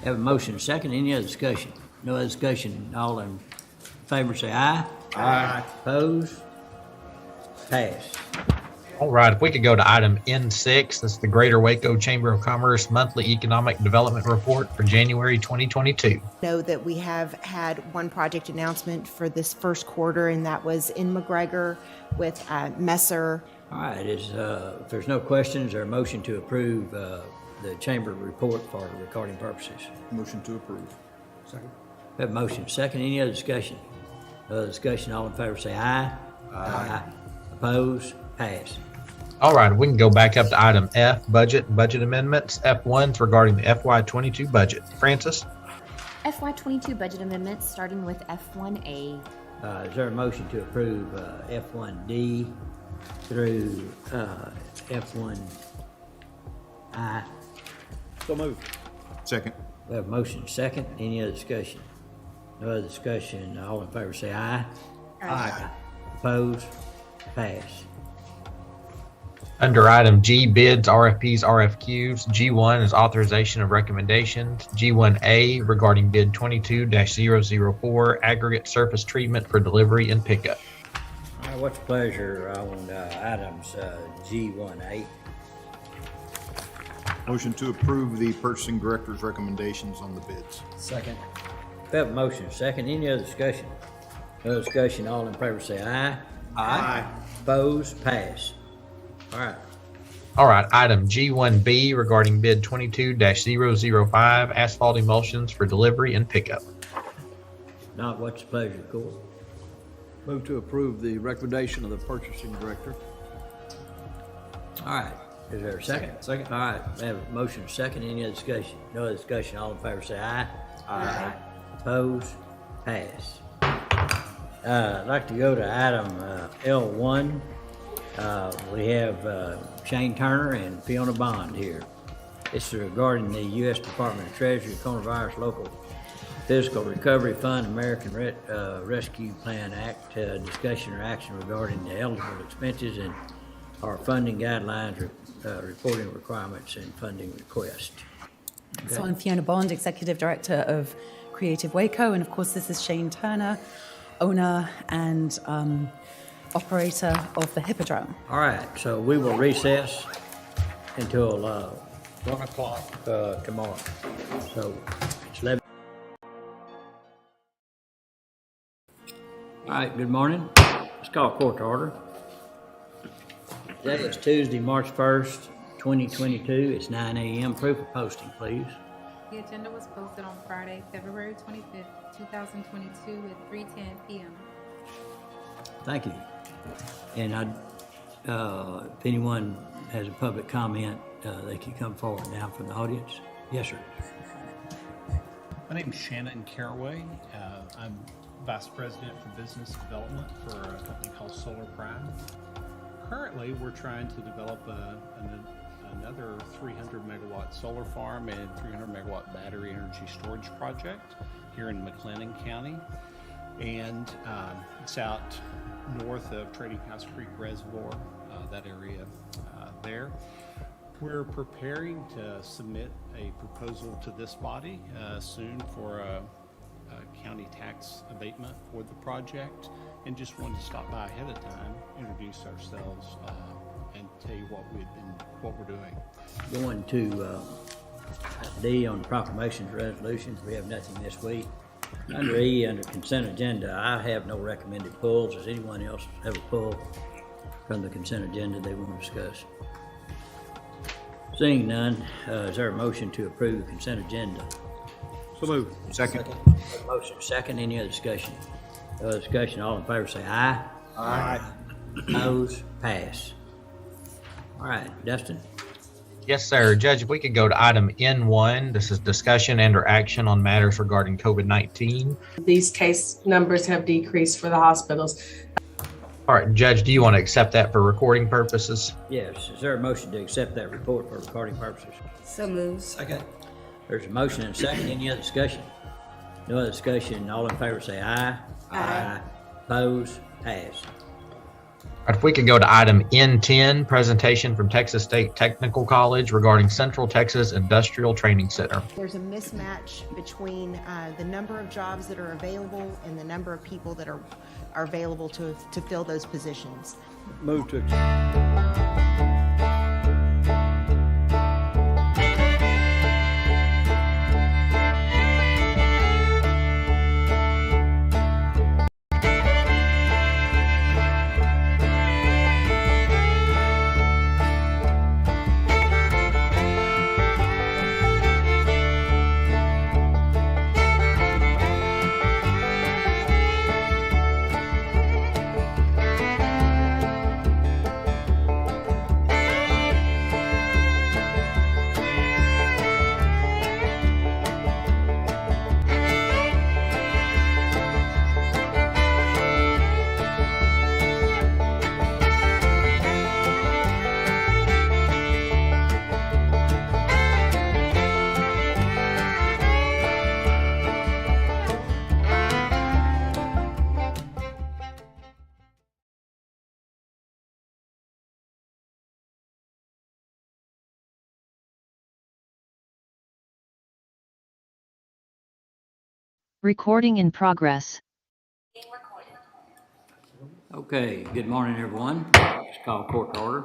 Have a motion and a second. Any other discussion? No other discussion. All in favor say aye. Aye. Opposed? Pass. All right, if we could go to item N6, that's the Greater Waco Chamber of Commerce Monthly Economic Development Report for January 2022. Know that we have had one project announcement for this first quarter, and that was in McGregor with Messer. All right, if there's no questions, is there a motion to approve the chamber report for recording purposes? Motion to approve. Second. We have a motion, second. Any other discussion? No other discussion. All in favor say aye. Aye. Opposed? Pass. All right, we can go back up to item F, budget amendments. F1's regarding the FY22 budget. Francis? FY22 budget amendments, starting with F1A. Is there a motion to approve F1D through F1I? So moved. Second. We have a motion, second. Any other discussion? No other discussion. All in favor say aye. Aye. Opposed? Pass. Under item G, bids, RFPs, RFQs, G1 is authorization of recommendations. G1A regarding bid 22-004, aggregate surface treatment for delivery and pickup. All right, what's your pleasure on items G1A? Motion to approve the purchasing director's recommendations on the bids. Second. We have a motion, second. Any other discussion? No discussion. All in favor say aye. Aye. Opposed? Pass. All right. Item G1B regarding bid 22-005, asphalt emulsions for delivery and pickup. Not what's your pleasure, court? Move to approve the recommendation of the purchasing director. All right. Is there a second? Second. All right. We have a motion, second. Any other discussion? No other discussion. All in favor say aye. Aye. Opposed? Pass. I'd like to go to item L1. We have Shane Turner and Fiona Bond here. This is regarding the U.S. Department of Treasury Coronavirus Local Fiscal Recovery Fund American Rescue Plan Act discussion or action regarding the eligible expenses and our funding guidelines, reporting requirements, and funding request. Okay. So I'm Fiona Bond, Executive Director of Creative Waco, and of course this is Shane Turner, owner and operator of the Hippodrome. All right, so we will recess until 1 o'clock tomorrow. So it's 11. All right, good morning. Let's call court to order. Today is Tuesday, March 1st, 2022. It's 9 a.m. Proof of posting, please. The agenda was posted on Friday, February 25th, 2022 at 3:10 p.m. Thank you. And if anyone has a public comment, they can come forward now from the audience. Yes, sir. My name is Shannon Caraway. I'm Vice President for Business Development for a company called Solar Prime. Currently, we're trying to develop another 300 megawatt solar farm and 300 megawatt battery energy storage project here in McLennan County. And it's out north of Trading House Creek Reservoir, that area there. We're preparing to submit a proposal to this body soon for a county tax abatement for the project, and just wanted to stop by ahead of time, introduce ourselves, and tell you what we're doing. Going to D on proclamations, resolutions. We have nothing this week. Under E, under consent agenda, I have no recommended pulls. Does anyone else have a pull from the consent agenda they want to discuss? Seeing none, is there a motion to approve the consent agenda? So moved. Second. Motion second. Any other discussion? No other discussion. All in favor say aye. Aye. Opposed? Pass. All right, Dustin. Yes, sir. Judge, if we could go to item N1, this is discussion and or action on matters regarding COVID-19. These case numbers have decreased for the hospitals. All right, Judge, do you want to accept that for recording purposes? Yes. Is there a motion to accept that report for recording purposes? So moved. Second. There's a motion and a second. Any other discussion? No other discussion. All in favor say aye. Aye. Opposed? Pass. All If we could go to item N10, presentation from Texas State Technical College regarding Central Texas Industrial Training Center. There's a mismatch between the number of jobs that are available and the number of people that are available to fill those positions. Move to accept. Recording in progress. Okay, good morning, everyone. Let's call court to order.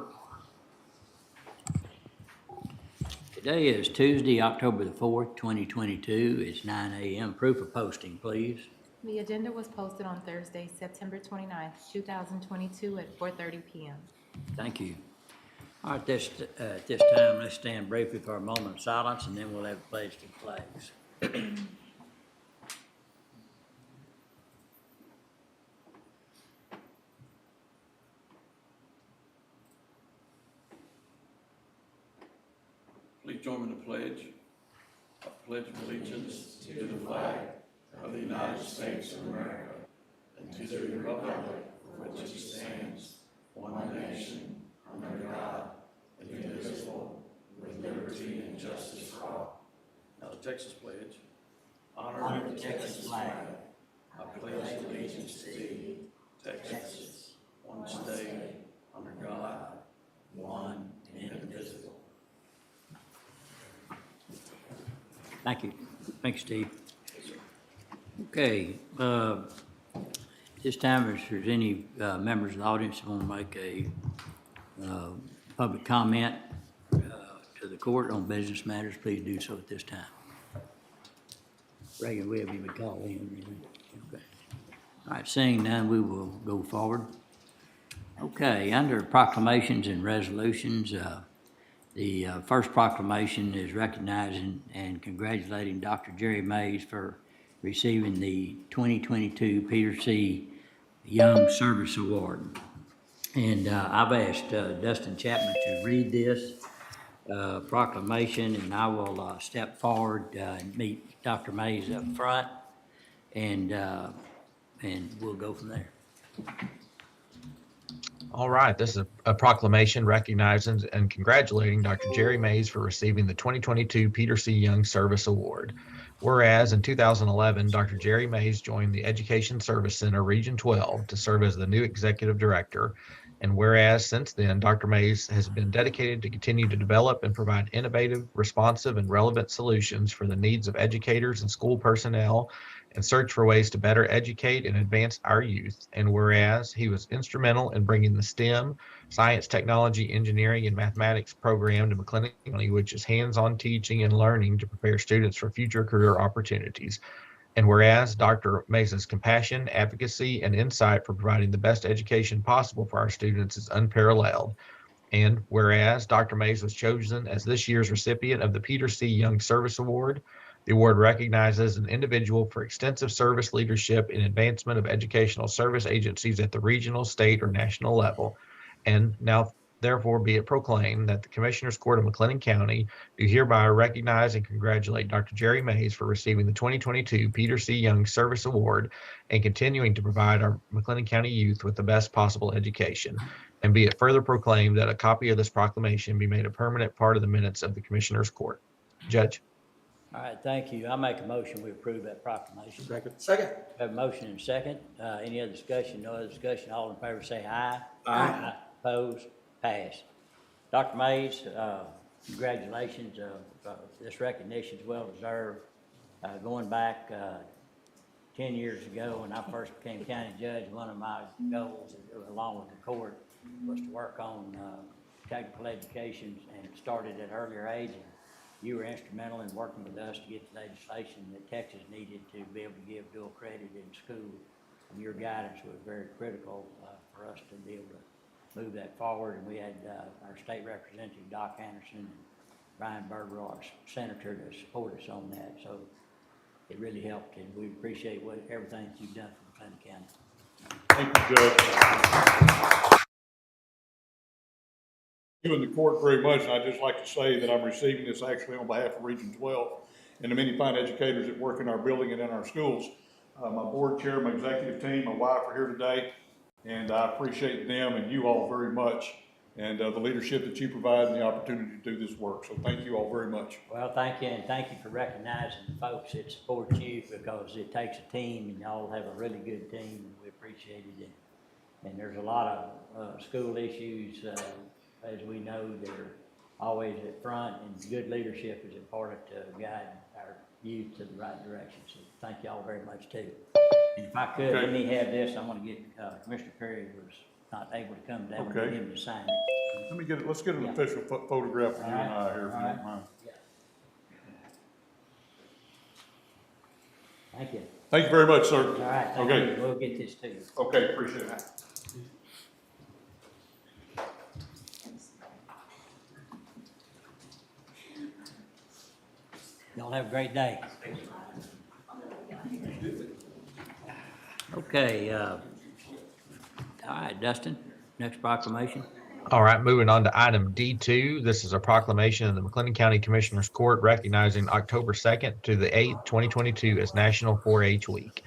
Today is Tuesday, October the 4th, 2022. It's 9 a.m. Proof of posting, please. The agenda was posted on Thursday, September 29th, 2022 at 4:30 p.m. Thank you. All right, at this time, let's stand briefly for a moment of silence, and then we'll have a pledge to the flags. Please join me in the pledge. I pledge allegiance to the flag of the United States of America and to the republic for which it stands, one nation, under God, indivisible, with liberty and justice for all. Now the Texas pledge. Honor the Texas flag. I pledge allegiance to thee, Texas, one state, under God, one and indivisible. Thank you. Thanks, Steve. Okay, this time, if there's any members of the audience who want to make a public comment to the court on business matters, please do so at this time. Reagan, we have you would call in. Okay. All right, seeing none, we will go forward. Okay, under proclamations and resolutions, the first proclamation is recognizing and congratulating Dr. Jerry Mays for receiving the 2022 Peter C. Young Service Award. And I've asked Dustin Chapman to read this proclamation, and I will step forward and meet Dr. Mays up front, and we'll go from there. All right, this is a proclamation recognizing and congratulating Dr. Jerry Mays for receiving the 2022 Peter C. Young Service Award. Whereas in 2011, Dr. Jerry Mays joined the Education Service Center Region 12 to serve as the new executive director. And whereas since then, Dr. Mays has been dedicated to continue to develop and provide innovative, responsive, and relevant solutions for the needs of educators and school personnel, and search for ways to better educate and advance our youth. And whereas he was instrumental in bringing the STEM, science, technology, engineering, and mathematics program to McLennan County, which is hands-on teaching and learning to prepare students for future career opportunities. And whereas Dr. Mays' compassion, advocacy, and insight for providing the best education possible for our students is unparalleled. And whereas Dr. Mays was chosen as this year's recipient of the Peter C. Young Service Award, the award recognizes an individual for extensive service leadership in advancement of educational service agencies at the regional, state, or national level. And now, therefore, be it proclaimed that the Commissioners Court of McLennan County do hereby recognize and congratulate Dr. Jerry Mays for receiving the 2022 Peter C. Young Service Award and continuing to provide our McLennan County youth with the best possible education. And be it further proclaimed that a copy of this proclamation be made a permanent part of the minutes of the Commissioners Court. Judge. All right, thank you. I make a motion, we approve that proclamation. Second. Have a motion and a second. Any other discussion? No other discussion. All in favor say aye. Aye. Opposed? Passed. Dr. Mays, congratulations. This recognition is well deserved. Going back 10 years ago, when I first became county judge, one of my goals, along with the court, was to work on technical education, and it started at an earlier age. And you were instrumental in working with us to get the legislation that Texas needed to be able to give dual credit in school. And your guidance was very critical for us to be able to move that forward. And we had our state representative, Doc Anderson, and Brian Berger, our senator, to support us on that. So it really helped, and we appreciate everything that you've done for McLennan County. Thank you, Judge. You and the court very much, and I'd just like to say that I'm receiving this actually on behalf of Region 12 and the many fine educators that work in our building and in our schools. My board chair, my executive team, my wife are here today, and I appreciate them and you all very much, and the leadership that you provide and the opportunity to do this work. So thank you all very much. Well, thank you, and thank you for recognizing the folks that support you, because it takes a team, and y'all have a really good team, and we appreciate it. And there's a lot of school issues, as we know, that are always at front, and good leadership is important to guide our youth to the right direction. So thank y'all very much too. And if I could, let me have this. I'm going to get Commissioner Perry was not able to come down. Okay. Get him to sign it. Let me get it. Let's get an official photograph of you and I here, if you don't mind. Thank you. Thank you very much, sir. All right. Thank Okay. you. We'll get this to you. Okay, appreciate it. Y'all have a great day. Okay, all right, Dustin, next proclamation. All right, moving on to item D2. This is a proclamation of the McLennan County Commissioners Court recognizing October 2nd to the 8th, 2022 as National 4-H Week.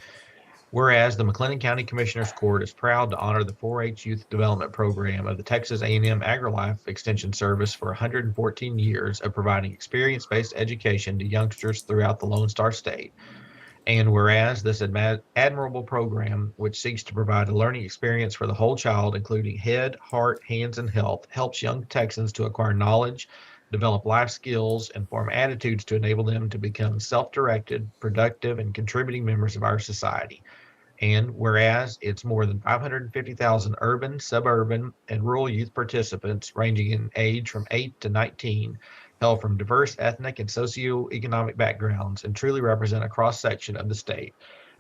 Whereas the McLennan County Commissioners Court is proud to honor the 4-H Youth Development Program of the Texas A&M AgriLife Extension Service for 114 years of providing experience-based education to youngsters throughout the Lone Star State. And whereas this admirable program, which seeks to provide a learning experience for the whole child, including head, heart, hands, and health, helps young Texans to acquire knowledge, develop life skills, and form attitudes to enable them to become self-directed, productive, and contributing members of our society. And whereas it's more than 550,000 urban, suburban, and rural youth participants ranging in age from 8 to 19, hail from diverse ethnic and socioeconomic backgrounds and truly represent a cross-section of the state.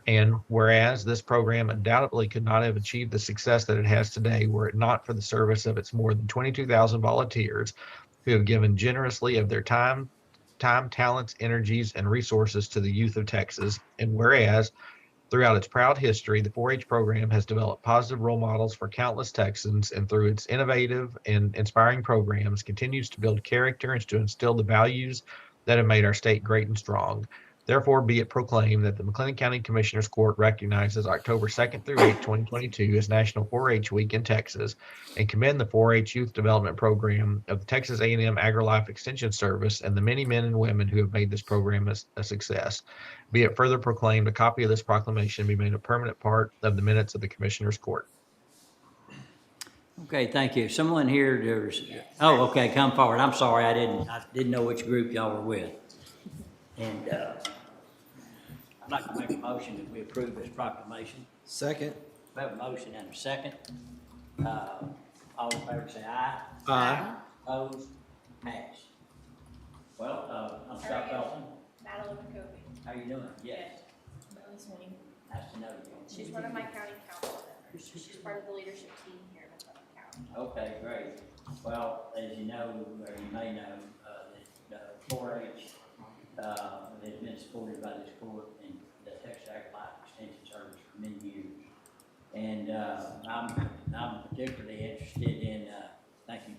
And whereas this program undoubtedly could not have achieved the success that it has today were it not for the service of its more than 22,000 volunteers who have given generously of their time, talents, energies, and resources to the youth of Texas. And whereas throughout its proud history, the 4-H program has developed positive role models for countless Texans, and through its innovative and inspiring programs continues to build character and to instill the values that have made our state great and strong. Therefore, be it proclaimed that the McLennan County Commissioners Court recognizes October 2nd through 8th, 2022 as National 4-H Week in Texas, and commend the 4-H Youth Development Program of the Texas A&M AgriLife Extension Service and the many men and women who have made this program a success. Be it further proclaimed, a copy of this proclamation be made a permanent part of the minutes of the Commissioners Court. Okay, thank you. Someone here, okay, come forward. I'm sorry, I didn't know which group y'all were with. And I'd like to make a motion that we approve this proclamation. Second. We have a motion and a second. All in favor say aye. Aye. Opposed? Pass. Well, I'm Scott Felton. Madeline McCovey. How you doing? Yes. Melanie Sweeney. Nice to know you. She's one of my county council members. She's part of the leadership team here in McLennan County. Okay, great. Well, as you know, or you may know, that 4-H has been supported by this court and the Texas AgriLife Extension Service for many years. And I'm particularly interested in, thank you,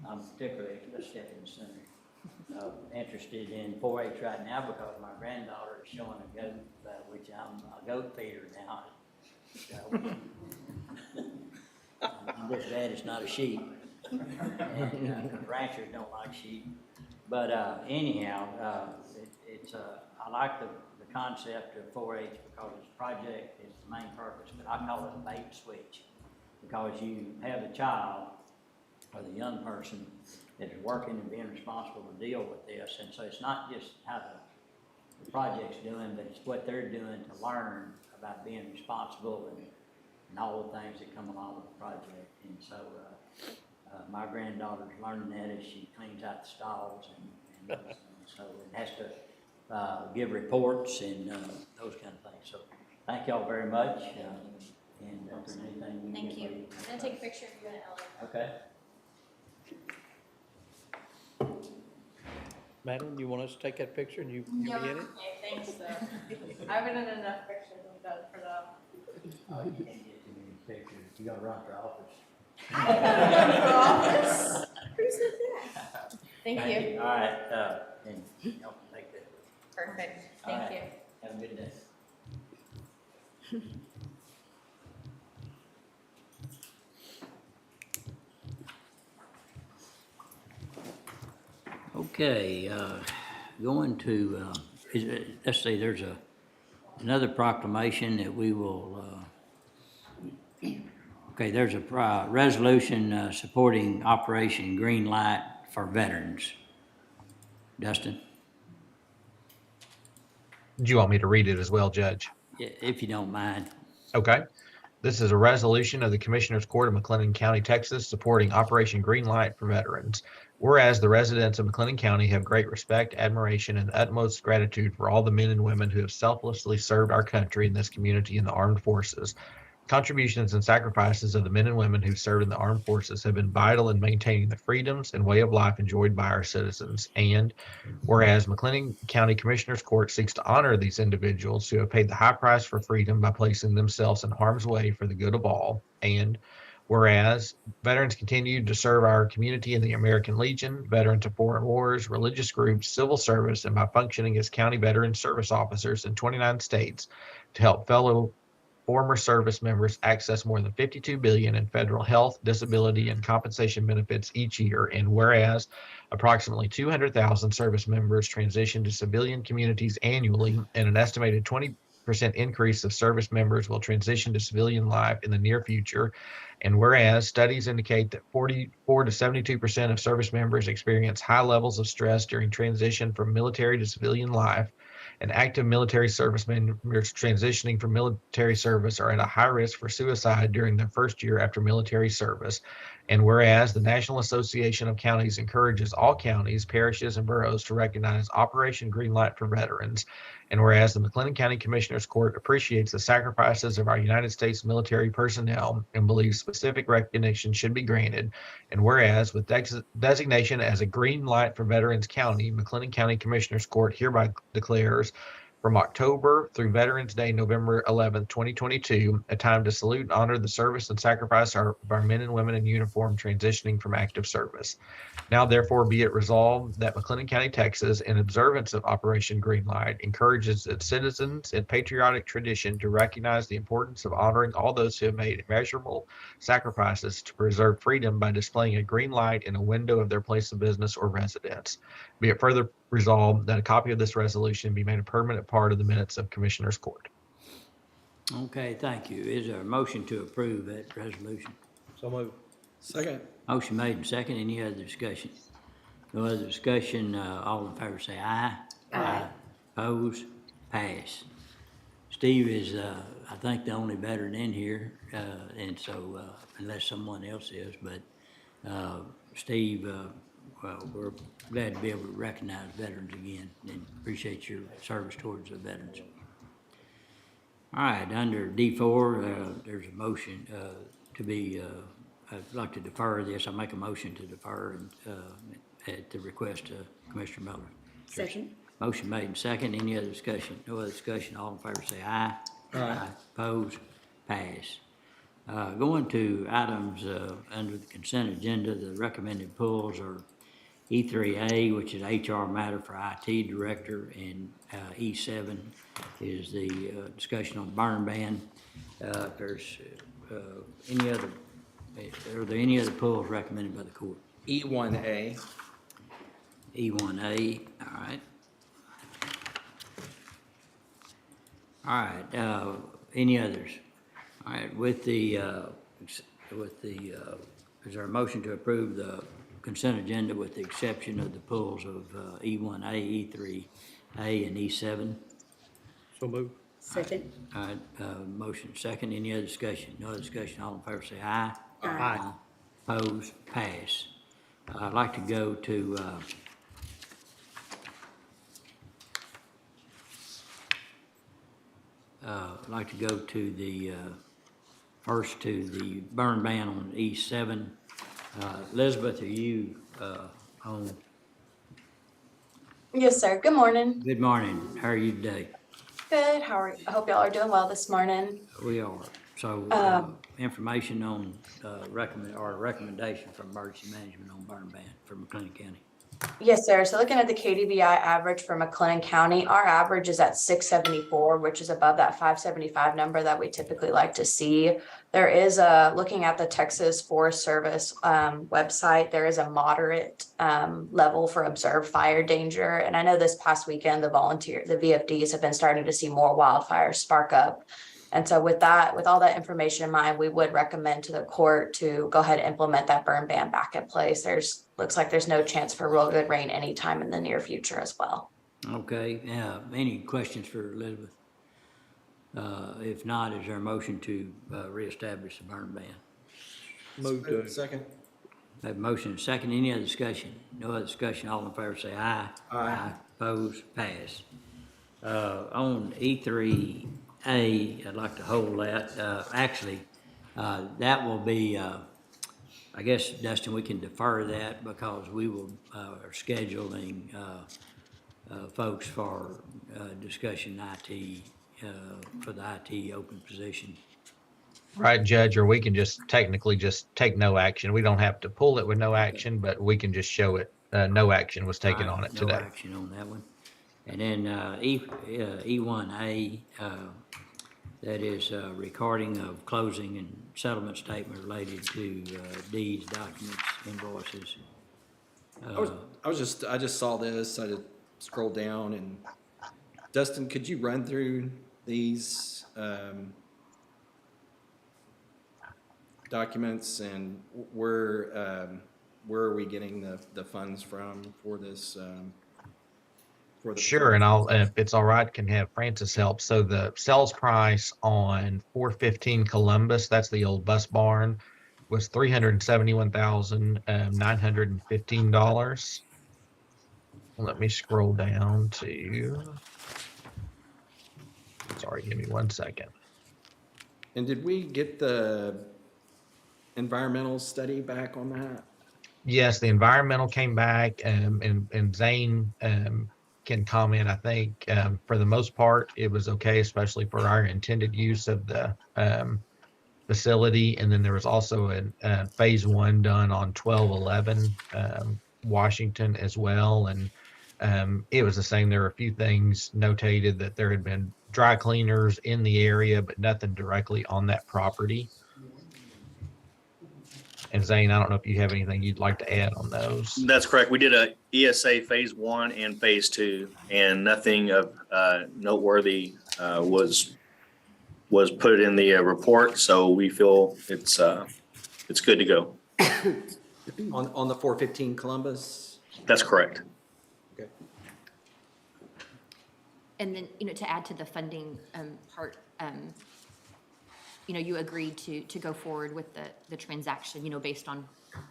I'm particularly, let's step in the center, interested in 4-H right now because my granddaughter is showing a goat, which I'm a goat feeder now. So, I'm just glad it's not a sheep. And, ranchers don't like sheep. But anyhow, I like the concept of 4-H because it's a project, it's the main purpose, but I call it a bait and switch. Because you have a child or the young person that is working and being responsible to deal with this. And so it's not just how the project's doing, but it's what they're doing to learn about being responsible and all the things that come along with the project. And so my granddaughter's learning that as she cleans out the stalls and those things. So it has to give reports and those kind of things. So thank y'all very much. And if there's anything we can Thank do you. for I'm gonna take a picture of you and Ellie. Okay. Madeline, you want us to take that picture and you be in it? I think so. I haven't done enough pictures of that for that. Oh, you can't get too many pictures. You gotta run for office. I don't know for office. Who said that? Thank you. All right, and y'all can take that. Perfect. All Thank right. you. Have a good day. Okay, going to, let's see, there's another proclamation that we will, okay, there's a resolution supporting Operation Green Light for veterans. Dustin, Do you want me to read it as well, Judge? if you don't mind. Okay. This is a resolution of the Commissioners Court of McLennan County, Texas, supporting Operation Greenlight for veterans. Whereas the residents of McLennan County have great respect, admiration, and utmost gratitude for all the men and women who have selflessly served our country and this community in the armed forces. Contributions and sacrifices of the men and women who served in the armed forces have been vital in maintaining the freedoms and way of life enjoyed by our citizens. And whereas McLennan County Commissioners Court seeks to honor these individuals who have paid the high price for freedom by placing themselves in harm's way for the good of all. And whereas veterans continue to serve our community in the American Legion, veterans of foreign wars, religious groups, civil service, and by functioning as county veteran service officers in 29 states to help fellow former service members access more than $52 billion in federal health, disability, and compensation benefits each year. And whereas approximately 200,000 service members transition to civilian communities annually, and an estimated 20% increase of service members will transition to civilian life in the near future. And whereas studies indicate that 44 to 72% of service members experience high levels of stress during transition from military to civilian life, and active military service members transitioning from military service are at a high risk for suicide during their first year after military service. And whereas the National Association of Counties encourages all counties, parishes, and boroughs to recognize Operation Greenlight for veterans. And whereas the McLennan County Commissioners Court appreciates the sacrifices of our United States military personnel and believes specific recognition should be granted. And whereas with designation as a Green Light for Veterans County, McLennan County Commissioners Court hereby declares from October through Veterans Day, November 11th, 2022, a time to salute and honor the service and sacrifice of our men and women in uniform transitioning from active service. Now, therefore, be it resolved that McLennan County, Texas, in observance of Operation Greenlight, encourages its citizens in patriotic tradition to recognize the importance of honoring all those who have made immeasurable sacrifices to preserve freedom by displaying a green light in a window of their place of business or residence. Be it further resolved that a copy of this resolution be made a permanent part of the minutes of Commissioners Court. Okay, thank you. Is there a motion to approve that resolution? So moved. Second. Motion made and second. Any other discussion? No other discussion. All in favor say aye. Aye. Opposed? Pass. Steve is, I think, the only veteran in here, and so, unless someone else is, but Steve, well, we're glad to be able to recognize veterans again and appreciate your service towards the veterans. All right, under D4, there's a motion to be, I'd like to defer this. I make a motion to defer at the request of Commissioner Miller. Second. Motion made and second. Any other discussion? No other discussion. All in favor say aye. Aye. Opposed? Pass. Going to items under the consent agenda, the recommended pulls are E3A, which is HR matter for IT director, and E7 is the discussion on burn ban. If there's any other, are there any other pulls recommended by the court? E1A. E1A, all right. All right, any others? All right, with the, is there a motion to approve the consent agenda with the exception of the pulls of E1A, E3A, and E7? So moved. Second. All right, motion second, any other discussion? No other discussion, all in favor say aye. Aye. Opposed, pass. I'd like to go to, I'd like to go to the, first to the burn ban on E7. Elizabeth, are you on? Yes, sir. Good morning. Good morning, how are you today? Good. How are you? I hope y'all are doing well this morning. We are. So, information on recommendation from emergency management on burn ban for McLennan County. Yes, sir. So looking at the KDVI average for McLennan County, our average is at 674, which is above that 575 number that we typically like to see. There is looking at the Texas Forest Service website, there is a moderate level for observed fire danger. And I know this past weekend, the VFDs have been starting to see more wildfires spark up. And so with all that information in mind, we would recommend to the court to go ahead and implement that burn ban back in place. Looks like there's no chance for real good rain anytime in the near future as well. Okay, any questions for Elizabeth? If not, is there a motion to reestablish the burn ban? Move to. Second. Have a motion and second, any other discussion? No other discussion, all in favor say aye. Aye. Opposed, pass. On E3A, I'd like to hold that. Actually, that will be, I guess, Dustin, we can defer that because we will, are scheduling folks for discussion IT, for the IT open position. Right, Judge, or we can just technically just take no action. We don't have to pull it with no action, but we can just show it, no action was taken on it No today. action on that one. And then E1A, that is recording of closing and settlement statement related to deeds, documents, invoices. I just saw this. I just scrolled down, and Dustin, could you run through these documents and where are we getting the funds from for this? Sure, and I'll, if it's all right, can have Francis help. So the sales price on 415 Columbus, that's the old bus barn, was $371,915. Let me scroll down to, sorry, give me 1 second. And did we get the environmental study back on that? Yes, the environmental came back, and Zane can comment. I think for the most part, it was okay, especially for our intended use of the facility. And then there was also a phase 1 done on 1211 Washington as well. And it was the same. There were a few things notated that there had been dry cleaners in the area, but nothing directly on that property. And Zane, I don't know if you have anything you'd like to add on those. That's correct. We did a ESA phase 1 and phase 2, and nothing of noteworthy was put in the report. So we feel it's good to go. On the 415 Columbus? That's correct. Okay. And then, to add to the funding part, you agreed to go forward with the transaction, based on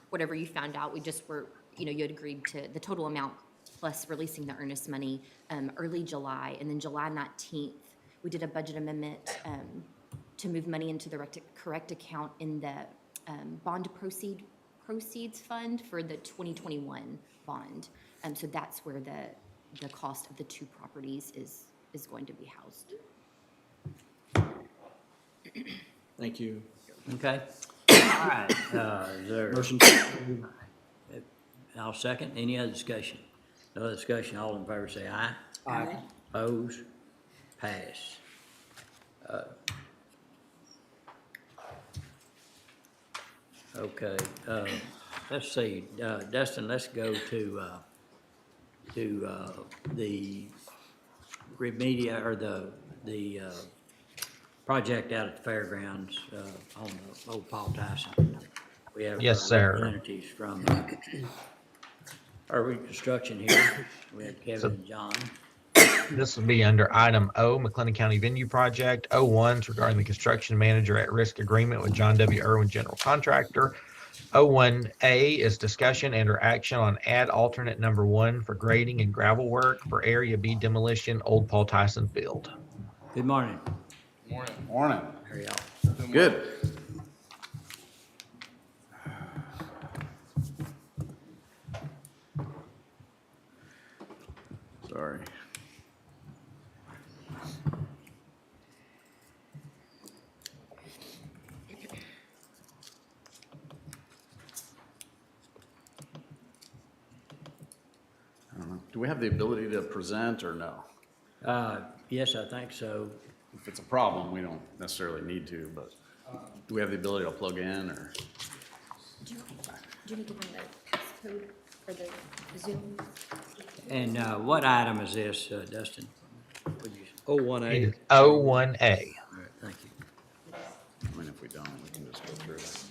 whatever you found out. We just were, you had agreed to the total amount plus releasing the earnest money early July. And then July 19th, we did a budget amendment to move money into the correct account in the bond proceeds fund for the 2021 bond. So that's where the cost of the 2 properties is going to be housed. Thank you. Okay. All right. Is there Motion. I'll second. Any other discussion? No other discussion. All in favor say aye. Aye. Opposed? Pass. Okay. Let's see. Dustin, let's go to the remedia, or the project out at the fairgrounds, on the old Paul Tyson. We have Yes, sir. representatives from our reconstruction here. We have Kevin and John. This will be under item O, McLennan County Venue Project. O1's regarding the construction manager at risk agreement with John W. Irwin General Contractor. O1A is discussion and or action on add alternate number 1 for grading and gravel work for Area B demolition, Old Paul Tyson Field. Good morning. Morning. How are y'all? Good. Sorry. I don't know. Do we have the ability to present or no? Yes, I think so. If it's a problem, we don't necessarily need to, but do we have the ability to plug in or? Do you need to bring the passcode for the Zoom? And what item is this, Dustin? Would you- It is O1A. All right, thank you. I mean, if we don't, we can just go through it.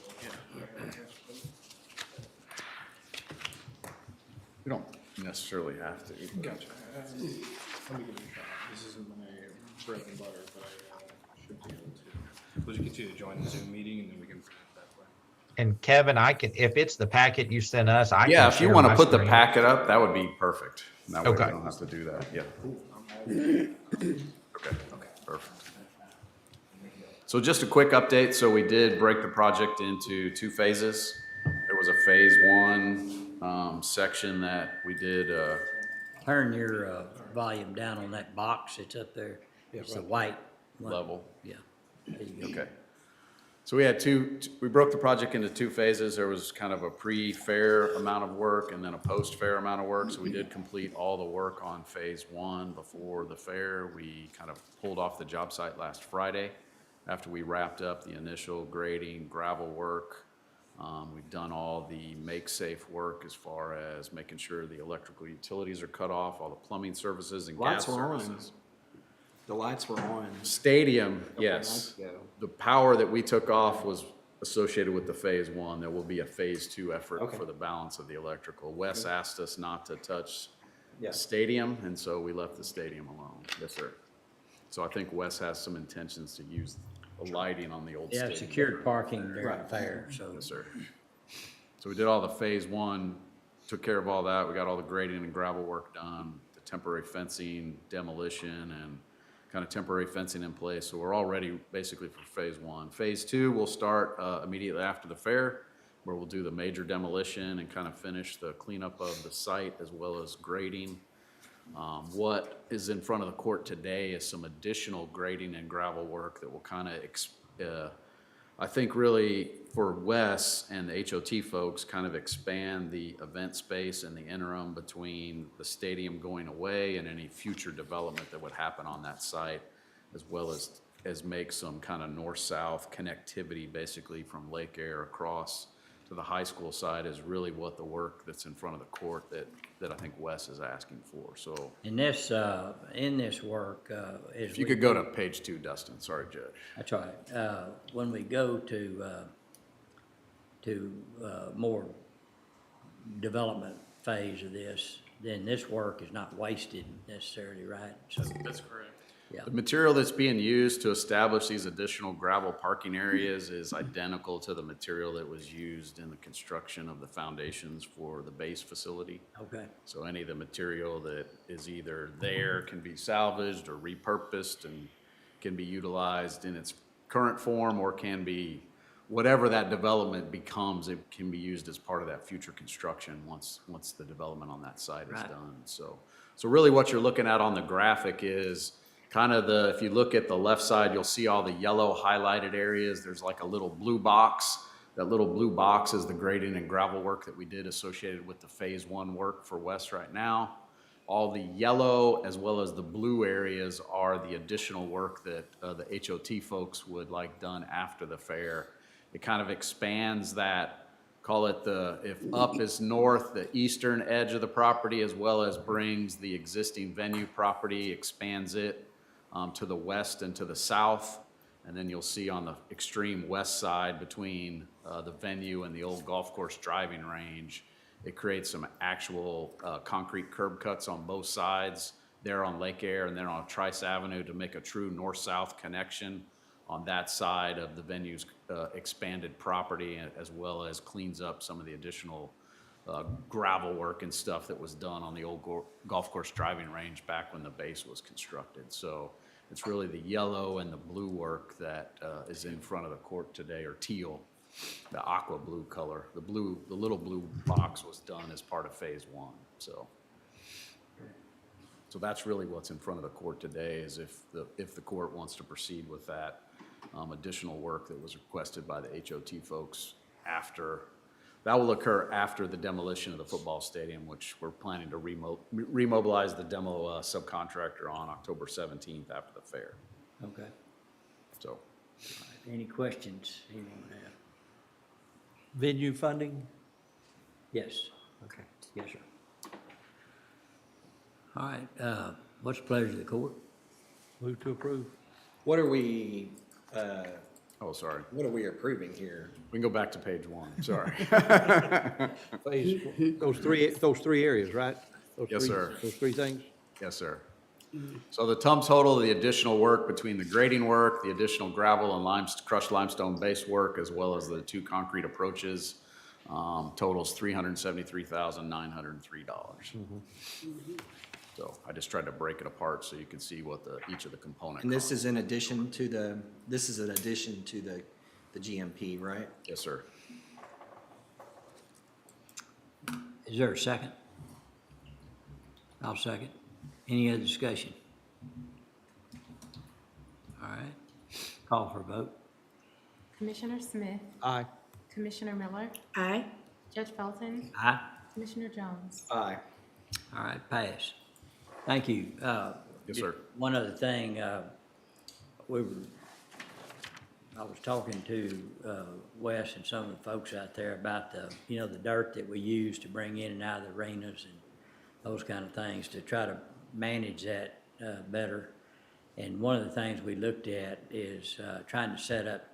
We don't necessarily have to. Gotcha. Let me give it a shot. This isn't my bread and butter, but I should be able to. We'll just get you to join the Zoom meeting and then we can present that way. And Kevin, I can, if it's the packet you sent us, I can. Yeah, if you share want to my put the screen. packet up, that would be perfect. That way we Okay. don't have to do that, yeah. Okay, perfect. So just a quick update. So we did break the project into 2 phases. There was a phase 1 section that we did, Turn your volume down on that box that's up there. It's the white one. level. Yeah. There you go. Okay. So we had we broke the project into 2 phases. There was kind of a pre-fair amount of work and then a post-fair amount of work. So we did complete all the work on phase 1 before the fair. We kind of pulled off the job site last Friday after we wrapped up the initial grading, gravel work. We've done all the make-safe work as far as making sure the electrical utilities are cut off, all the plumbing services and gas Lights were on. services. The lights were on. Stadium, Couple yes. nights ago. The power that we took off was associated with the phase 1. There will be a phase 2 effort Okay. for the balance of the electrical. Wes asked us not to touch Yeah. the stadium, and so we left the stadium alone. Yes, sir. So I think Wes has some intentions to use the lighting on the old Yeah, stadium. secured parking during Right. the fair, so. Yes, sir. So we did all the phase 1, took care of all that. We got all the grading and gravel work done, the temporary fencing, demolition, and kind of temporary fencing in place. So we're all ready basically for phase 1. Phase 2 will start immediately after the fair, where we'll do the major demolition and kind of finish the cleanup of the site as well as grading. What is in front of the court today is some additional grading and gravel work that will kind of, I think really for Wes and the HOT folks, kind of expand the event space in the interim between the stadium going away and any future development that would happen on that site, as well as make some kind of north-south connectivity basically from Lake Air across to the high school side is really what the work that's in front of the court that I think Wes is asking for. So In this work, is. if you could go to page 2, Dustin. Sorry, Judge. That's right. When we go to more development phase of this, then this work is not wasted necessarily, right? So, That's correct. yeah. The material that's being used to establish these additional gravel parking areas is identical to the material that was used in the construction of the foundations for the base facility. Okay. So any of the material that is either there can be salvaged or repurposed and can be utilized in its current form, or can be, whatever that development becomes, it can be used as part of that future construction once the development on that site is Right. done. So really what you're looking at on the graphic is kind of if you look at the left side, you'll see all the yellow highlighted areas. There's like a little blue box. That little blue box is the grading and gravel work that we did associated with the phase 1 work for West right now. All the yellow as well as the blue areas are the additional work that the HOT folks would like done after the fair. It kind of expands that call it if up is north, the eastern edge of the property, as well as brings the existing venue property, expands it to the west and to the south. And then you'll see on the extreme west side between the venue and the old golf course driving range, it creates some actual concrete curb cuts on both sides there on Lake Air and then on Trice Avenue to make a true north-south connection on that side of the venue's expanded property, as well as cleans up some of the additional gravel work and stuff that was done on the old golf course driving range back when the base was constructed. So it's really the yellow and the blue work that is in front of the court today, or teal, the aqua blue color. The little blue box was done as part of phase one. So that's really what's in front of the court today, is if the court wants to proceed with that additional work that was requested by the HOT folks that will occur after the demolition of the football stadium, which we're planning to remobilize the demo subcontractor on October 17th after the fair. Okay. So, All right, any questions anyone have? Venue funding? Yes. Okay. Yes, sir. All right, what's the pleasure of the court? Move to approve. What are we, oh, sorry. what are we approving here? We can go back to page one. Sorry. Those three areas, right? Yes, sir. Those three things? Yes, sir. So the total, the additional work between the grading work, the additional gravel and crushed limestone base work, as well as the two concrete approaches, totals $373,903. So I just tried to break it apart so you can see what each of the components. And this is in addition to the GMP, right? Yes, sir. Is there a second? I'll second. Any other discussion? All right, call for a vote. Commissioner Smith, Aye. Commissioner Miller, Aye. Judge Felton, Aye. Commissioner Jones. Aye. All right, pass. Thank you. Yes, sir. One other thing, I was talking to Wes and some of the folks out there about the dirt that we use to bring in and out of the arenas and those kind of things to try to manage that better. And one of the things we looked at is trying to set up,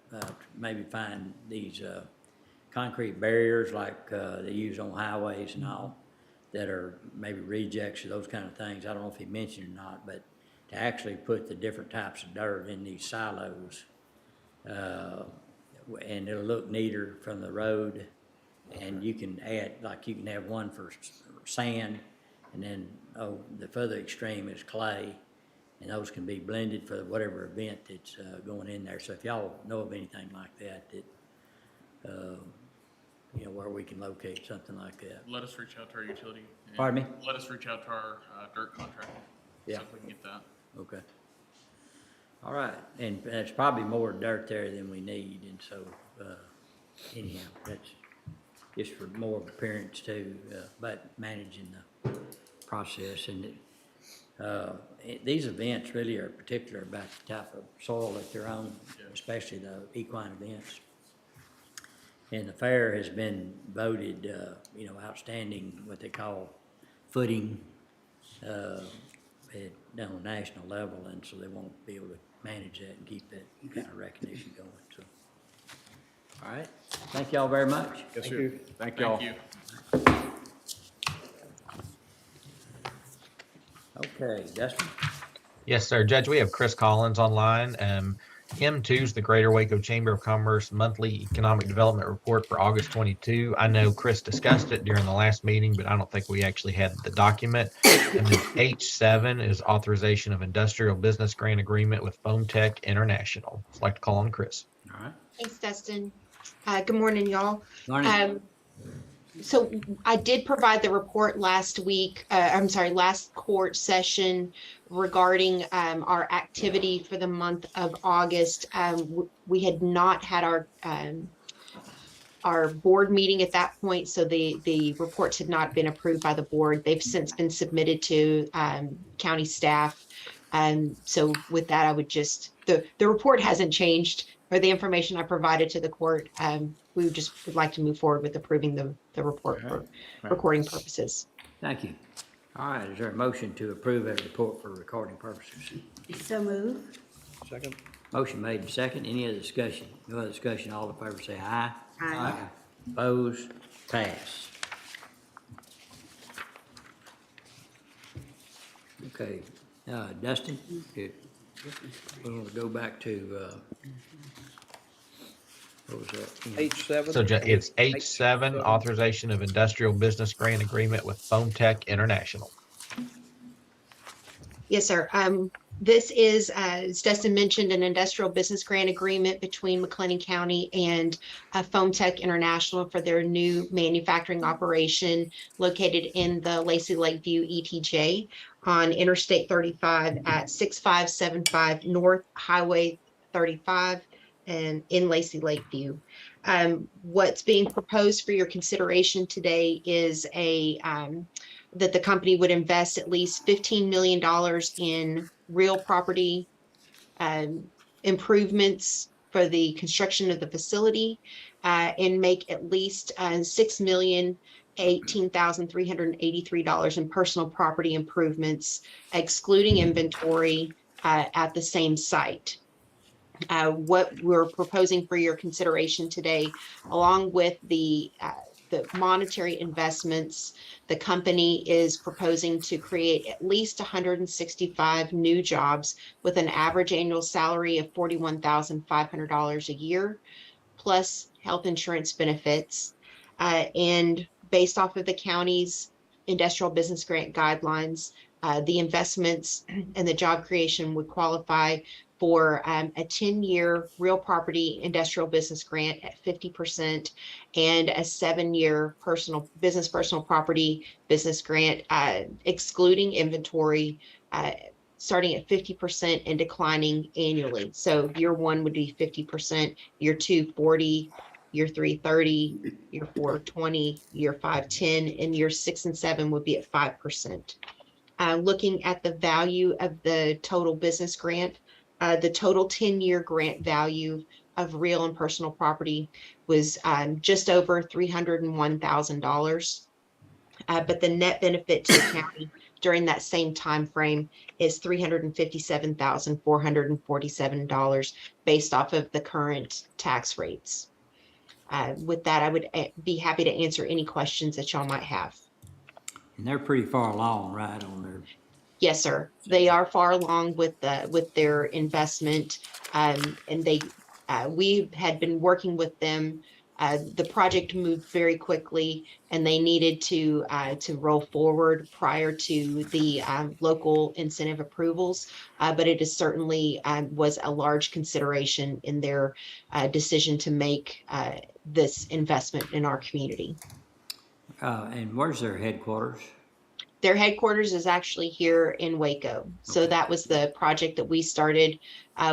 maybe find these concrete barriers like they use on highways and all, that are maybe rejects or those kind of things. I don't know if he mentioned or not, but to actually put the different types of dirt in these silos, and it'll look neater from the road. And you can add, like you can have one for sand, and then the further extreme is clay, and those can be blended for whatever event that's going in there. So if y'all know of anything like that, where we can locate something like that. Let us reach out to our utility. and Pardon me? Let us reach out to our dirt contractor. Yeah. See if we can get that. Okay. All right, and there's probably more dirt there than we need, and so anyhow, that's just for more appearance too, but managing the process. And these events really are particular about the type of soil that they're on, especially the equine events. And the fair has been voted, outstanding, what they call footing, on a national level, and so they won't be able to manage that and keep that kind of recognition going. So, all right, thank y'all very much. Yes, sir. Thank y'all. Thank you. Okay, Dustin. Yes, sir. Judge, we have Chris Collins online. M2 is the Greater Waco Chamber of Commerce Monthly Economic Development Report for August 22. I know Chris discussed it during the last meeting, but I don't think we actually had the document. And then H7 is authorization of industrial business grant agreement with Foam Tech International. I'd like to call on Chris. All right. Thanks, Dustin. Good morning, y'all. Morning. So I did provide the report last court session regarding our activity for the month of August. We had not had our board meeting at that point, so the reports had not been approved by the board. They've since been submitted to county staff. So with that, I would just, the report hasn't changed or the information I provided to the court. We would like to move forward with approving the report for recording purposes. Thank you. All right, is there a motion to approve that report for recording purposes? So move. Second. Motion made and second. Any other discussion? No other discussion. All in favor say aye. Aye. Opposed? Pass. Okay, Dustin, we're gonna go back to, what was that? H7. So it's H7, authorization of industrial business grant agreement with Foam Tech International. Yes, sir. This is, as Dustin mentioned, an industrial business grant agreement between McLennan County and Foam Tech International for their new manufacturing operation located in the Lacey Lakeview ETJ on Interstate 35 at 6575 North Highway 35 and in Lacey Lakeview. What's being proposed for your consideration today is that the company would invest at least $15 million in real property improvements for the construction of the facility and make at least $6,018,383 in personal property improvements, excluding inventory at the same site. What we're proposing for your consideration today, along with the monetary investments, the company is proposing to create at least 165 new jobs with an average annual salary of $41,500 a year, plus health insurance benefits. And based off of the county's industrial business grant guidelines, the investments and the job creation would qualify for a 10-year real property industrial business grant at 50% and a 7-year personal property business grant, excluding inventory, starting at 50% and declining annually. So year 1 would be 50%, year 2, 40, year 3, 30, year 4, 20, year 5, 10, and year 6 and 7 would be at 5%. Looking at the value of the total business grant, the total 10-year grant value of real and personal property was just over $301,000. But the net benefit to the county during that same time frame is $357,447 based off of the current tax rates. With that, I would be happy to answer any questions that y'all might have. And they're pretty far along, right, on their. Yes, sir. They are far along with their investment, and we had been working with them. The project moved very quickly, and they needed to roll forward prior to the local incentive approvals. But it is certainly was a large consideration in their decision to make this investment in our community. And where's their headquarters? Their headquarters is actually here in Waco. So that was the project that we started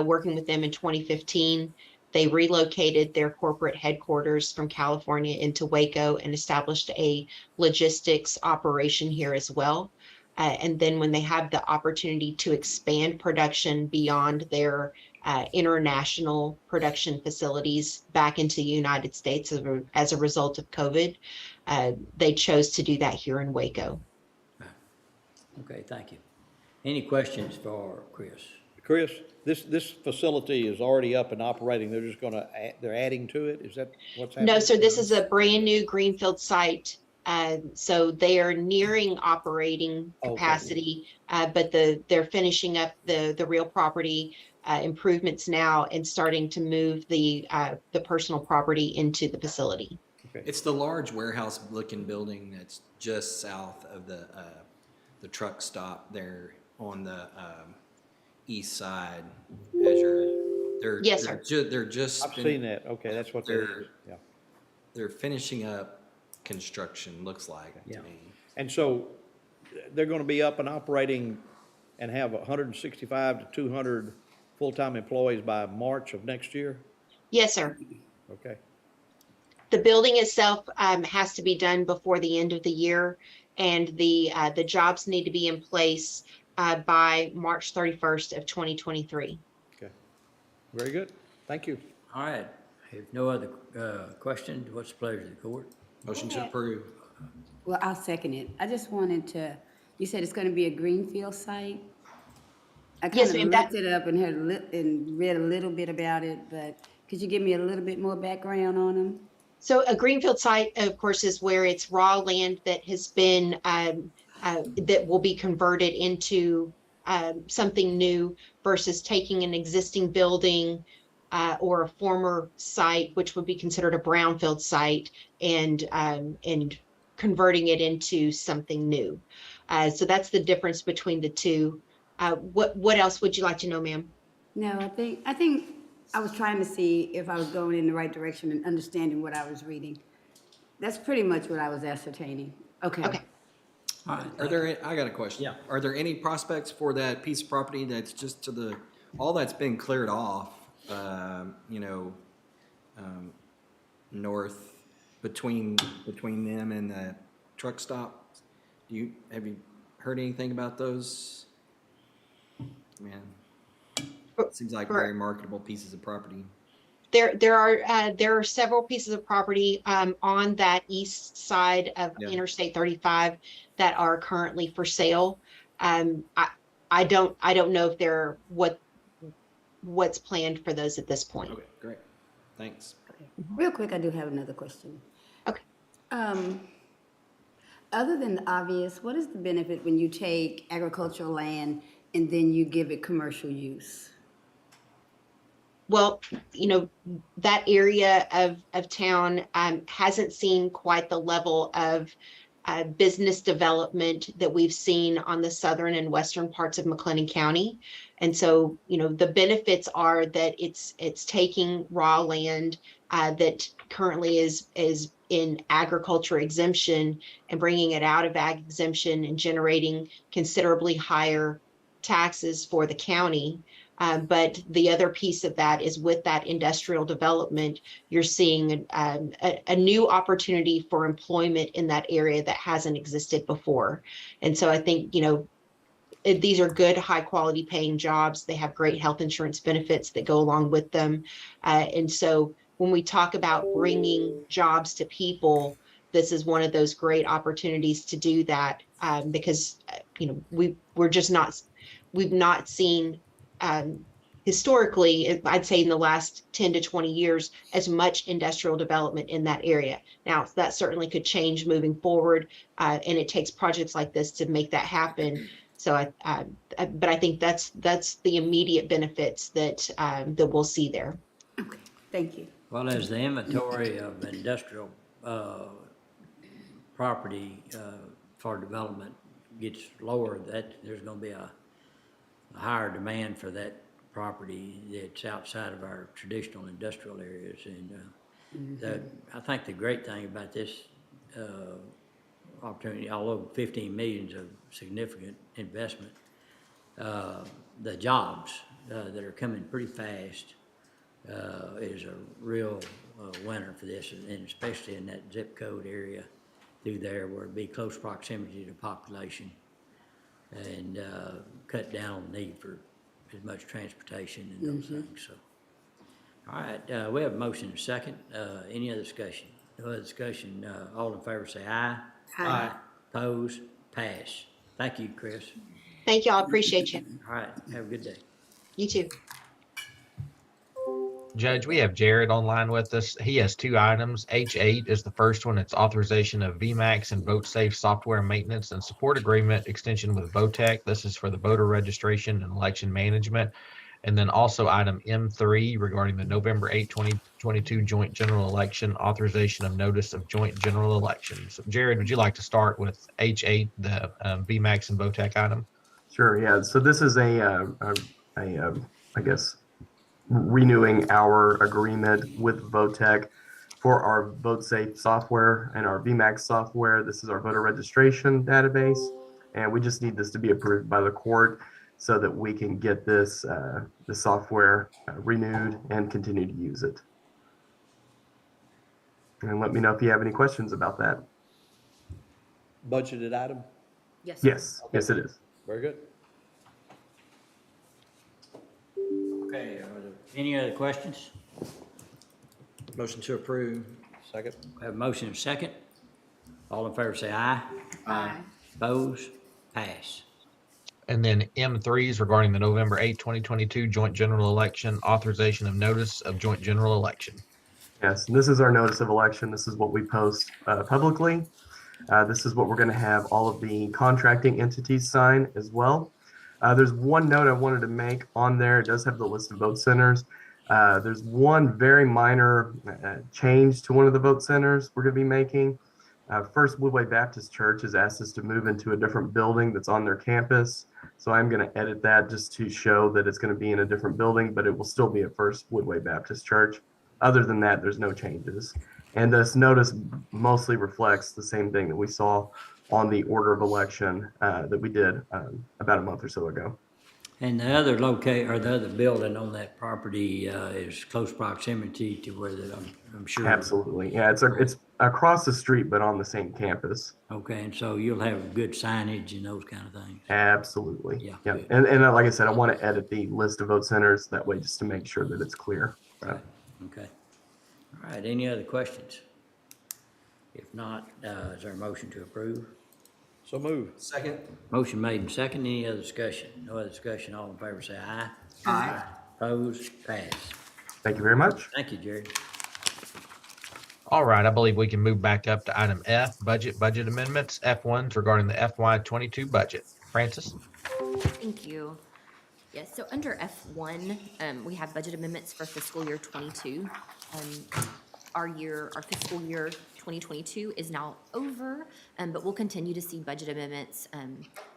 working with them in 2015. They relocated their corporate headquarters from California into Waco and established a logistics operation here as well. And then when they have the opportunity to expand production beyond their international production facilities back into the United States as a result of COVID, they chose to do that here in Waco. Okay, thank you. Any questions for Chris? Chris, this facility is already up and operating. They're just they're adding to it? Is that what's happening? No, sir, this is a brand new greenfield site. So they are nearing operating capacity, but they're finishing up the real property improvements now and starting to move the personal property into the facility. Okay. It's the large warehouse looking building that's just south of the truck stop there on the east side. Yes, sir. They're just. I've seen that. Okay, that's what they're. Yeah. They're finishing up construction. Looks like to me. And so they're going to be up and operating and have 165 to 200 full-time employees by March of next year. Yes, sir. Okay. The building itself has to be done before the end of the year, and the jobs need to be in place by March 31st of 2023. Okay. Very good. Thank you. All right, if no other questions, what's the pleasure of the court? Motion to approve. Well, I'll second it. I just wanted to, you said it's gonna be a greenfield site? I Yes, kind ma'am, of that- looked it up and and read a little bit about it, but could you give me a little bit more background on them? So a greenfield site, of course, is where it's raw land that has been, that will be converted into something new versus taking an existing building or a former site, which would be considered a brownfield site, and converting it into something new. So that's the difference between the two. What else would you like to know, ma'am? No, I think I was trying to see if I was going in the right direction and understanding what I was reading. That's pretty much what I was ascertaining. Okay. Okay. All right. Are there, I got a question. Yeah. Are there any prospects for that piece of property that's just to the, all that's been cleared off, north between them and the truck stop? Have you heard anything about those? Man, seems like very marketable pieces of property. There are several pieces of property on that east side of Interstate 35 that are currently for sale. I don't know if they're what's planned for those at this point. Okay, great. Thanks. Real quick, I do have another question. Okay. Other than the obvious, what is the benefit when you take agricultural land and then you give it commercial use? Well, that area of town hasn't seen quite the level of business development that we've seen on the southern and western parts of McLennan County. And so, the benefits are that it's taking raw land that currently is in agriculture exemption and bringing it out of ag exemption and generating considerably higher taxes for the county. But the other piece of that is with that industrial development, you're seeing a new opportunity for employment in that area that hasn't existed before. And so I think, these are good, high quality paying jobs. They have great health insurance benefits that go along with them. And so when we talk about bringing jobs to people, this is one of those great opportunities to do that because, we've not seen historically, I'd say in the last 10 to 20 years, as much industrial development in that area. Now, that certainly could change moving forward, and it takes projects like this to make that happen. So, but I think that's the immediate benefits that we'll see there. Okay, thank you. Well, as the inventory of industrial property for development gets lower, there's going to be a higher demand for that property that's outside of our traditional industrial areas. And I think the great thing about this opportunity, although 15 million is a significant investment, the jobs that are coming pretty fast is a real winner for this, and especially in that zip code area through there where it'd be close proximity to population and cut down on the need for as much transportation and those things. So, all right, we have a motion and a second. Any other discussion? No other discussion. All in favor say aye. Aye. Opposed? Pass. Thank you, Chris. Thank you all. Appreciate you. All right, have a good day. You too. Judge, we have Jared online with us. He has two items. H8 is the first one. It's authorization of VMAX and VoteSafe software maintenance and support agreement extension with Votech. This is for the voter registration and election management. And then also item M3 regarding the November 8, 2022 joint general election authorization of notice of joint general election. So Jared, would you like to start with H8, the VMAX and Votech item? Sure, yeah. So this is I guess, renewing our agreement with Votech for our VoteSafe software and our VMAX software. This is our voter registration database, and we just need this to be approved by the court so that we can get this the software renewed and continue to use it. And let me know if you have any questions about that. Budgeted item? Yes. Yes, yes it is. Very good. Okay, are there any other questions? Motion to approve. Second. We have a motion and a second. All in favor say aye. Aye. Opposed? Pass. And then M3 is regarding the November 8, 2022 joint general election, authorization of notice of joint general election. Yes, and this is our notice of election. This is what we post publicly. This is what we're going to have all of the contracting entities sign as well. There's one note I wanted to make on there. It does have the list of vote centers. There's one very minor change to one of the vote centers we're going to be making. First Woodway Baptist Church has asked us to move into a different building that's on their campus. So I'm going to edit that just to show that it's going to be in a different building, but it will still be at First Woodway Baptist Church. Other than that, there's no changes. And this notice mostly reflects the same thing that we saw on the order of election that we did about a month or so ago. And the other the other building on that property is close proximity to where I'm sure. Absolutely. Yeah, it's across the street, but on the same campus. Okay, and so you'll have good signage and those kind of things. Absolutely. Yeah. Yeah. And like I said, I want to edit the list of vote centers that way just to make sure that it's clear. Right. Okay. All right, any other questions? If not, is there a motion to approve? So move. Second. Motion made and second. Any other discussion? No other discussion. All in favor say aye. Aye. Opposed? Pass. Thank you very much. Thank you, Jerry. All right, I believe we can move back up to item F, budget amendments. F1s regarding the FY22 budget. Francis? Thank you. Yes, so under F1, we have budget amendments for fiscal year 22. Our fiscal year 2022 is now over, but we'll continue to see budget amendments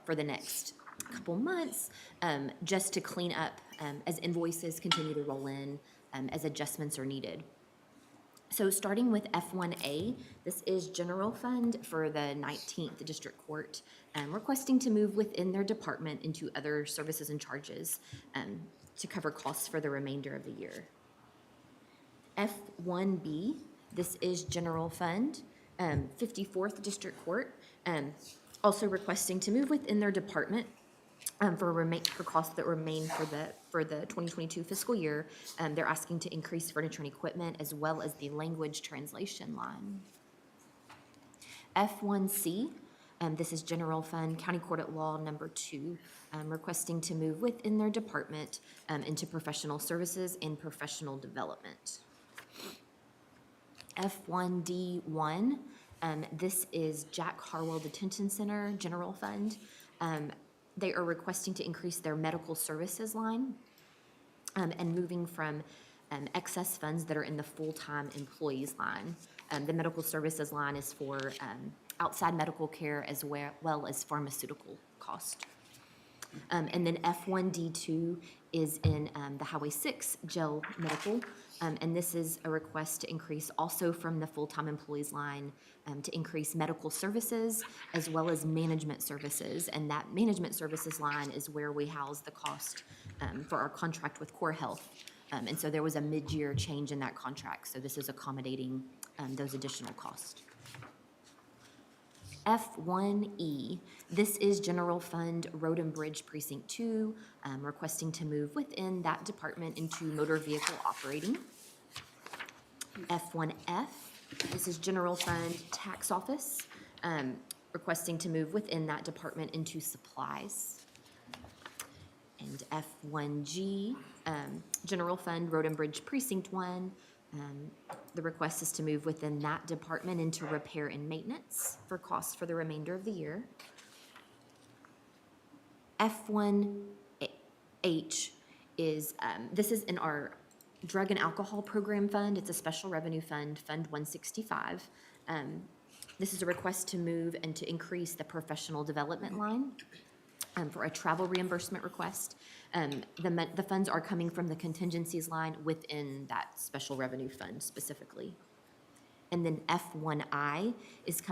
for the next couple months, just to clean up as invoices continue to roll in, as adjustments are needed. So starting with F1A, this is general fund for the 19th District Court, requesting to move within their department into other services and charges to cover costs for the remainder of the year. F1B, this is general fund, 54th District Court, also requesting to move within their department for costs that remain for the 2022 fiscal year. They're asking to increase furniture and equipment as well as the language translation line. F1C, this is general fund, County Court at Law number 2, requesting to move within their department into professional services and professional development. F1D1, this is Jack Harwell Detention Center, general fund. They are requesting to increase their medical services line and moving from excess funds that are in the full-time employees line. The medical services line is for outside medical care as well as pharmaceutical cost. And then F1D2 is in the Highway 6 jail medical, and this is a request to increase also from the full-time employees line to increase medical services as well as management services. And that management services line is where we house the cost for our contract with Core Health. And so there was a mid-year change in that contract, so this is accommodating those additional costs. F1E, this is General Fund Road and Bridge Precinct 2, requesting to move within that department into motor vehicle operating. F1F, this is General Fund Tax Office, requesting to move within that department into supplies. And F1G, General Fund Road and Bridge Precinct 1, the request is to move within that department into repair and maintenance for costs for the remainder of the year. F1H is, this is in our drug and alcohol program fund. It's a special revenue fund, Fund 165. This is a request to move and to increase the professional development line for a travel reimbursement request. The funds are coming from the contingencies line within that special revenue fund specifically. And then F1I is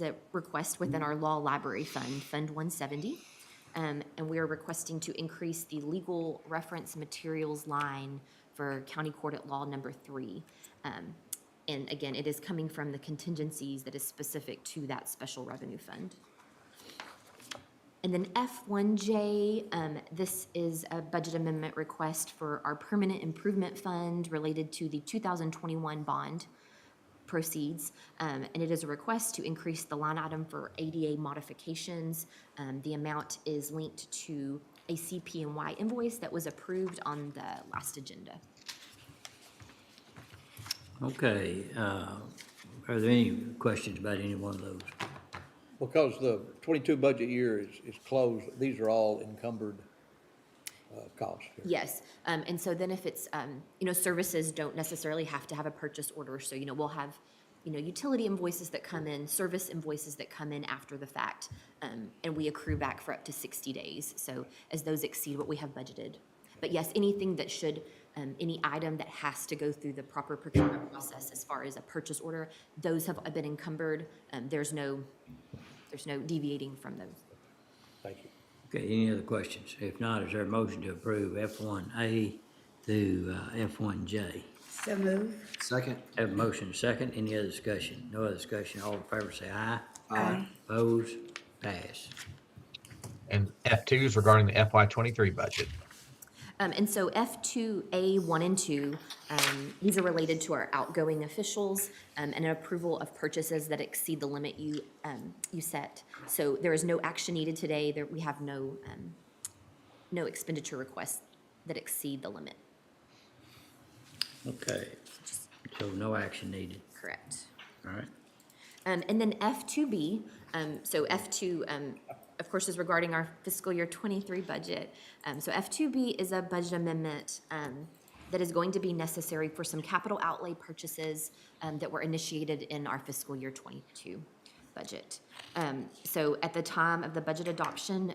a request within our law library fund, Fund 170. And we are requesting to increase the legal reference materials line for County Court at Law number 3. And again, it is coming from the contingencies that is specific to that special revenue fund. And then F1J, this is a budget amendment request for our permanent improvement fund related to the 2021 bond proceeds. And it is a request to increase the line item for ADA modifications. The amount is linked to a CP&Y invoice that was approved on the last agenda. Okay, are there any questions about any one of those? Because the 22 budget year is closed, these are all encumbered costs. Yes, and so then if it's, services don't necessarily have to have a purchase order, so, we'll have, utility invoices that come in, service invoices that come in after the fact, and we accrue back for up to 60 days, so as those exceed what we have budgeted. But yes, anything that should, any item that has to go through the proper procurement process as far as a purchase order, those have been encumbered, there's no deviating from those. Thank you. Okay, any other questions? If not, is there a motion to approve F1A through F1J? So move. Second. Have a motion second. Any other discussion? No other discussion. All in favor say aye. Aye. Opposed? Pass. And F2 is regarding the FY23 budget. And so F2A 1 and 2, these are related to our outgoing officials and an approval of purchases that exceed the limit you set. So there is no action needed today. We have no expenditure requests that exceed the limit. Okay, so no action needed. Correct. All right. And then F2B, so F2, of course, is regarding our fiscal year 23 budget. So F2B is a budget amendment that is going to be necessary for some capital outlay purchases that were initiated in our fiscal year 22 budget. So at the time of the budget adoption,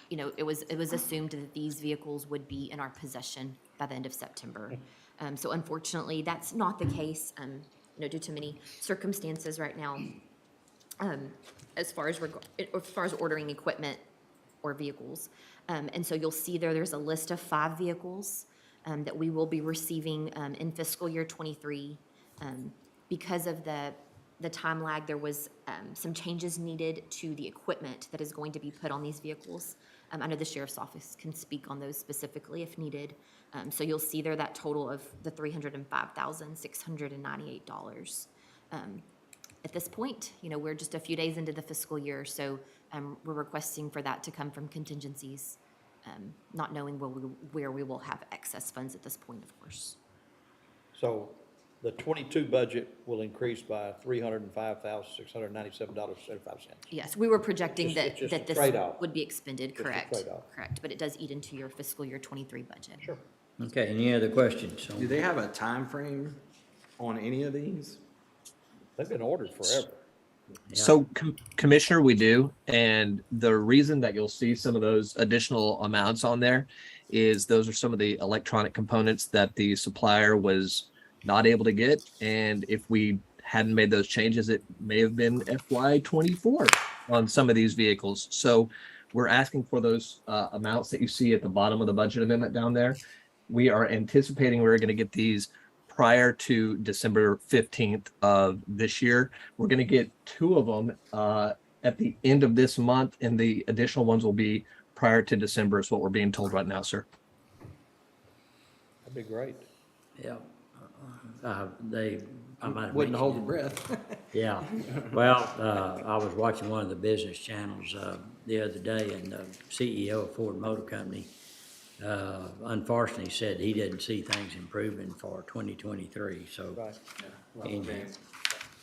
it was assumed that these vehicles would be in our possession by the end of September. So unfortunately, that's not the case, due to many circumstances right now. As far as ordering equipment or vehicles. And so you'll see there's a list of 5 vehicles that we will be receiving in fiscal year 23. Because of the time lag, there was some changes needed to the equipment that is going to be put on these vehicles. I know the sheriff's office can speak on those specifically if needed. So you'll see there that total of the $305,698. At this point, we're just a few days into the fiscal year, so we're requesting for that to come from contingencies, not knowing where we will have excess funds at this point, of course. So the 22 budget will increase by $305,697.75. Yes, we were projecting It's just that a this trade-off. would be expended, Just a correct? trade-off. Correct, but it does eat into your fiscal year 23 budget. Sure. Okay, any other questions? Do they have a time frame on any of these? They've been ordered forever. So, Commissioner, we do. And the reason that you'll see some of those additional amounts on there is those are some of the electronic components that the supplier was not able to get. And if we hadn't made those changes, it may have been FY24 on some of these vehicles. So we're asking for those amounts that you see at the bottom of the budget amendment down there. We are anticipating we're going to get these prior to December 15th of this year. We're going to get 2 of them at the end of this month, and the additional ones will be prior to December is what we're being told right now, sir. That'd be great. Yeah. I might have Wouldn't hold your mentioned breath. Yeah, well, I was watching one of the business channels the other day, and the CEO of Ford Motor Company unfortunately said he didn't see things improving for 2023, so. Right.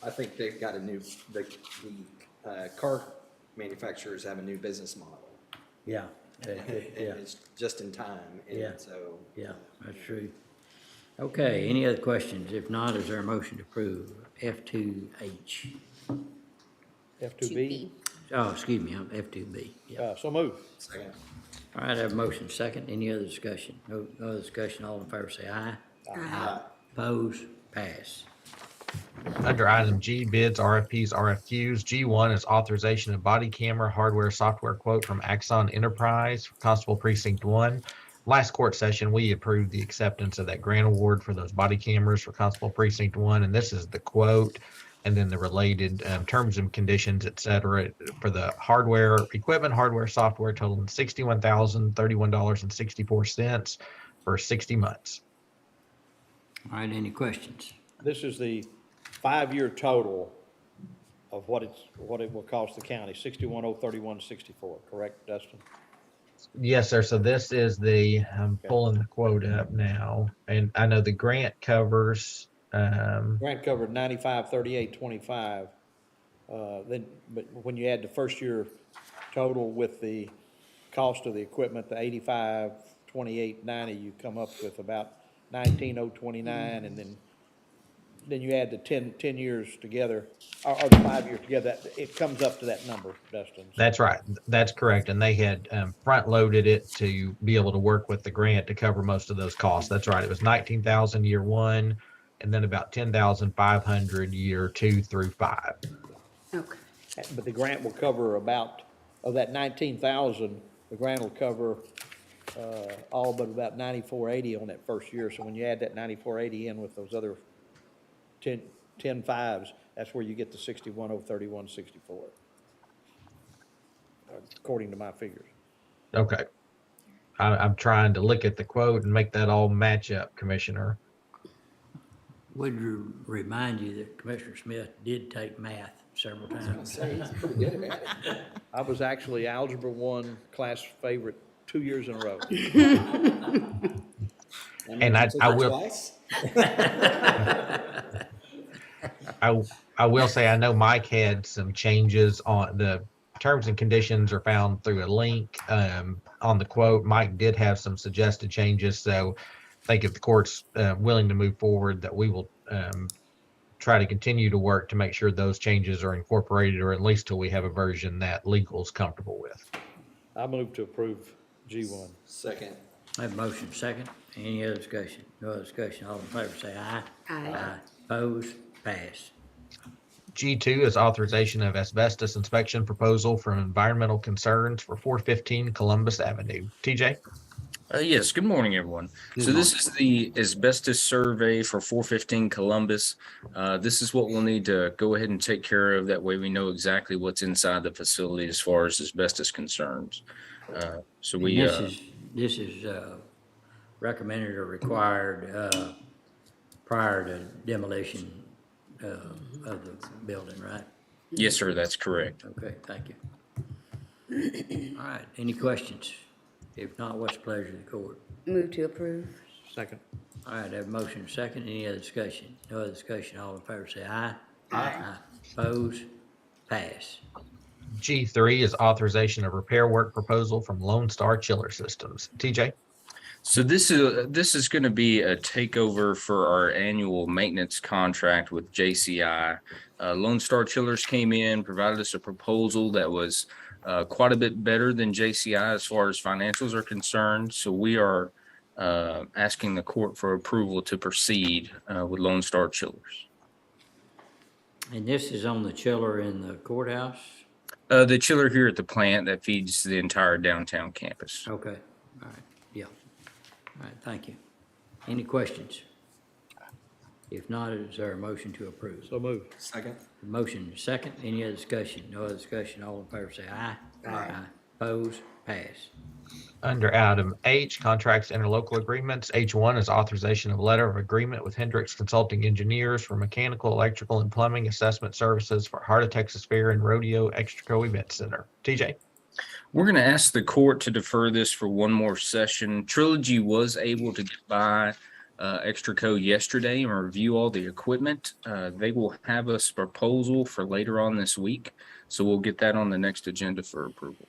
I think they've got a new, the car manufacturers have a new business model. Yeah. And Yeah, it's just in time, and Yeah. so. yeah, that's true. Okay, any other questions? If not, is there a motion to approve F2H? F2B? Oh, excuse me, I'm F2B, yeah. So move. Second. All right, I have a motion second. Any other discussion? No other discussion. All in favor say aye. Aye. Opposed? Pass. Under item G, bids, RFPs, RFQs. G1 is authorization of body camera hardware software quote from Axon Enterprise, Constable Precinct 1. Last court session, we approved the acceptance of that grant award for those body cameras for Constable Precinct 1, and this is the quote. and then the related terms and conditions, et cetera, for the hardware, equipment, hardware, software totaling $61,031.64 for 60 months. All right, any questions? This is the 5-year total of what it will cost the county, 61,031.64, correct, Dustin? Yes, sir. So this is I'm pulling the quote up now, and I know the grant covers, Grant covered 95,38.25. But when you add the first year total with the cost of the equipment, the 85,28.90, you come up with about 19,029, and then you add the 10 years together, or the 5 years together, it comes up to that number, Dustin. that's right. That's correct. And they had front loaded it to be able to work with the grant to cover most of those costs. That's right. It was 19,000 year 1, and then about 10,500 year 2 through 5. Okay. But the grant will cover about, of that 19,000, the grant will cover all but about 9480 on that first year. So when you add that 9480 in with those other 10 fives, that's where you get the 61,031.64, according to my figures. Okay. I'm trying to look at the quote and make that all match up, Commissioner. Would remind you that Commissioner Smith did take math several times. I was actually Algebra 1 class favorite 2 years in a row. And I will. I will say, I know Mike had some changes on the terms and conditions are found through a link on the quote. Mike did have some suggested changes. So I think if the court's willing to move forward, that we will try to continue to work to make sure those changes are incorporated, or at least till we have a version that legal's comfortable with. I move to approve G1. Second. I have a motion second. Any other discussion? No other discussion. All in favor say aye. Aye. Opposed? Pass. G2 is authorization of asbestos inspection proposal from Environmental Concerns for 415 Columbus Avenue. TJ? Yes, good morning, everyone. So this is the asbestos survey for 415 Columbus. This is what we'll need to go ahead and take care of. That way we know exactly what's inside the facility as far as asbestos concerns. So we... This is recommended or required prior to demolition of the building, right? Yes, sir, that's correct. Okay, thank you. All right, any questions? If not, what's the pleasure of the court? Move to approve. Second. All right, I have a motion second. Any other discussion? No other discussion. All in favor say aye. Aye. Opposed? Pass. G3 is authorization of repair work proposal from Lone Star Chiller Systems. TJ? So this is going to be a takeover for our annual maintenance contract with JCI. Lone Star Chillers came in, provided us a proposal that was quite a bit better than JCI as far as financials are concerned. So we are asking the court for approval to proceed with Lone Star Chillers. And this is on the chiller in the courthouse? The chiller here at the plant that feeds the entire downtown campus. Okay, all right, yeah. All right, thank you. Any questions? If not, is there a motion to approve? So move. Second. Motion second. Any other discussion? No other discussion. All in favor say aye. Aye. Opposed? Pass. Under item H, contracts interlocal agreements, H1 is authorization of letter of agreement with Hendricks Consulting Engineers for mechanical, electrical, and plumbing assessment services for Heart of Texas Fair and Rodeo Extraco Event Center. TJ? We're going to ask the court to defer this for one more session. Trilogy was able to get by Extraco yesterday and review all the equipment. They will have us proposal for later on this week, so we'll get that on the next agenda for approval.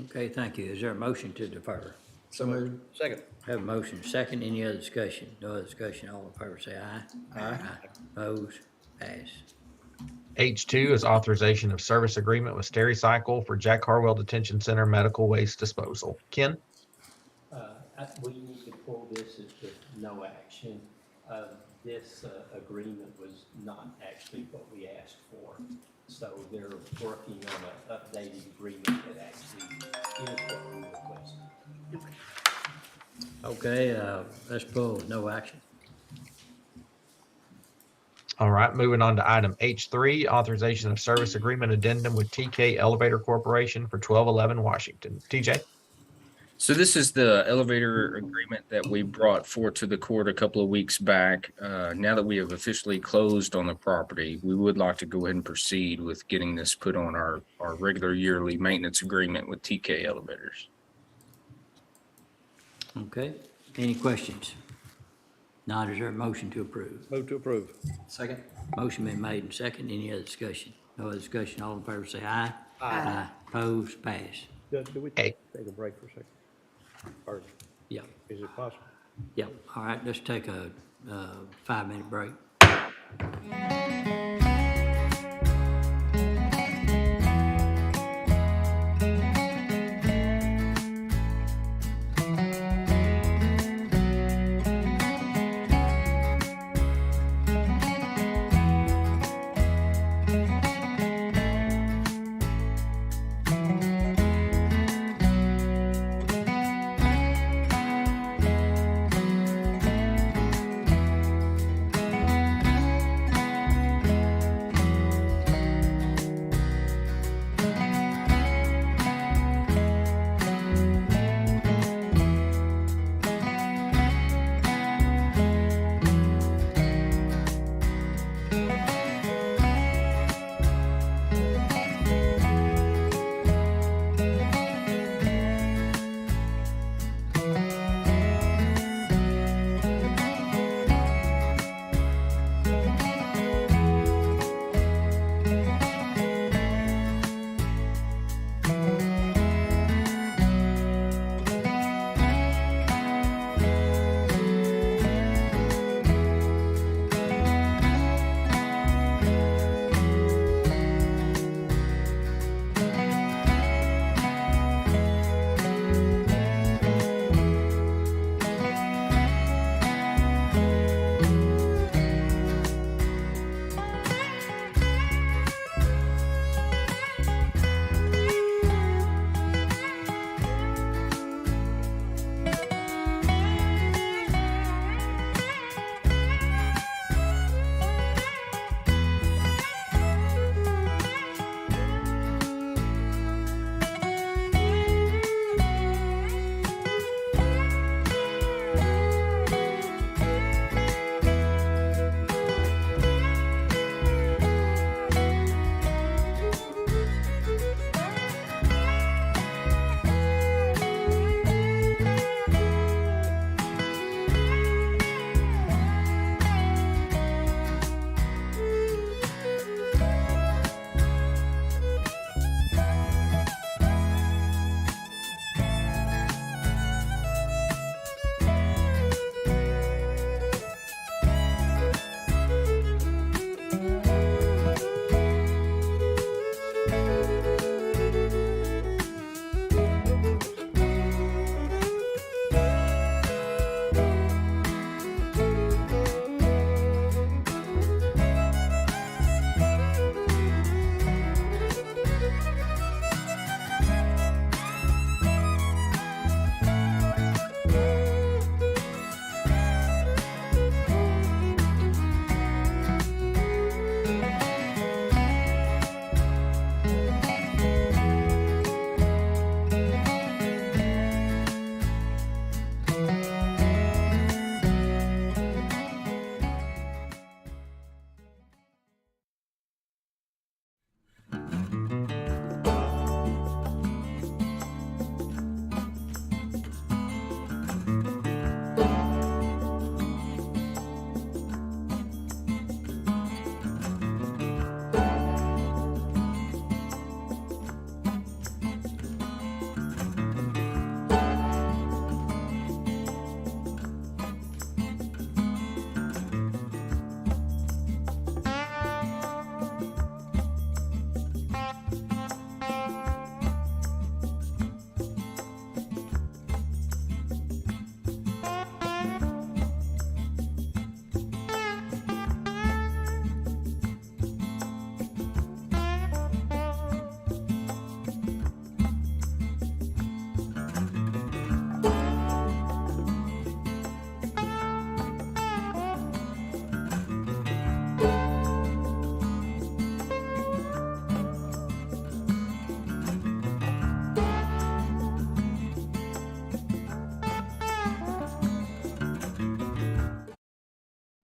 Okay, thank you. Is there a motion to defer? So moved. Second. Have a motion second. Any other discussion? No other discussion. All in favor say aye. Aye. Opposed? Pass. H2 is authorization of service agreement with Stericycle for Jack Harwell Detention Center medical waste disposal. Ken? We need to pull this as to no action. This agreement was not actually what we asked for. So they're working on an updated agreement that actually is what we requested. Okay, let's pull with no action. All right, moving on to item H3, authorization of service agreement addendum with TK Elevator Corporation for 1211 Washington. TJ? So this is the elevator agreement that we brought forth to the court a couple of weeks back. Now that we have officially closed on the property, we would like to go ahead and proceed with getting this put on our regular yearly maintenance agreement with TK Elevators. Okay, any questions? Not, is there a motion to approve? Move to approve. Second? Motion been made and second. Any other discussion? No other discussion. All in favor say aye. Aye. Opposed, pass. Do we Hey. take a break for a second? Or Yeah, is it possible? yeah. All right, let's take a 5-minute break.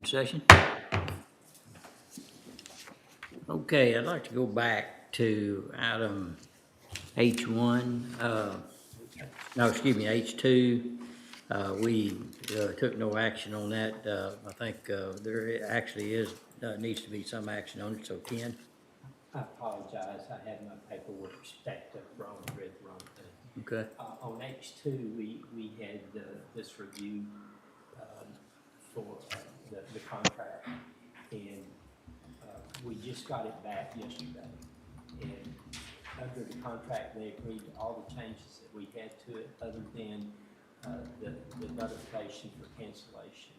Session. Okay, I'd like to go back to item H1, no, excuse me, H2. We took no action on that. I think there actually is, needs to be some action on it, so Ken? I apologize, I had my paperwork stacked up wrong, read the wrong thing. Okay. On H2, we had this review for the contract, and we just got it back yesterday. And under the contract, they agreed to all the changes that we had to it, other than the notification for cancellation.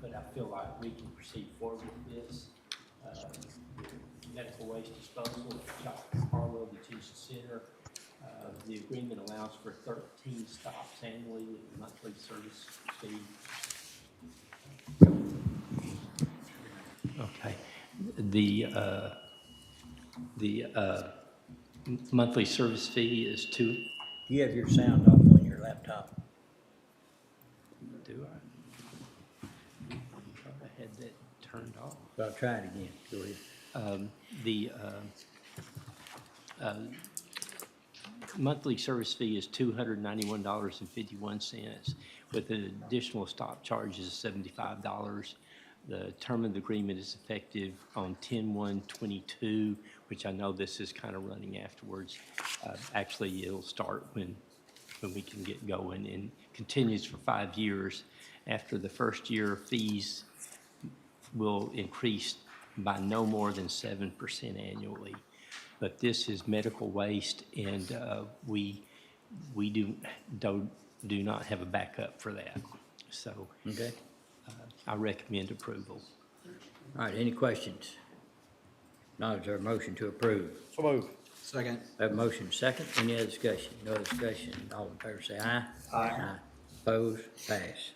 But I feel like we can proceed forward with this. Medical waste disposal at Harlow Detention Center. The agreement allows for 13 stops annually with a monthly service fee. Okay. The monthly service fee is $2. You have your sound off on your laptop. Do I? Thought I had that turned off. So I'll try it again. Go ahead. The monthly service fee is $291.51 with an additional stop charges of $75. The term of the agreement is effective on 10/1/22, which I know this is kind of running afterwards. Actually, it'll start when we can get going, and continues for 5 years. After the first year, fees will increase by no more than 7% annually. But this is medical waste, and we do not have a backup for that. So Okay. I recommend approval. All right, any questions? Now, is there a motion to approve? So moved. Second. Have a motion second. Any other discussion? No other discussion. All in favor say aye. Aye. Opposed? Pass.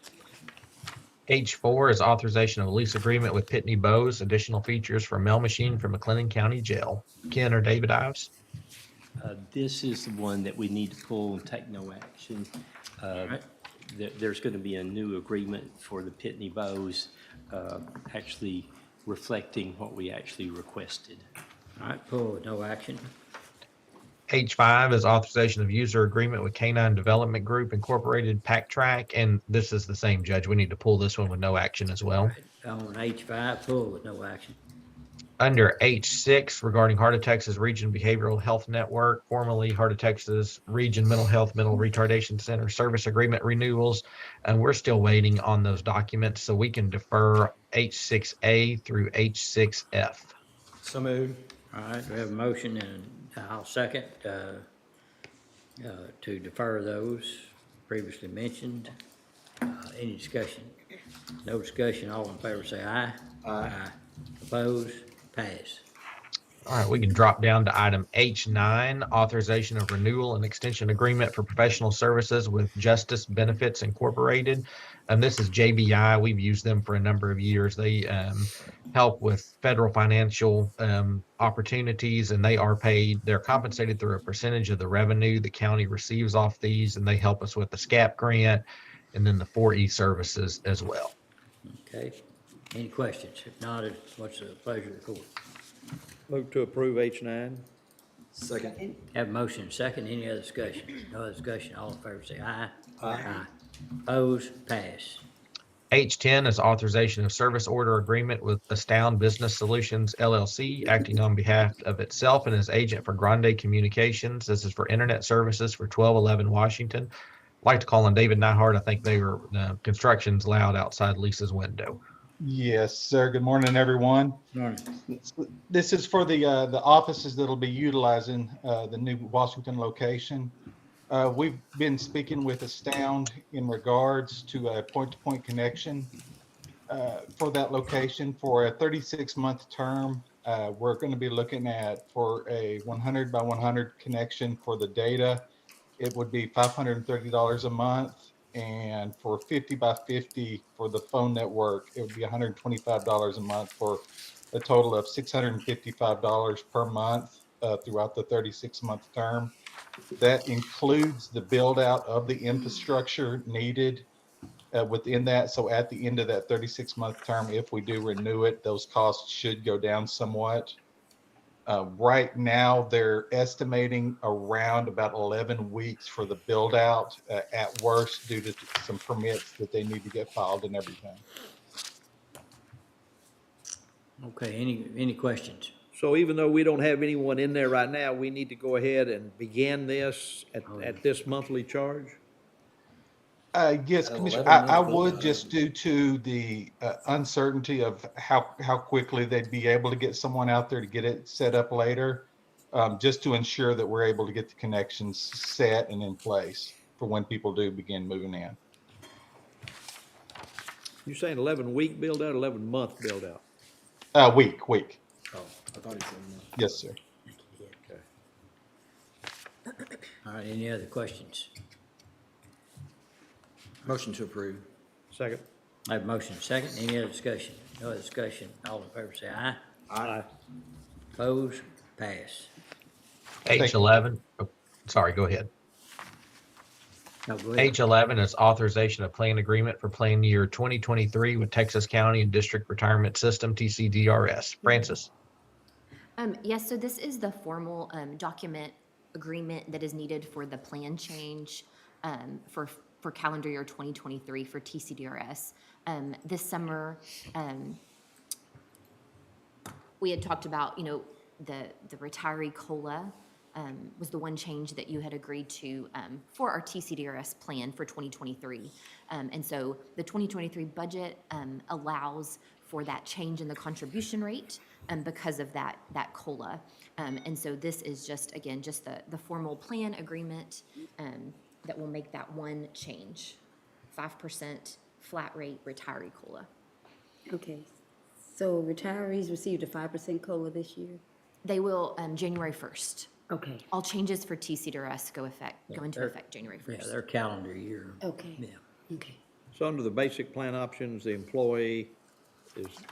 H4 is authorization of a lease agreement with Pitney Bowes, additional features for mail machine for McLennan County Jail. Ken or David Ives? This is the one that we need to pull and take no action. There's going to be a new agreement for the Pitney Bowes, actually reflecting what we actually requested. All right, pull with no action. H5 is authorization of user agreement with Canine Development Group Incorporated, Pack Track, and this is the same, Judge. We need to pull this one with no action as well. On H5, pull with no action. Under H6, regarding Heart of Texas Region Behavioral Health Network, formerly Heart of Texas Region Mental Health Mental Retardation Center Service Agreement renewals, and we're still waiting on those documents, so we can defer H6A through H6F. So moved. All right, we have a motion, and I'll second to defer those previously mentioned. Any discussion? No discussion. All in favor say aye. Aye. Opposed? Pass. All right, we can drop down to item H9, authorization of renewal and extension agreement for professional services with Justice Benefits Incorporated. And this is JBI. We've used them for a number of years. They help with federal financial opportunities, and they're compensated through a percentage of the revenue the county receives off these, and they help us with the SCAP grant and then the 4E services as well. Okay. Any questions? If not, what's the pleasure of the court? Move to approve H9. Second. Have a motion second. Any other discussion? No other discussion. All in favor say aye. Aye. Opposed? Pass. H10 is authorization of service order agreement with Astound Business Solutions LLC, acting on behalf of itself and as agent for Grande Communications. This is for internet services for 1211 Washington. I'd like to call on David Nyhart. I think construction's loud outside Lisa's window. Yes, sir. Good morning, everyone. Morning. This is for the offices that'll be utilizing the new Washington location. We've been speaking with Astound in regards to a point-to-point connection for that location for a 36-month term. We're going to be looking at for a 100 by 100 connection for the data. It would be $530 a month, And for 50 by 50 for the phone network, it would be $125 a month for a total of $655 per month throughout the 36-month term. That includes the build out of the infrastructure needed within that. So at the end of that 36-month term, if we do renew it, those costs should go down somewhat. Right now, they're estimating around about 11 weeks for the build out at worst due to some permits that they need to get filed and everything. Okay, any questions? So even though we don't have anyone in there right now, we need to go ahead and begin this at this monthly charge? Yes, Commissioner, I would, just due to the uncertainty of how quickly they'd be able to get someone out there to get it set up later, just to ensure that we're able to get the connections set and in place for when people do begin moving in. You're saying 11-week build out, 11-month build out? Week. Oh, I thought he said no. Yes, sir. Okay. All right, any other questions? Motion to approve. Second. I have a motion second. Any other discussion? No other discussion. All in favor say aye. Aye. Opposed? Pass. H11, sorry, go ahead. No, go ahead. H11 is authorization of plan agreement for plan year 2023 with Texas County and District Retirement System, TCDRS. Francis. Yes, so this is the formal document agreement that is needed for the plan change for calendar year 2023 for TCDRS. This summer, we had talked about, the retiree COLA was the one change that you had agreed to for our TCDRS plan for 2023. And so the 2023 budget allows for that change in the contribution rate because of that COLA. And so this is just, again, just the formal plan agreement that will make that one change, 5% flat rate retiree COLA. Okay, so retirees received a 5% COLA this year? They will January 1st. Okay. All changes for TCDRS go into effect January 1st. Yeah, their calendar year. Okay. Yeah. Okay. So under the basic plan options, the employee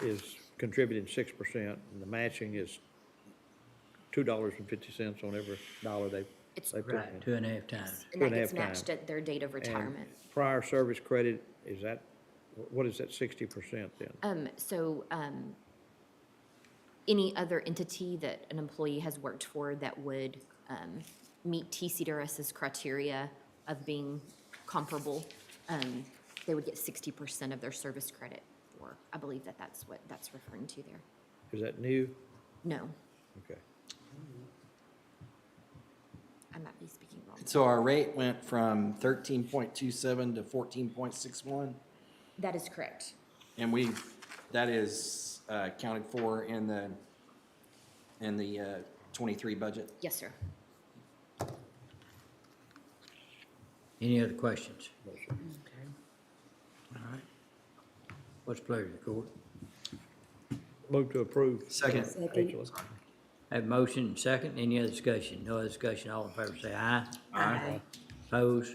is contributing 6%, and the matching is $2.50 on every dollar they put in. Right, 2.5 times. And that gets matched at their date of retirement. And prior service credit, is that, what is that 60% then? Any other entity that an employee has worked for that would meet TCDRS's criteria of being comparable, they would get 60% of their service credit for. I believe that's what that's referring to there. Is that new? No, Okay. I might be speaking wrong. So our rate went from 13.27 to 14.61, That is correct. and that is accounted for in the 23 budget. Yes, sir. Any other questions? All right. What's the pleasure of the court? Move to approve. Second. H11. Have a motion second. Any other discussion? No other discussion. All in favor say aye. Aye. Opposed?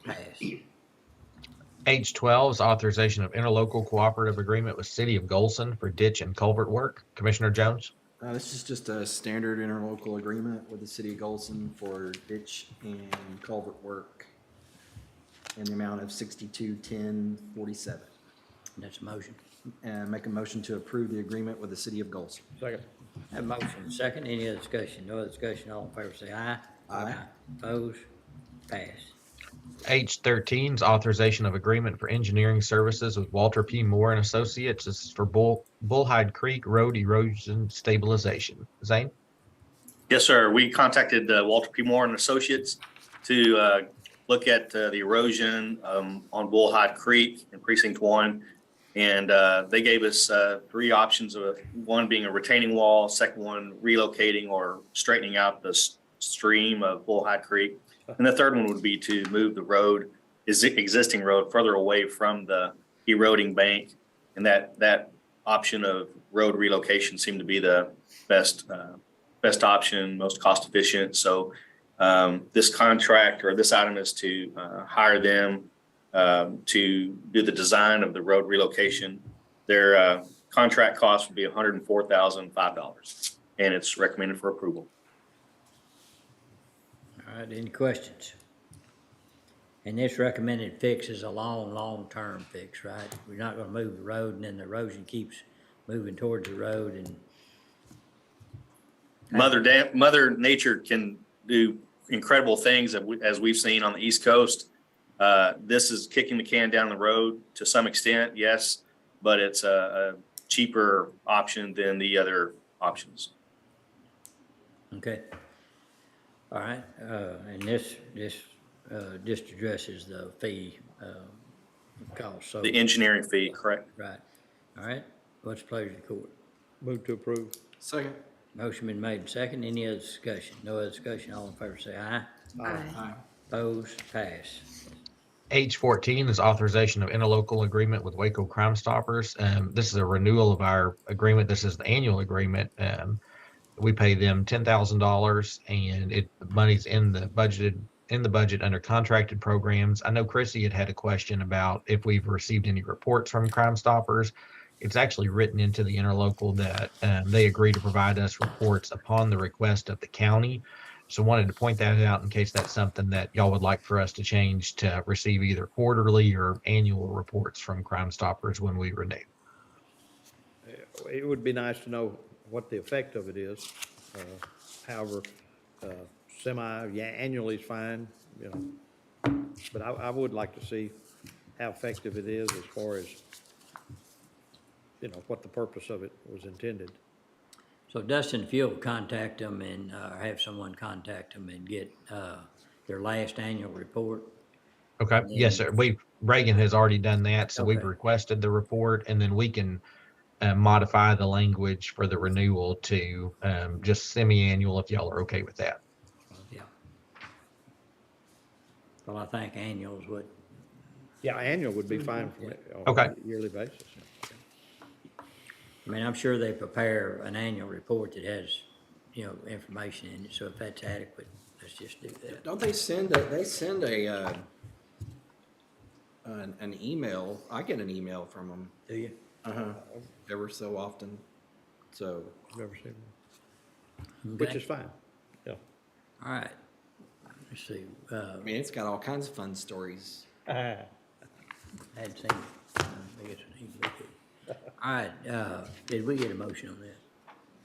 Pass. H12 is authorization of interlocal cooperative agreement with City of Golson for ditch and culvert work. Commissioner Jones. This is just a standard interlocal agreement with the city of Golson for ditch and culvert work in the amount of $62,1047. That's a motion. And make a motion to approve the agreement with the city of Golson. Second. Have a motion second. Any other discussion? No other discussion. All in favor say aye. Aye. Opposed? Pass. H13 is authorization of agreement for engineering services with Walter P. Moore and Associates. This is for Bullhide Creek Road erosion stabilization. Zane? Yes, sir. We contacted Walter P. Moore and Associates to look at the erosion on Bullhide Creek in Precinct 1. And they gave us 3 options, of one being a retaining wall, second one relocating or straightening out the stream of Bullhide Creek. And the third one would be to move the road, existing road, further away from the eroding bank. And that option of road relocation seemed to be the best option, most cost efficient. So this contract or this item is to hire them to do the design of the road relocation. Their contract cost would be $104,005, and it's recommended for approval. All right, any questions? And this recommended fix is a long-term fix, right? We're not gonna move the road and then the erosion keeps moving towards the road and. Mother Nature can do incredible things as we've seen on the East Coast. This is kicking the can down the road to some extent, yes, but it's a cheaper option than the other options. Okay. All right, and this just addresses the fee, cost, so. The engineering fee, correct? Right. All right, what's the pleasure of the court? Move to approve. Second. Motion been made and second. Any other discussion? No other discussion. All in favor say aye. Aye. Opposed? Pass. H14 is authorization of interlocal agreement with Waco Crime Stoppers. This is a renewal of our agreement. This is the annual agreement. We pay them $10,000 and the money's in the budget under contracted programs. I know Chrissy had a question about if we've received any reports from Crime Stoppers. It's actually written into the interlocal that they agree to provide us reports upon the request of the county. So wanted to point that out in case that's something that y'all would like for us to change to receive either quarterly or annual reports from Crime Stoppers when we renew. It would be nice to know what the effect of it is. However, annually is fine, you know. But I would like to see how effective it is as far as, you know, what the purpose of it was intended. So Dustin, if you'll contact them and have someone contact them and get their last annual report. Okay. Yes, sir. Reagan has already done that. So we've Okay. requested the report and then we can modify the language for the renewal to just semi-annual if y'all are okay with that. Yeah. Well, I think annual is what. Yeah, annual would be fine for me on Okay. a yearly basis. I mean, I'm sure they prepare an annual report that has, you know, information in it. So if that's adequate, let's just do that. Don't they send an email? I get an email from them. Do you? Ever so often. So. Never seen one. Which Okay. is fine. Yeah. All right. Let's see. I mean, it's got all kinds of fun stories. I hadn't seen it. I guess I need to look at it. All right, did we get a motion on that?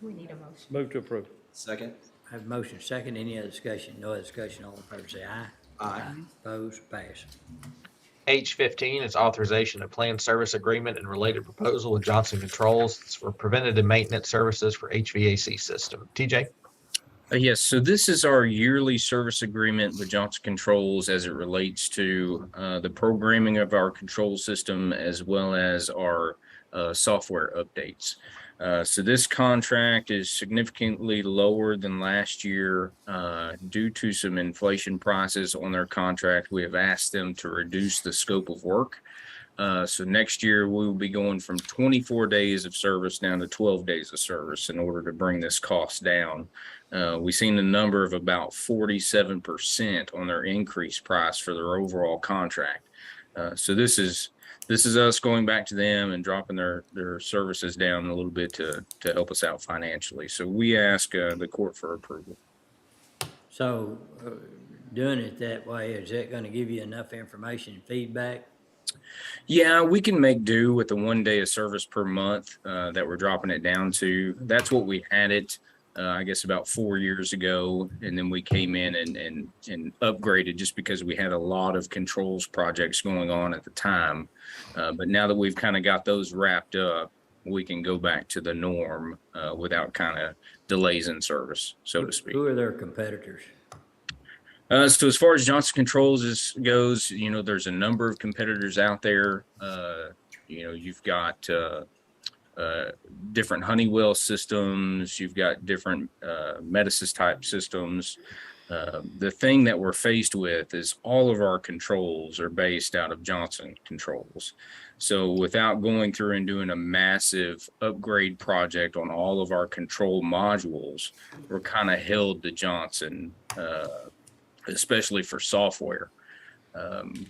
We need a motion. Move to approve. Second. I have a motion second. Any other discussion? No other discussion. All in favor say aye. Aye. Opposed? Pass. H15 is authorization of planned service agreement and related proposal with Johnson Controls. It's for preventative maintenance services for HVAC system. TJ? Yes, so this is our yearly service agreement with Johnson Controls as it relates to the programming of our control system as well as our software updates. So this contract is significantly lower than last year due to some inflation prices on their contract. We have asked them to reduce the scope of work. So next year we will be going from 24 days of service down to 12 days of service in order to bring this cost down. We've seen a number of about 47% on their increase price for their overall contract. So this is us going back to them and dropping their services down a little bit to help us out financially. So we ask the court for approval. So doing it that way, is that going to give you enough information and feedback? Yeah, we can make do with the 1 day of service per month that we're dropping it down to. That's what we had it, I guess, about 4 years ago. And then we came in and upgraded just because we had a lot of controls projects going on at the time. But now that we've kind of got those wrapped up, we can go back to the norm without kind of delays in service, so to speak. Who are their competitors? So as far as Johnson Controls goes, there's a number of competitors out there. You've got different Honeywell systems. You've got different Metasys type systems. The thing that we're faced with is all of our controls are based out of Johnson Controls. So without going through and doing a massive upgrade project on all of our control modules, we're kind of held to Johnson, especially for software.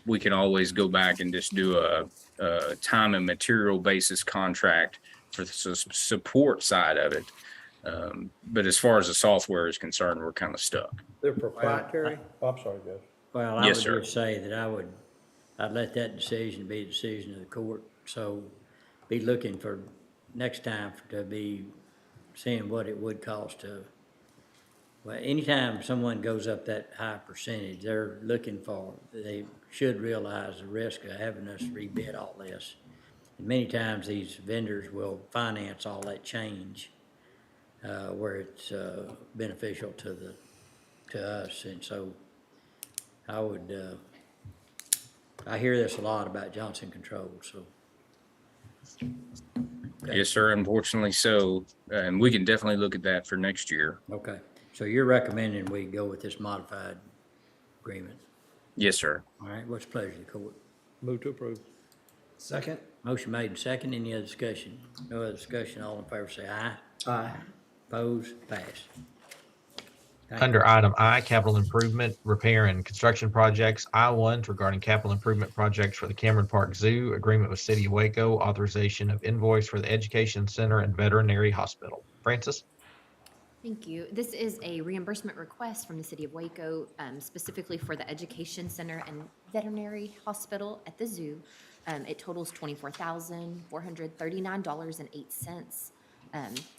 we can always go back and just do a time and material basis contract for the support side of it. But as far as the software is concerned, we're kind of stuck. They're proprietary? Oh, I'm sorry, Jeff. Well, I Yes, would sir. just say that I'd let that decision be a decision of the court. So be looking for next time to be seeing what it would cost to, well, anytime someone goes up that high percentage, they're looking for, they should realize the risk of having us rebid all this. And many times these vendors will finance all that change, where it's, beneficial to us. And so I would, I hear this a lot about Johnson Controls, so. Okay. Yes, sir. Unfortunately so. And we can definitely look at that for next year. Okay, so you're recommending we go with this modified agreement? Yes, sir. All right, what's the pleasure of the court? Move to approve. Second? Motion made and second. Any other discussion? No other discussion. All in favor say aye. Aye. Opposed? Pass. Thank you. Under item I, capital improvement, repair and construction projects, I-1 regarding capital improvement projects for the Cameron Park Zoo, agreement with City of Waco, authorization of invoice for the Education Center and Veterinary Hospital. Francis? Thank you. This is a reimbursement request from the city of Waco, specifically for the Education Center and Veterinary Hospital at the zoo. It totals $24,439.08.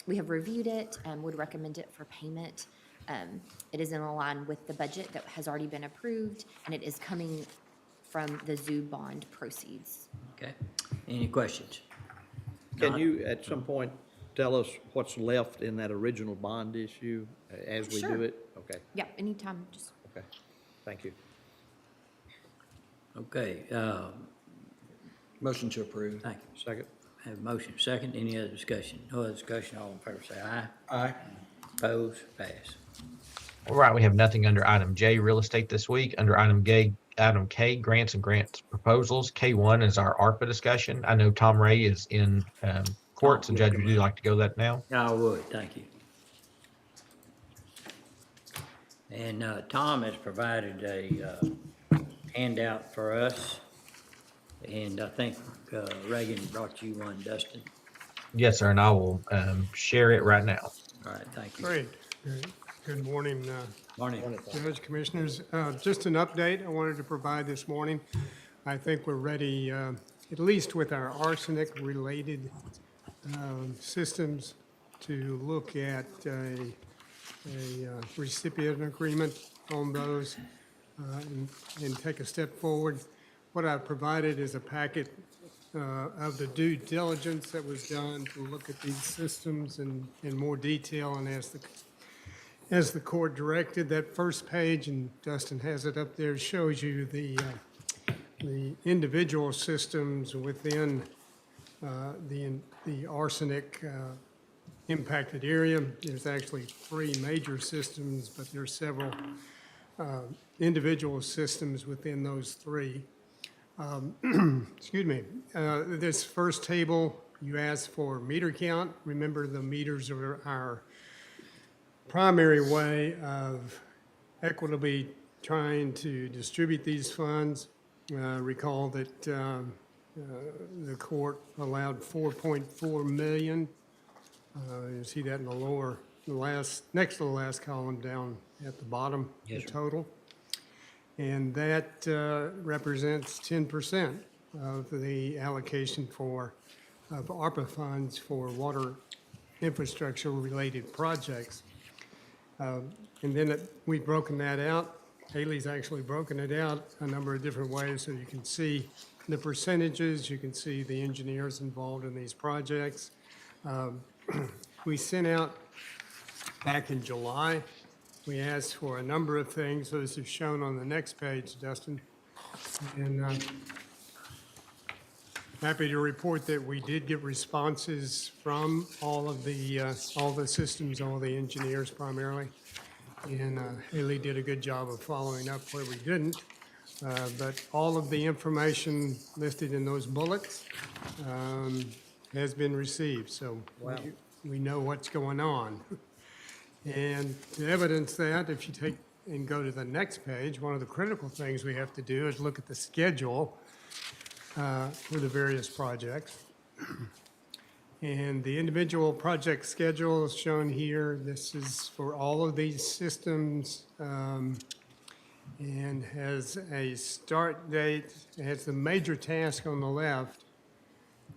We have reviewed it and would recommend it for payment. It is in line with the budget that has already been approved, and it is coming from the zoo bond proceeds. Okay, any questions? Can you, at some point, tell us what's left in that original bond issue as we Sure. do it? Okay, Yeah, anytime, just. okay. Thank you. Okay, Motion to approve. thank you. Second? Have a motion second. Any other discussion? No other discussion. All in favor say aye. Aye. Opposed? Pass. All right, we have nothing under item J, real estate this week. Under item K, grants and grants proposals. K1 is our ARPA discussion. I know Tom Ray is in court, so Judge, would you like to go that now? I would, thank you. And Tom has provided a handout for us, and I think Reagan brought you one, Dustin. Yes, sir, and I will share it right now. All right, thank you. Great. Good morning, Morning. Judge, Commissioners. Just an update I wanted to provide this morning. I think we're ready, at least with our arsenic-related systems, to look at a recipient agreement on those and take a step forward. What I've provided is a packet of the due diligence that was done to look at these systems in more detail, and as the court directed. That first page, and Dustin has it up there, shows you the individual systems within the arsenic impacted area. There's actually 3 major systems, but there's several individual systems within those 3. Excuse me. This first table, you asked for meter count. Remember, the meters are our primary way of equitably trying to distribute these funds. Recall that the court allowed 4.4 million. You see that in the next to the last column down at the bottom, the total. And that represents 10% of the allocation of ARPA funds for water infrastructure-related projects. And then we've broken that out. Haley's actually broken it out a number of different ways, so you can see the percentages, you can see the engineers involved in these projects. We sent out back in July. We asked for a number of things. Those are shown on the next page, Dustin. And happy to report that we did get responses from all the systems, all the engineers primarily. And Haley did a good job of following up where we didn't. But all of the information listed in those bullets has been received. So we know what's going on. And to evidence that, if you take and go to the next page, one of the critical things we have to do is look at the schedule for the various projects. And the individual project schedule is shown here. This is for all of these systems and has a start date. It has the major task on the left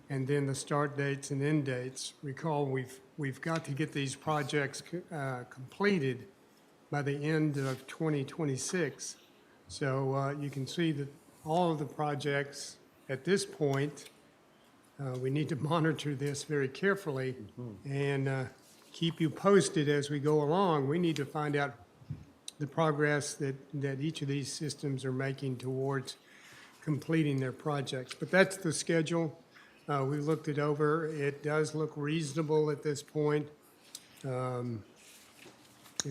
and then the start dates and end dates. Recall, we've got to get these projects completed by the end of 2026. So you can see that all of the projects at this point, we need to monitor this very carefully and keep you posted as we go along. We need to find out the progress that each of these systems are making towards completing their projects. But that's the schedule. We looked it over. It does look reasonable at this point. You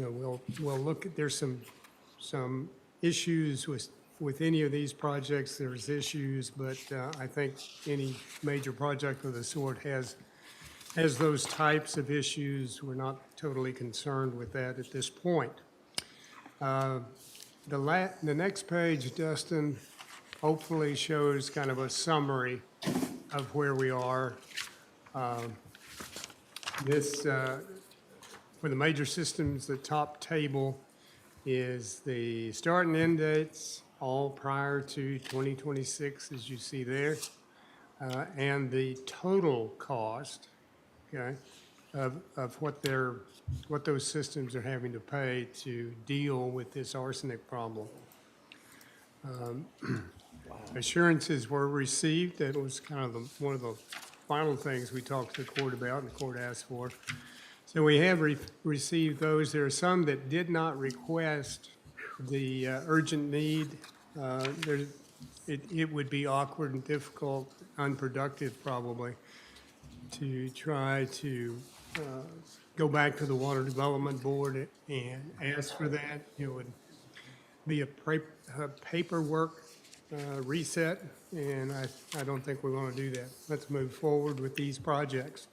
know, we'll look at, there's some issues with any of these projects. There's issues, but I think any major project of the sort has those types of issues. We're not totally concerned with that at this point. The next page, Dustin, hopefully shows kind of a summary of where we are. For the major systems, the top table is the start and end dates, all prior to 2026, as you see there, and the total cost, okay, of what those systems are having to pay to deal with this arsenic problem. Assurances were received. That was kind of one of the final things we talked to the court about and the court asked for. So we have received those. There are some that did not request the urgent need. It would be awkward and difficult, unproductive probably, to try to go back to the Water Development Board and ask for that. It would be a paperwork reset, and I don't think we want to do that. Let's move forward with these projects.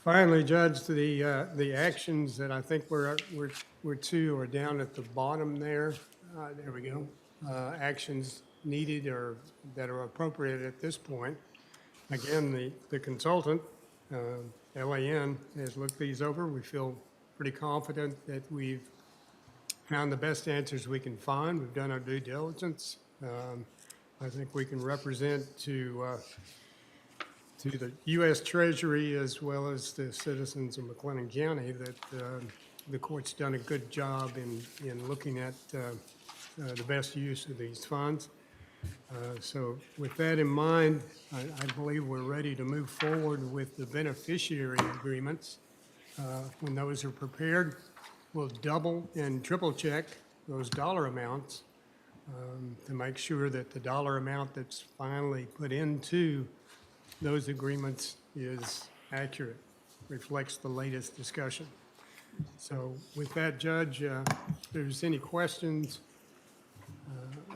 Finally, Judge, the actions that I think we're to are down at the bottom there. There we go. Actions needed or that are appropriate at this point. Again, the consultant, LAN, has looked these over. We feel pretty confident that we've found the best answers we can find. We've done our due diligence. I think we can represent to the U.S. Treasury as well as the citizens of McLennan County that the court's done a good job in looking at the best use of these funds. So with that in mind, I believe we're ready to move forward with the beneficiary agreements. When those are prepared, we'll double and triple check those dollar amounts to make sure that the dollar amount that's finally put into those agreements is accurate, reflects the latest discussion. So with that, Judge, if there's any questions,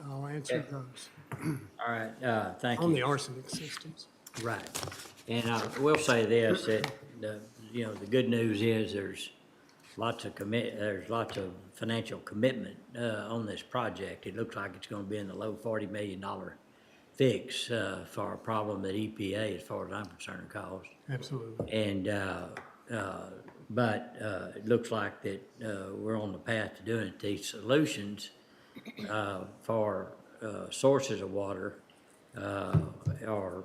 I'll answer those. All right, thank you. On the arsenic systems. Right. And I will say this, that the good news is there's lots of financial commitment on this project. It looks like it's going to be in the low $40 million fix for a problem that EPA, as far as I'm concerned, caused. Absolutely. And but it looks like that we're on the path to doing it. These solutions for sources of water are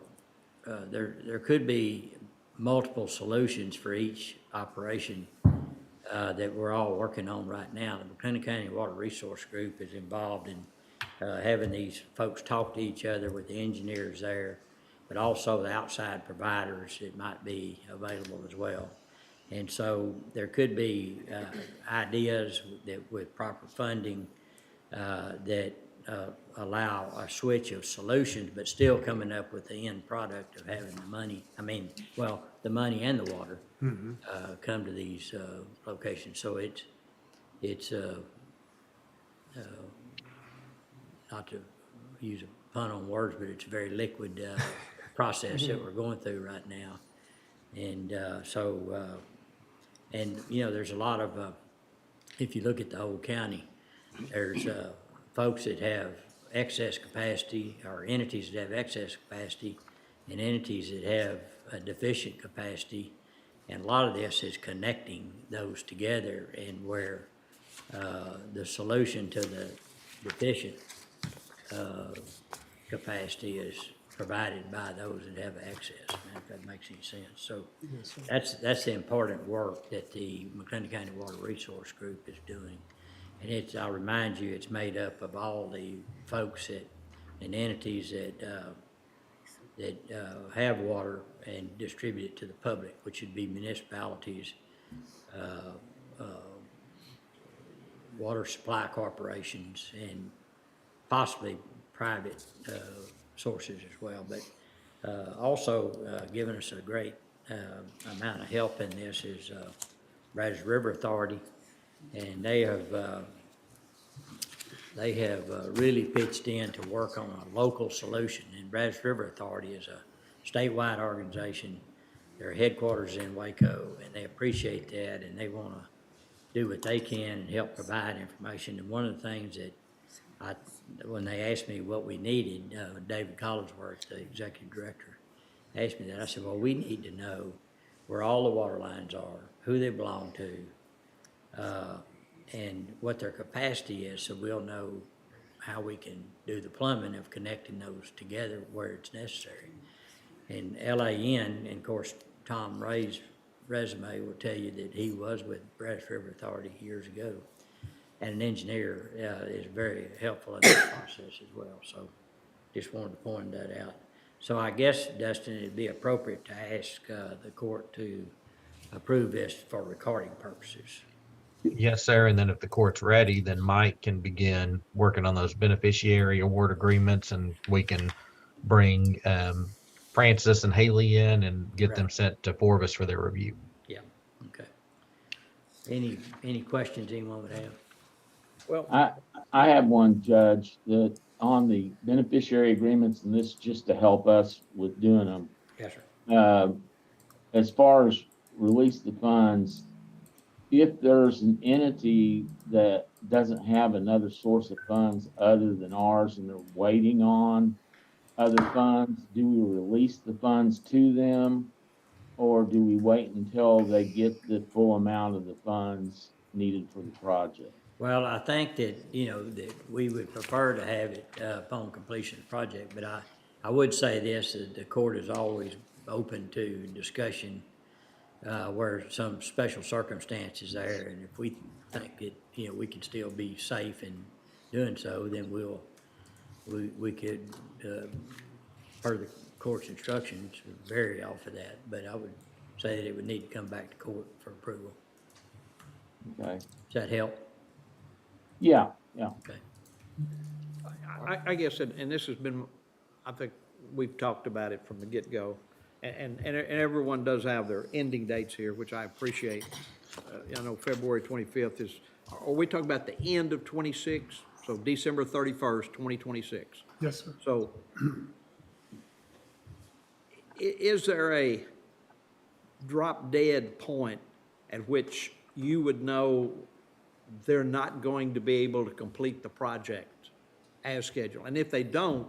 there could be multiple solutions for each operation that we're all working on right now. The McLennan County Water Resource Group is involved in having these folks talk to each other with the engineers there, but also the outside providers that might be available as well. And so there could be ideas that with proper funding that allow a switch of solutions, but still coming up with the end product of having the money, the money and the water come to these locations. So it's not to use a pun on words, but it's a very liquid process that we're going through right now. And there's a lot of if you look at the whole county, there's folks that have excess capacity, or entities that have excess capacity, and entities that have a deficient capacity. And a lot of this is connecting those together, and where the solution to the deficient capacity is provided by those that have access, if that makes any sense. So that's the important work that the McClendon County Water Resource Group is doing. And it's, I'll remind you, it's made up of all the folks that, and entities that have water and distribute it to the public, which would be municipalities, water supply corporations, and possibly private sources as well. But also giving us a great amount of help in this is Brazos River Authority, and they have really pitched in to work on a local solution. And Brazos River Authority is a statewide organization. Their headquarters in Waco, and they appreciate that, and they want to do what they can and help provide information. And one of the things that when they asked me what we needed, David Collinsworth, the executive director, asked me that. I said, well, we need to know where all the water lines are, who they belong to, and what their capacity is, so we'll know how we can do the plumbing of connecting those together where it's necessary. And LAN, and of course, Tom Ray's resume will tell you that he was with Brazos River Authority years ago. And an engineer is very helpful in that process as well. So just wanted to point that out. So I guess, Dustin, it'd be appropriate to ask the court to approve this for recording purposes. Yes, sir. And then if the court's ready, then Mike can begin working on those beneficiary award agreements, and we can bring Francis and Haley in and get them sent to Forvis for their review. Yeah, okay. Any questions anyone would have? Well, I have one, Judge, that on the beneficiary agreements, and this is just to help us with doing them. Yes, sir. As far as release the funds, if there's an entity that doesn't have another source of funds other than ours, and they're waiting on other funds, do we release the funds to them, or do we wait until they get the full amount of the funds needed for the project? Well, I think that, that we would prefer to have it upon completion of the project, but I would say this, that the court is always open to discussion where some special circumstances there, and if we think that, we can still be safe in doing so, then we could, per the court's instructions, vary off of that, but I would say that it would need to come back to court for approval. Okay. Does that help? Yeah. Okay. I guess, and this has been, I think we've talked about it from the get-go, and everyone does have their ending dates here, which I appreciate. I know February 25th is, are we talking about the end of 26? So December 31st, 2026? Yes, sir. So is there a drop-dead point at which you would know they're not going to be able to complete the project as scheduled? And if they don't,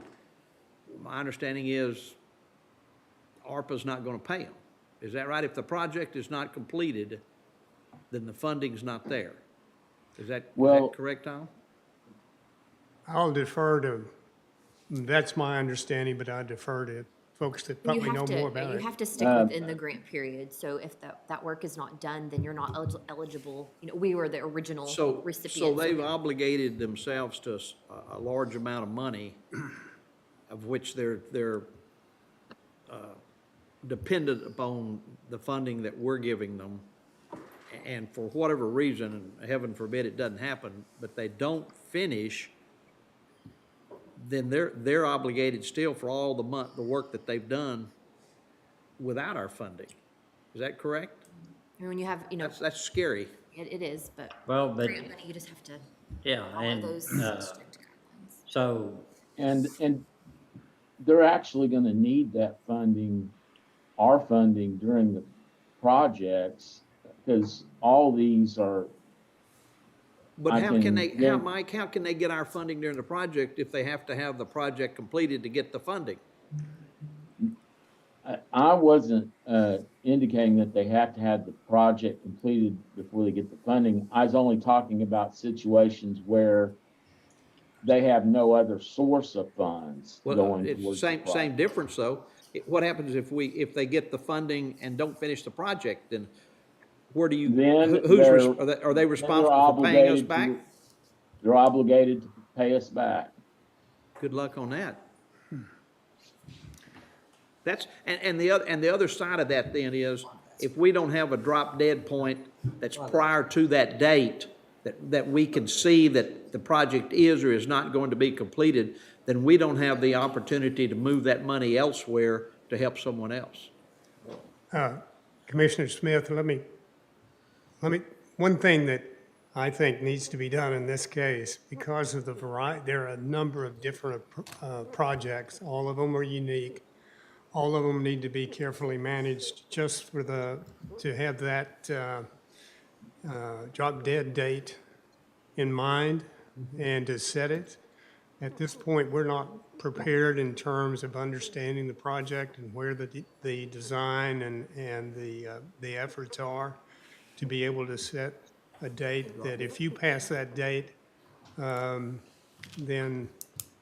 my understanding is ARPA's not going to pay them. Is that right? If the project is not completed, then the funding's not there. Is that correct, Tom? I'll defer to, that's my understanding, but I defer to folks that probably know more about it. You have to stick within the grant period. So if that work is not done, then you're not eligible. We were the original recipients. So they've obligated themselves to a large amount of money, of which they're dependent upon the funding that we're giving them. And for whatever reason, and heaven forbid it doesn't happen, but they don't finish, then they're obligated still for all the work that they've done without our funding. Is that correct? And when you have, That's scary. it is, but Well, but grant money, you just have to follow and those strict guidelines. so And they're actually going to need that funding, our funding, during the projects, because all these are But I how can they, yeah. Mike, how can they get our funding during the project if they have to have the project completed to get the funding? I wasn't indicating that they have to have the project completed before they get the funding. I was only talking about situations where they have no other source of funds Well, going it's towards the same project. difference though. What happens if they get the funding and don't finish the project, then where do you, Then are they responsible for paying us back? They're obligated to pay us back. Good luck on that. That's, and the other side of that then is, if we don't have a drop dead point that's prior to that date, that we can see that the project is or is not going to be completed, then we don't have the opportunity to move that money elsewhere to help someone else. Commissioner Smith, one thing that I think needs to be done in this case, because of the variety, there are a number of different projects. All of them are unique. All of them need to be carefully managed just for to have that drop dead date in mind and to set it. At this point, we're not prepared in terms of understanding the project and where the design and the efforts are to be able to set a date that if you pass that date, then,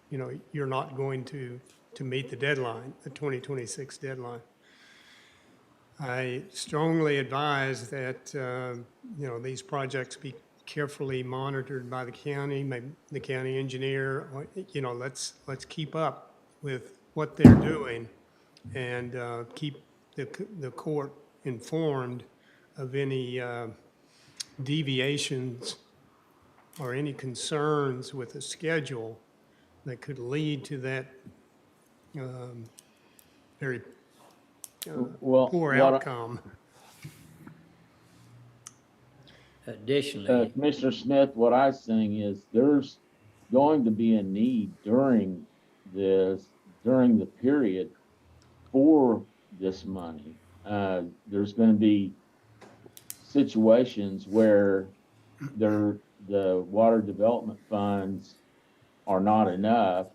you're not going to meet the deadline, the 2026 deadline. I strongly advise that, these projects be carefully monitored by the county, maybe the county engineer, let's keep up with what they're doing and keep the court informed of any deviations or any concerns with the schedule that could lead to that very poor outcome. Additionally, Commissioner Smith, what I was saying is there's going to be a need during the period for this money. There's going to be situations where the water development funds are not enough,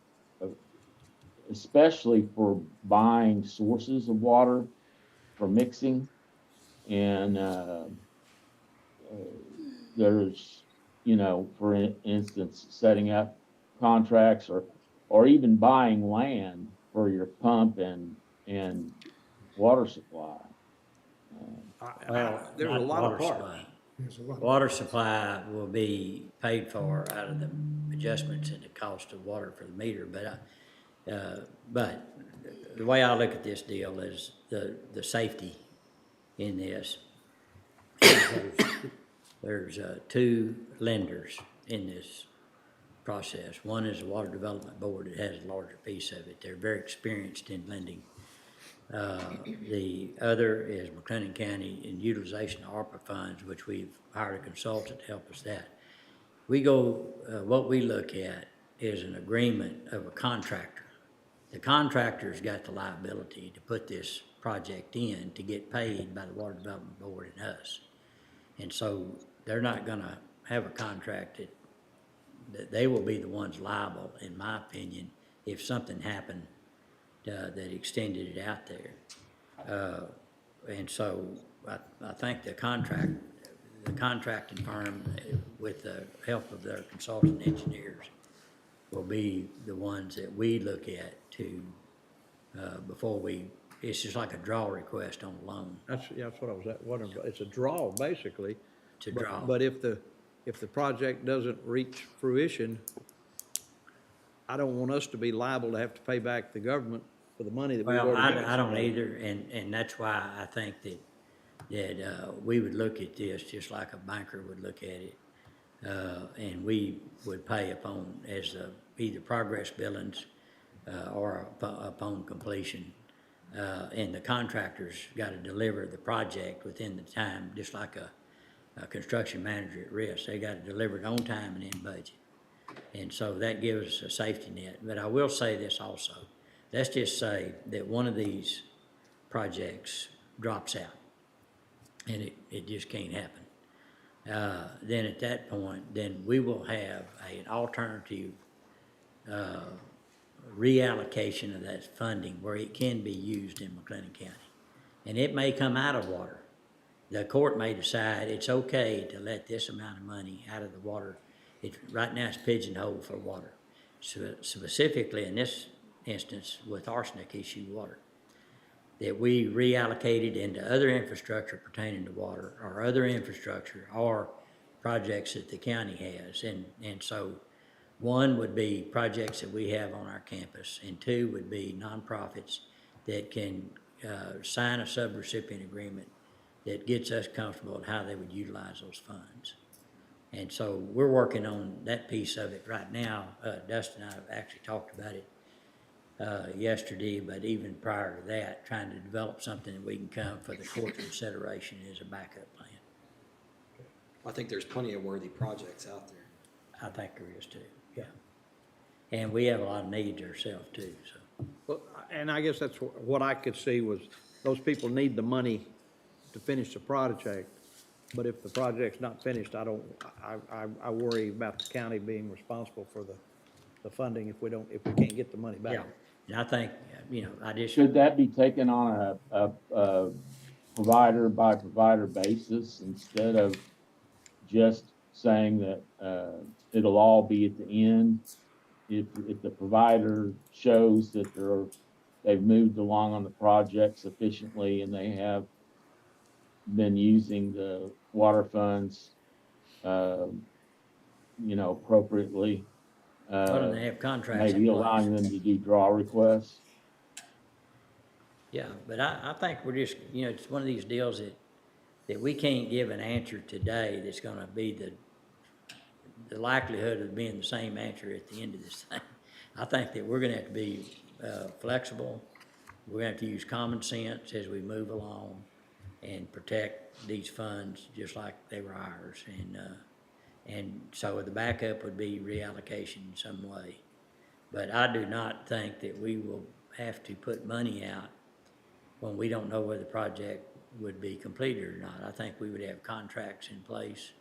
especially for buying sources of water for mixing. And there's, for instance, setting up contracts or even buying land for your pump and water supply. well, There's a not lot of water parts. supply. Water supply will be paid for out of the adjustments in the cost of water for the meter, but the way I look at this deal is the safety in this. There's two lenders in this process. One is the Water Development Board that has a larger piece of it. They're very experienced in lending. The other is McLennan County in utilization of ARPA funds, which we've hired a consultant to help us that. What we look at is an agreement of a contractor. The contractor's got the liability to put this project in to get paid by the Water Development Board and us. And so they're not gonna have a contract that they will be the ones liable, in my opinion, if something happened that extended it out there. And so I think the contracting firm, with the help of their consultant engineers, will be the ones that we look at before it's just like a draw request on a loan. That's what I was wondering. It's a draw, basically. To draw. But if the project doesn't reach fruition, I don't want us to be liable to have to pay back the government for the money that we Well, already I don't either, and that's why I think that we would look at this just like a banker would look at it. And we would pay upon either progress billings or upon completion. And the contractor's got to deliver the project within the time, just like a construction manager at risk. They got to deliver it on time and in budget. And so that gives us a safety net. But I will say this also. Let's just say that one of these projects drops out and it just can't happen. then at that point, then we will have an alternative reallocation of that funding where it can be used in McLennan County. And it may come out of water. The court may decide it's okay to let this amount of money out of the water. Right now it's pigeonholed for water. So specifically in this instance with arsenic issue water, that we reallocated into other infrastructure pertaining to water or other infrastructure or projects that the county has. And so one would be projects that we have on our campus, and two would be nonprofits that can sign a subrecipient agreement that gets us comfortable in how they would utilize those funds. And so we're working on that piece of it right now. Dustin and I have actually talked about it yesterday, but even prior to that, trying to develop something that we can come for the court consideration as a backup plan. I think there's plenty of worthy projects out there. I think there is too, yeah. And we have a lot of needs ourselves too, so. Well, and I guess that's what I could see was those people need the money to finish the project. But if the project's not finished, I worry about the county being responsible for the funding if we can't get the money back. Yeah, and I think, I just. Should that be taken on a provider by provider basis instead of just saying that it'll all be at the end? If the provider shows that they've moved along on the project sufficiently and they have been using the water funds, appropriately. Why don't they have contracts in Maybe place? allowing them to do draw requests. Yeah, but I think we're just, it's one of these deals that we can't give an answer today that's gonna be the likelihood of being the same answer at the end of this thing. I think that we're gonna have to be flexible. We're gonna have to use common sense as we move along and protect these funds just like they were ours. And so the backup would be reallocation in some way. But I do not think that we will have to put money out when we don't know whether the project would be completed or not. I think we would have contracts in place.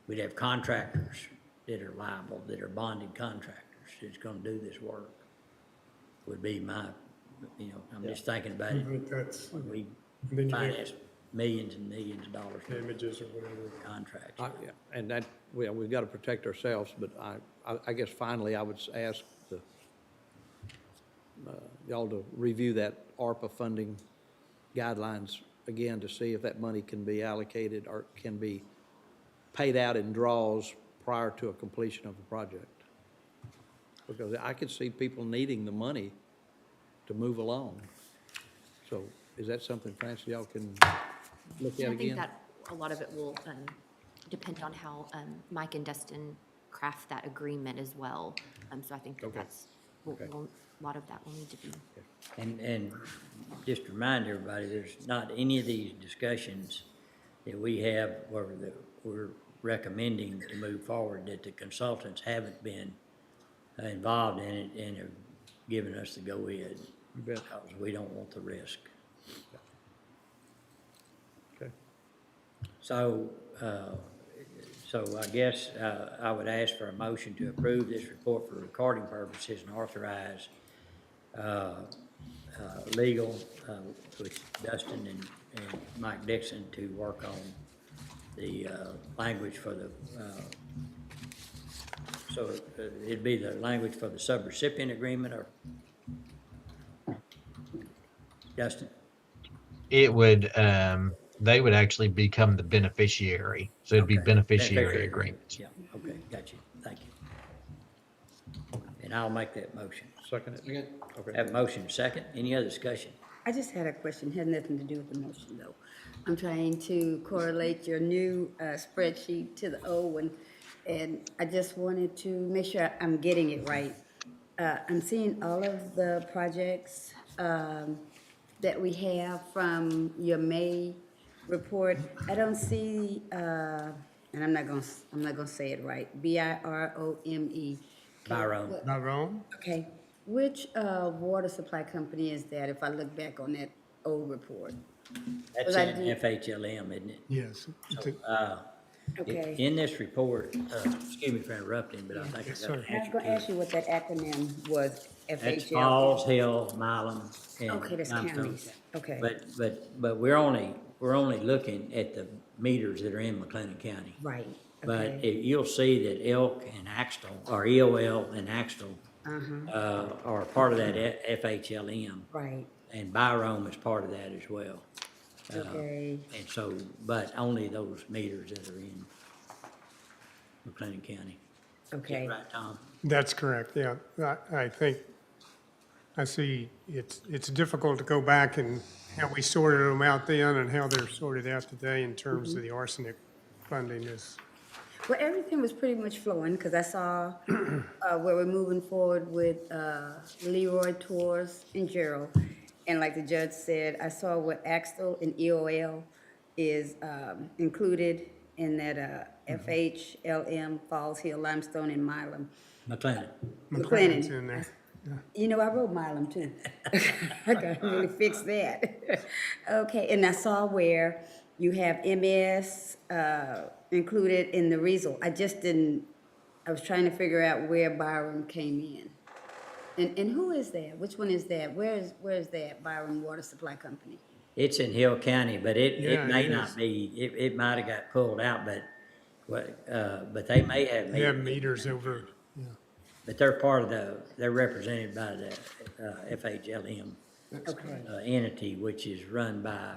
We'd have contractors that are liable, that are bonded contractors that's gonna do this work. Would be my, I'm just thinking about it. I think that's- When we And then you have finance millions and millions of dollars. worth of damages or whatever. Contracts. Yeah, and that, we've got to protect ourselves, but I guess finally I would ask y'all to review that ARPA funding guidelines again to see if that money can be allocated or can be paid out in draws prior to a completion of the project. Because I could see people needing the money to move along. So is that something, Francis, y'all can look at And I again? think that a lot of it will depend on how Mike and Dustin craft that agreement as well. So I think that that's, a lot of that will need to be. And just to remind everybody, there's not any of these discussions that we have where we're recommending to move forward, that the consultants haven't been involved in it and have given us the go-ahead. Because we don't want the risk. Okay. So I guess I would ask for a motion to approve this report for recording purposes and authorize legal, with Dustin and Mike Dixon to work on the language for the, so it'd be the language for the subrecipient agreement, or Dustin? It would, they would actually become the beneficiary. So it'd be beneficiary agreements. Yeah, okay, got you, thank you. And I'll make that motion. Second it? Okay. Have a motion, second, any other discussion? I just had a question, had nothing to do with the motion though. I'm trying to correlate your new spreadsheet to the old one, and I just wanted to make sure I'm getting it right. I'm seeing all of the projects that we have from your May report. I don't see, and I'm not gonna say it right, BIROME. Byron. Byron? Okay, which water supply company is that if I look back on that old report? That's Was I in do- FHLM, isn't it? Yes. So, Okay. In this report, excuse me for interrupting, but I think Yes, I got sir. an I was gonna ask you what that acronym was, That's FHL. Falls, Hill, Milam, and Okay, that's Limestone. counties. Okay. But we're only looking at the meters that are in McLennan County. Right, But okay. you'll see that Elk and Axtell, or EOL and Axtell, Uh-huh, are part of that FHLM. right, And Byrom is part of that as well. okay. And so, but only those meters that are in McLennan County. Is that Okay. right, Tom? That's correct, yeah. I think, I see, it's difficult to go back and how we sorted them out then and how they're sorted out today in terms of the arsenic funding is. Well, everything was pretty much flowing, because I saw where we're moving forward with Leroy Tours and Gerald. And like the judge said, I saw what Axtell and EOL is included in that FHLM, Falls Hill, Limestone, and Milam. McLennan. McLennan's in there. You know, I wrote Milam too. I gotta really fix that. Okay, and I saw where you have MS included in the result. I just didn't, I was trying to figure out where Byron came in. And who is that? Which one is that? Where is that, Byron Water Supply Company? It's in Hill County, but Yeah, it may it not is. be, it might have got pulled out, but they may have. They have meters over, yeah. But they're part of they're represented by the FHLM Okay. entity, which is run by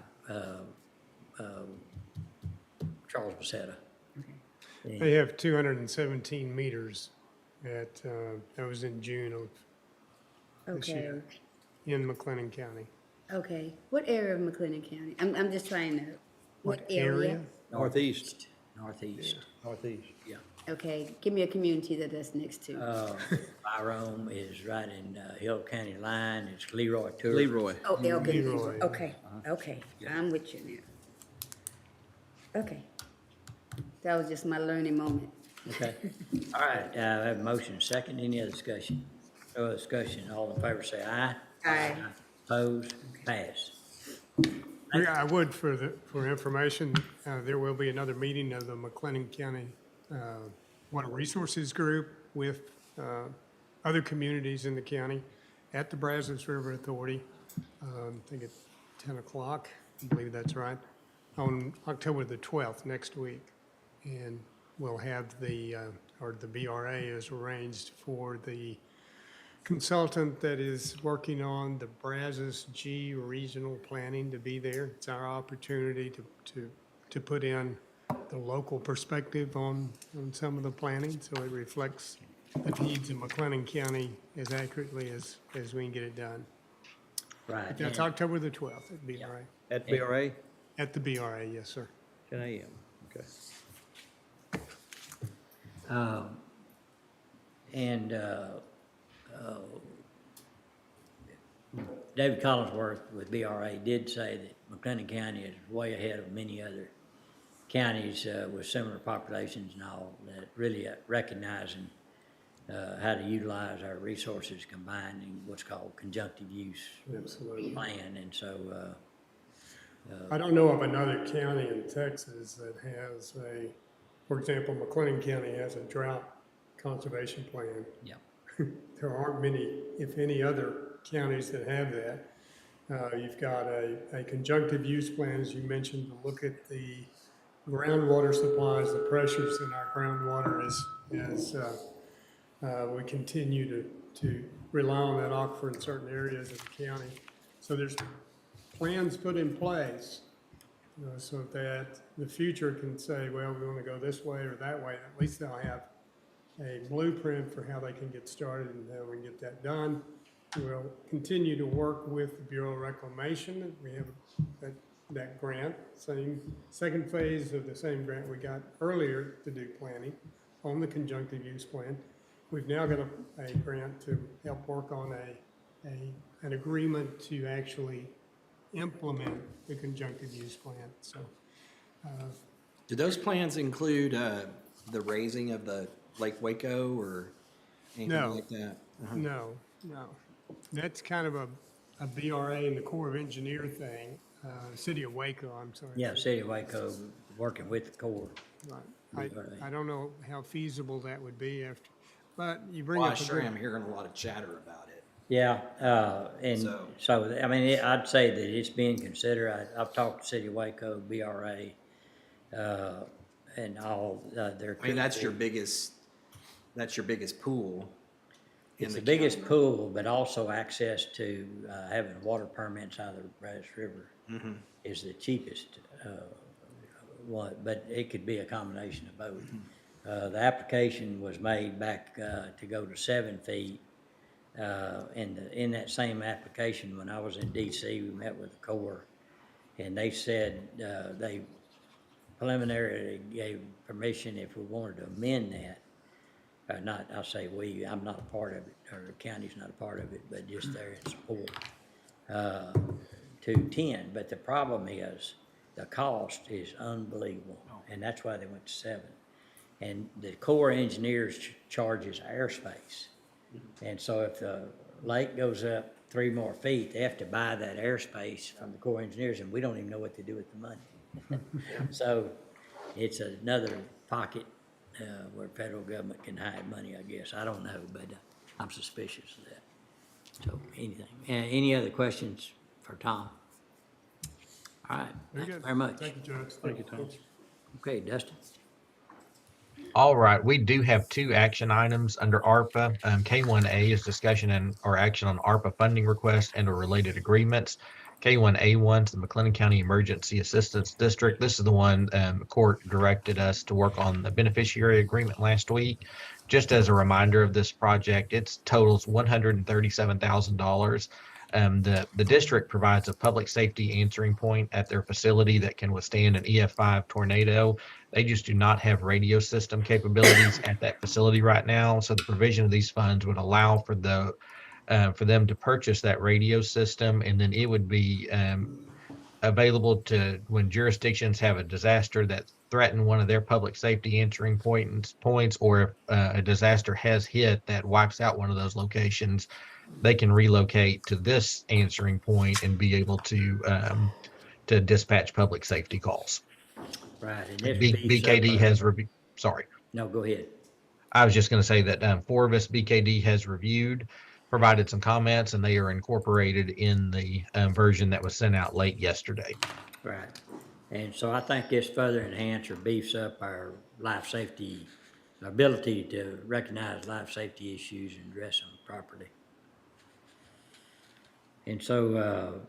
Charles Bassetta. They have 217 meters at, that was in June of this Okay, year in McLennan County. okay. What area of McLennan County? I'm just trying to, what area? Northeast. Northeast, Northeast. yeah. Okay, give me a community that's next to. Byrom is right in Hill County line, it's Leroy Tour. Leroy. Oh, okay, Leroy. okay, okay, I'm with you now. Okay. That was just my learning moment. Okay, all right, I have a motion, second, any other discussion? No other discussion, all in favor say aye. Aye. Opposed, pass. Yeah, I would, for information, there will be another meeting of the McLennan County Water Resources Group with other communities in the county at the Brazos River Authority, I think at 10 o'clock, I believe that's right, on October the 12th, next week. And we'll have the BRA is arranged for the consultant that is working on the Brazos G regional planning to be there. It's our opportunity to put in the local perspective on some of the planning, so it reflects the needs of McLennan County as accurately as we can get it done. Right. That's and- October the 12th at BRA. At BRA, At the BRA, yes, sir. 10 a.m. Okay. And David Collinsworth with BRA did say that McLennan County is way ahead of many other counties with similar populations and all, that really recognizing how to utilize our resources combined in what's called conjunctive use Absolutely. plan. And so, I don't know of another county in Texas that has for example, McLennan County has a drought conservation plan. yeah. There aren't many, if any, other counties that have that. You've got a conjunctive use plan, as you mentioned, to look at the groundwater supplies, the pressures in our groundwater as we continue to rely on that aquifer in certain areas of the county. So there's plans put in place, so that the future can say, well, we want to go this way or that way. At least they'll have a blueprint for how they can get started and how we can get that done. We'll continue to work with the Bureau of Reclamation. We have that grant, second phase of the same grant we got earlier to do planning on the conjunctive use plan. We've now got a grant to help work on an agreement to actually implement the conjunctive use plan. So, Do those plans include the raising of the Lake Waco or anything No. like that? Uh-huh. no. That's kind of a BRA and the Corps of Engineer thing. City of Waco, I'm sorry. Yeah, City of Waco working with the Corps. Right. I don't know how feasible that would be after, but you bring Well, I up a sure good. am hearing a lot of chatter about it. Yeah, and So- so, I mean, I'd say that it's being considered. I've talked to City of Waco, BRA, and all, their. I mean, that's your biggest pool. in It's the the biggest county. pool, but also access to, having water permits out of the Brazos River Mhm. is the cheapest, one, but it could be a combination of both. The application was made back, to go to 7 feet. In that same application, when I was in DC, we met with the Corps, and they said, they preliminarily gave permission if we wanted to amend that. Not, I'll say we, I'm not a part of it, or the county's not a part of it, but just there in support, to 10. But the problem is, the cost is unbelievable, and that's why they went to 7. And the Corps engineers charges airspace. And so if the lake goes up 3 more feet, they have to buy that airspace from the Corps engineers, and we don't even know what to do with the money. So it's another pocket, where federal government can hide money, I guess. I don't know, but I'm suspicious of that. So anything, any other questions for Tom? All right, Very thank you good. very much. Thank you, Judge. Thank you, Tom. Okay, Dustin. All right, we do have 2 action items under ARPA. K1A is discussion and or action on ARPA funding request and or related agreements. K1A1 is the McLennan County Emergency Assistance District. This is the one the court directed us to work on the beneficiary agreement last week. Just as a reminder of this project, it totals $137,000. The district provides a public safety answering point at their facility that can withstand an EF5 tornado. They just do not have radio system capabilities at that facility right now. So the provision of these funds would allow for them to purchase that radio system, and then it would be available to when jurisdictions have a disaster that threaten one of their public safety answering points, or if a disaster has hit that wipes out one of those locations, they can relocate to this answering point and be able to dispatch public safety calls. Right, and this BKD has reviewed. Sorry. No, go ahead. I was just going to say that Forvis BKD has reviewed, provided some comments, and they are incorporated in the version that was sent out late yesterday. Right. And so I think this further enhances or beefs up our life safety, ability to recognize life safety issues and address them properly. And so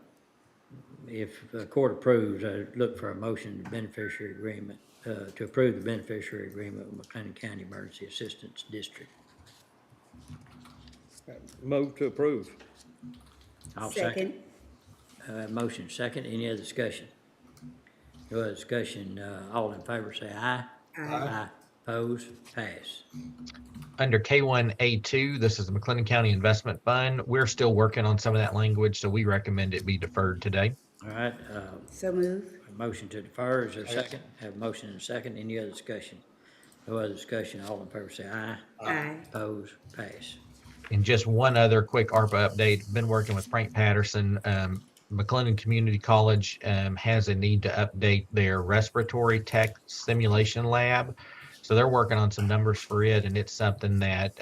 if the court approves, I look for a motion to beneficiary agreement, to approve the beneficiary agreement with McLennan County Emergency Assistance District. Move to approve. I'll second. Motion second. Any other discussion? No other discussion. All in favor say aye. Aye. Oppose? Pass. Under K1A2, this is the McLennan County Investment Fund. We're still working on some of that language, so we recommend it be deferred today. All right. So move. A motion to defer. Is there a second? Have a motion and a second. Any other discussion? No other discussion. All in favor say aye. Aye. Oppose? Pass. And just one other quick ARPA update. Been working with Frank Patterson. McLennan Community College has a need to update their respiratory tech simulation lab. So they're working on some numbers for it, and it's something that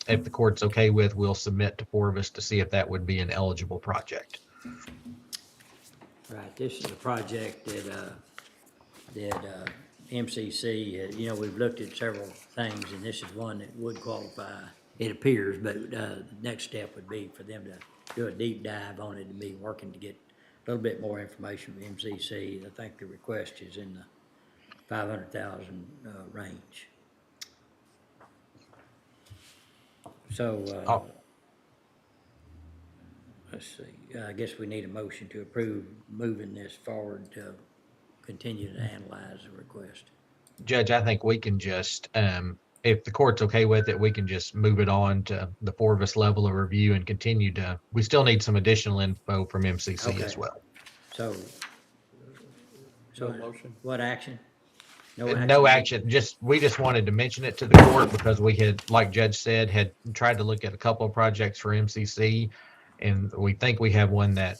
if the court's okay with, we'll submit to Forvis to see if that would be an eligible project. Right. This is a project that MCC, we've looked at several things, and this is one that would qualify, it appears, but the next step would be for them to do a deep dive on it and be working to get a little bit more information from MCC. I think the request is in the 500,000 range. So, let's see, I guess we need a motion to approve moving this forward to continue to analyze the request. Judge, I think we can just, if the court's okay with it, we can just move it on to the Forvis level of review and continue to, we still need some additional info from MCC as well. So, motion. What action? No action, we just wanted to mention it to the court because we had, like Judge said, had tried to look at a couple of projects for MCC, and we think we have one that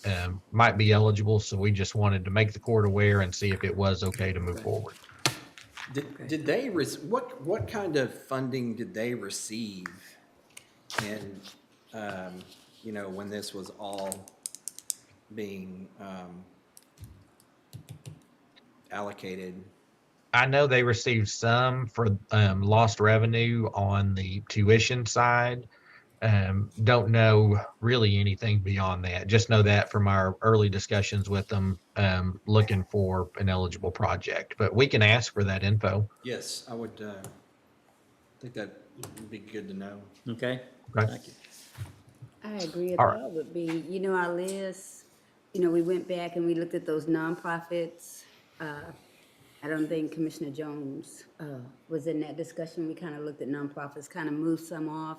might be eligible, so we just wanted to make the court aware and see if it was okay to move forward. Did they, what kind of funding did they receive in, you know, when this was all being allocated? I know they received some for lost revenue on the tuition side. Don't know really anything beyond that. Just know that from our early discussions with them, looking for an eligible project. But we can ask for that info. Yes, I would think that would be good to know. Okay, Okay. thank you. I agree. A All right. thought would be, you know, our list, you know, we went back and we looked at those nonprofits. I don't think Commissioner Jones was in that discussion. We kind of looked at nonprofits, kind of moved some off.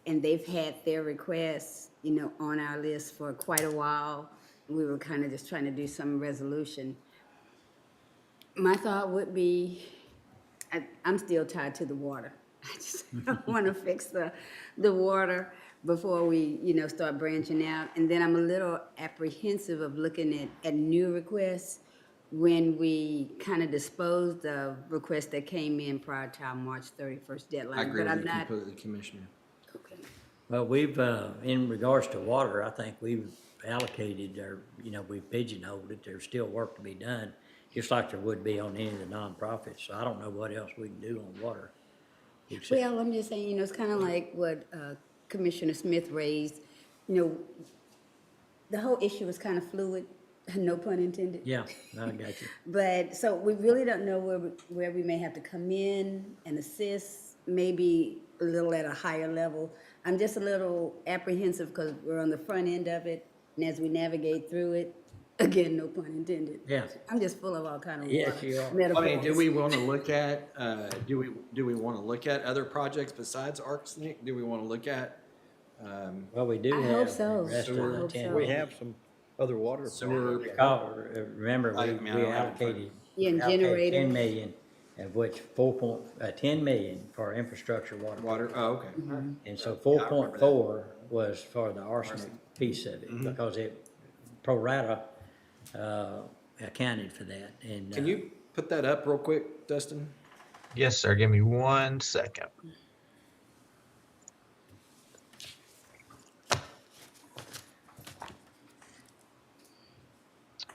And they've had their requests, you know, on our list for quite a while. We were kind of just trying to do some resolution. My thought would be, I'm still tied to the water. I just want to fix the water before we, you know, start branching out. And then I'm a little apprehensive of looking at new requests when we kind of disposed of requests that came in prior to our March 31st deadline. I agree But with you I'm not, completely, Commissioner. Well, we've, in regards to water, I think we've allocated, or, you know, we've pigeonholed it. There's still work to be done, just like there would be on any of the nonprofits. So I don't know what else we can do on water. except- well, I'm just saying, you know, it's kind of like what Commissioner Smith raised. You know, the whole issue is kind of fluid, no pun intended. Yeah, I got you. But, so we really don't know where we may have to come in and assist, maybe a little at a higher level. I'm just a little apprehensive because we're on the front end of it, and as we navigate through it, again, no pun intended. Yeah. I'm just full of all kind of Yes, you are. I metaphors. mean, do we want to look at, do we want to look at other projects besides Arsenic? Do we want to look at? Well, we do I have. hope the so. rest of I the hope 10 so. We have some other water. Recall, remember, I we mean, I don't have it in front of allocated. me. Yeah, and allocated generators. 10 million, of which 10 million for infrastructure water. Water, oh, okay. All right. And so Yeah, I remember that. 4.4 was for the arsenic piece of it, Mhm. because it pro rata accounted for that. And Can you put that up real quick, Dustin? Yes, sir. Give me 1 second.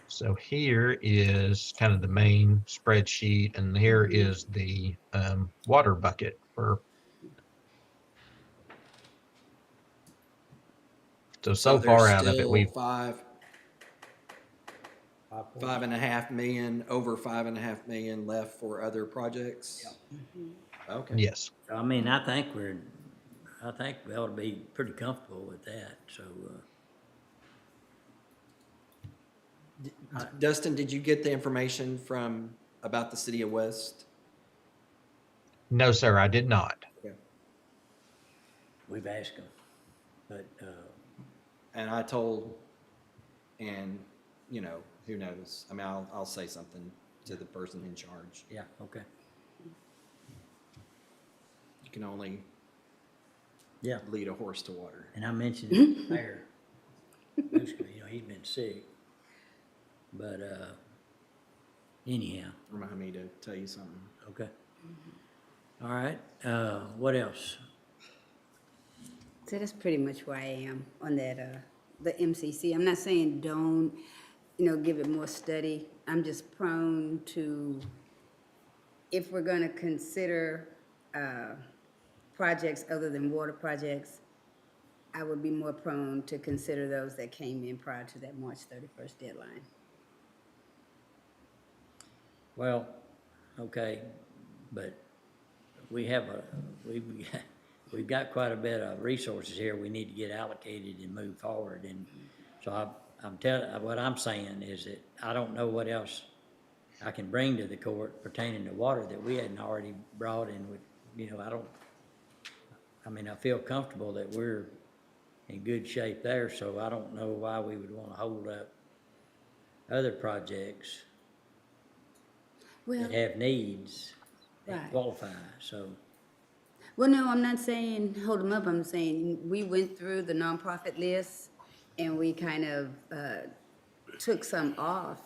So here is kind of the main spreadsheet, and here is the water bucket for. So there's far out of it, still we've 5.5 million, over 5.5 million left for other projects? Okay. yes. I mean, I think we ought to be pretty comfortable with that, so. Dustin, did you get the information about the city of West? No, sir, I did not. We've asked them, but, And I told, and, you know, who knows? I mean, I'll say something to the person in charge. yeah, okay. You can only Yeah. lead a horse to water. And I mentioned it to Mayor Buska, you know, he's been sick. But, anyhow, Remind me to tell you something. okay. All right, what else? So that's pretty much where I am on that, the MCC. I'm not saying don't, you know, give it more study. I'm just prone to, if we're gonna consider, projects other than water projects, I would be more prone to consider those that came in prior to that March 31st deadline. Well, okay, but we've got quite a bit of resources here we need to get allocated and move forward. And so what I'm saying is that I don't know what else I can bring to the court pertaining to water that we hadn't already brought in with, you know, I feel comfortable that we're in good shape there, so I don't know why we would want to hold up other projects Well, that have needs and Right. qualify, so. well, no, I'm not saying hold them up. I'm saying we went through the nonprofit list and we kind of took some off.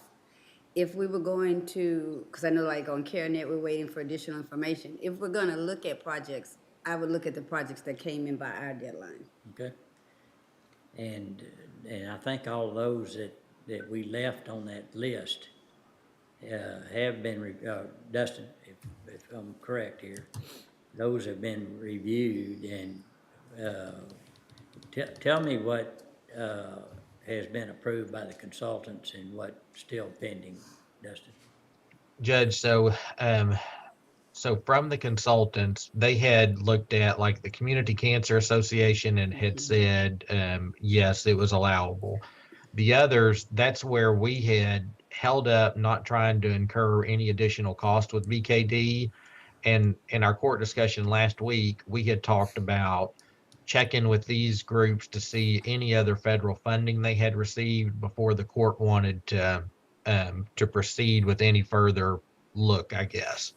if we were going to, because I know like on CareNet, we're waiting for additional information. If we're gonna look at projects, I would look at the projects that came in by our deadline. Okay. And I think all those that we left on that list have been, Dustin, if I'm correct here, those have been reviewed, and tell me what has been approved by the consultants and what's still pending, Dustin. Judge, so from the consultants, they had looked at like the Community Cancer Association and had said, yes, it was allowable. The others, that's where we had held up, not trying to incur any additional cost with BKD. And in our court discussion last week, we had talked about checking with these groups to see any other federal funding they had received before the court wanted to proceed with any further look, I guess.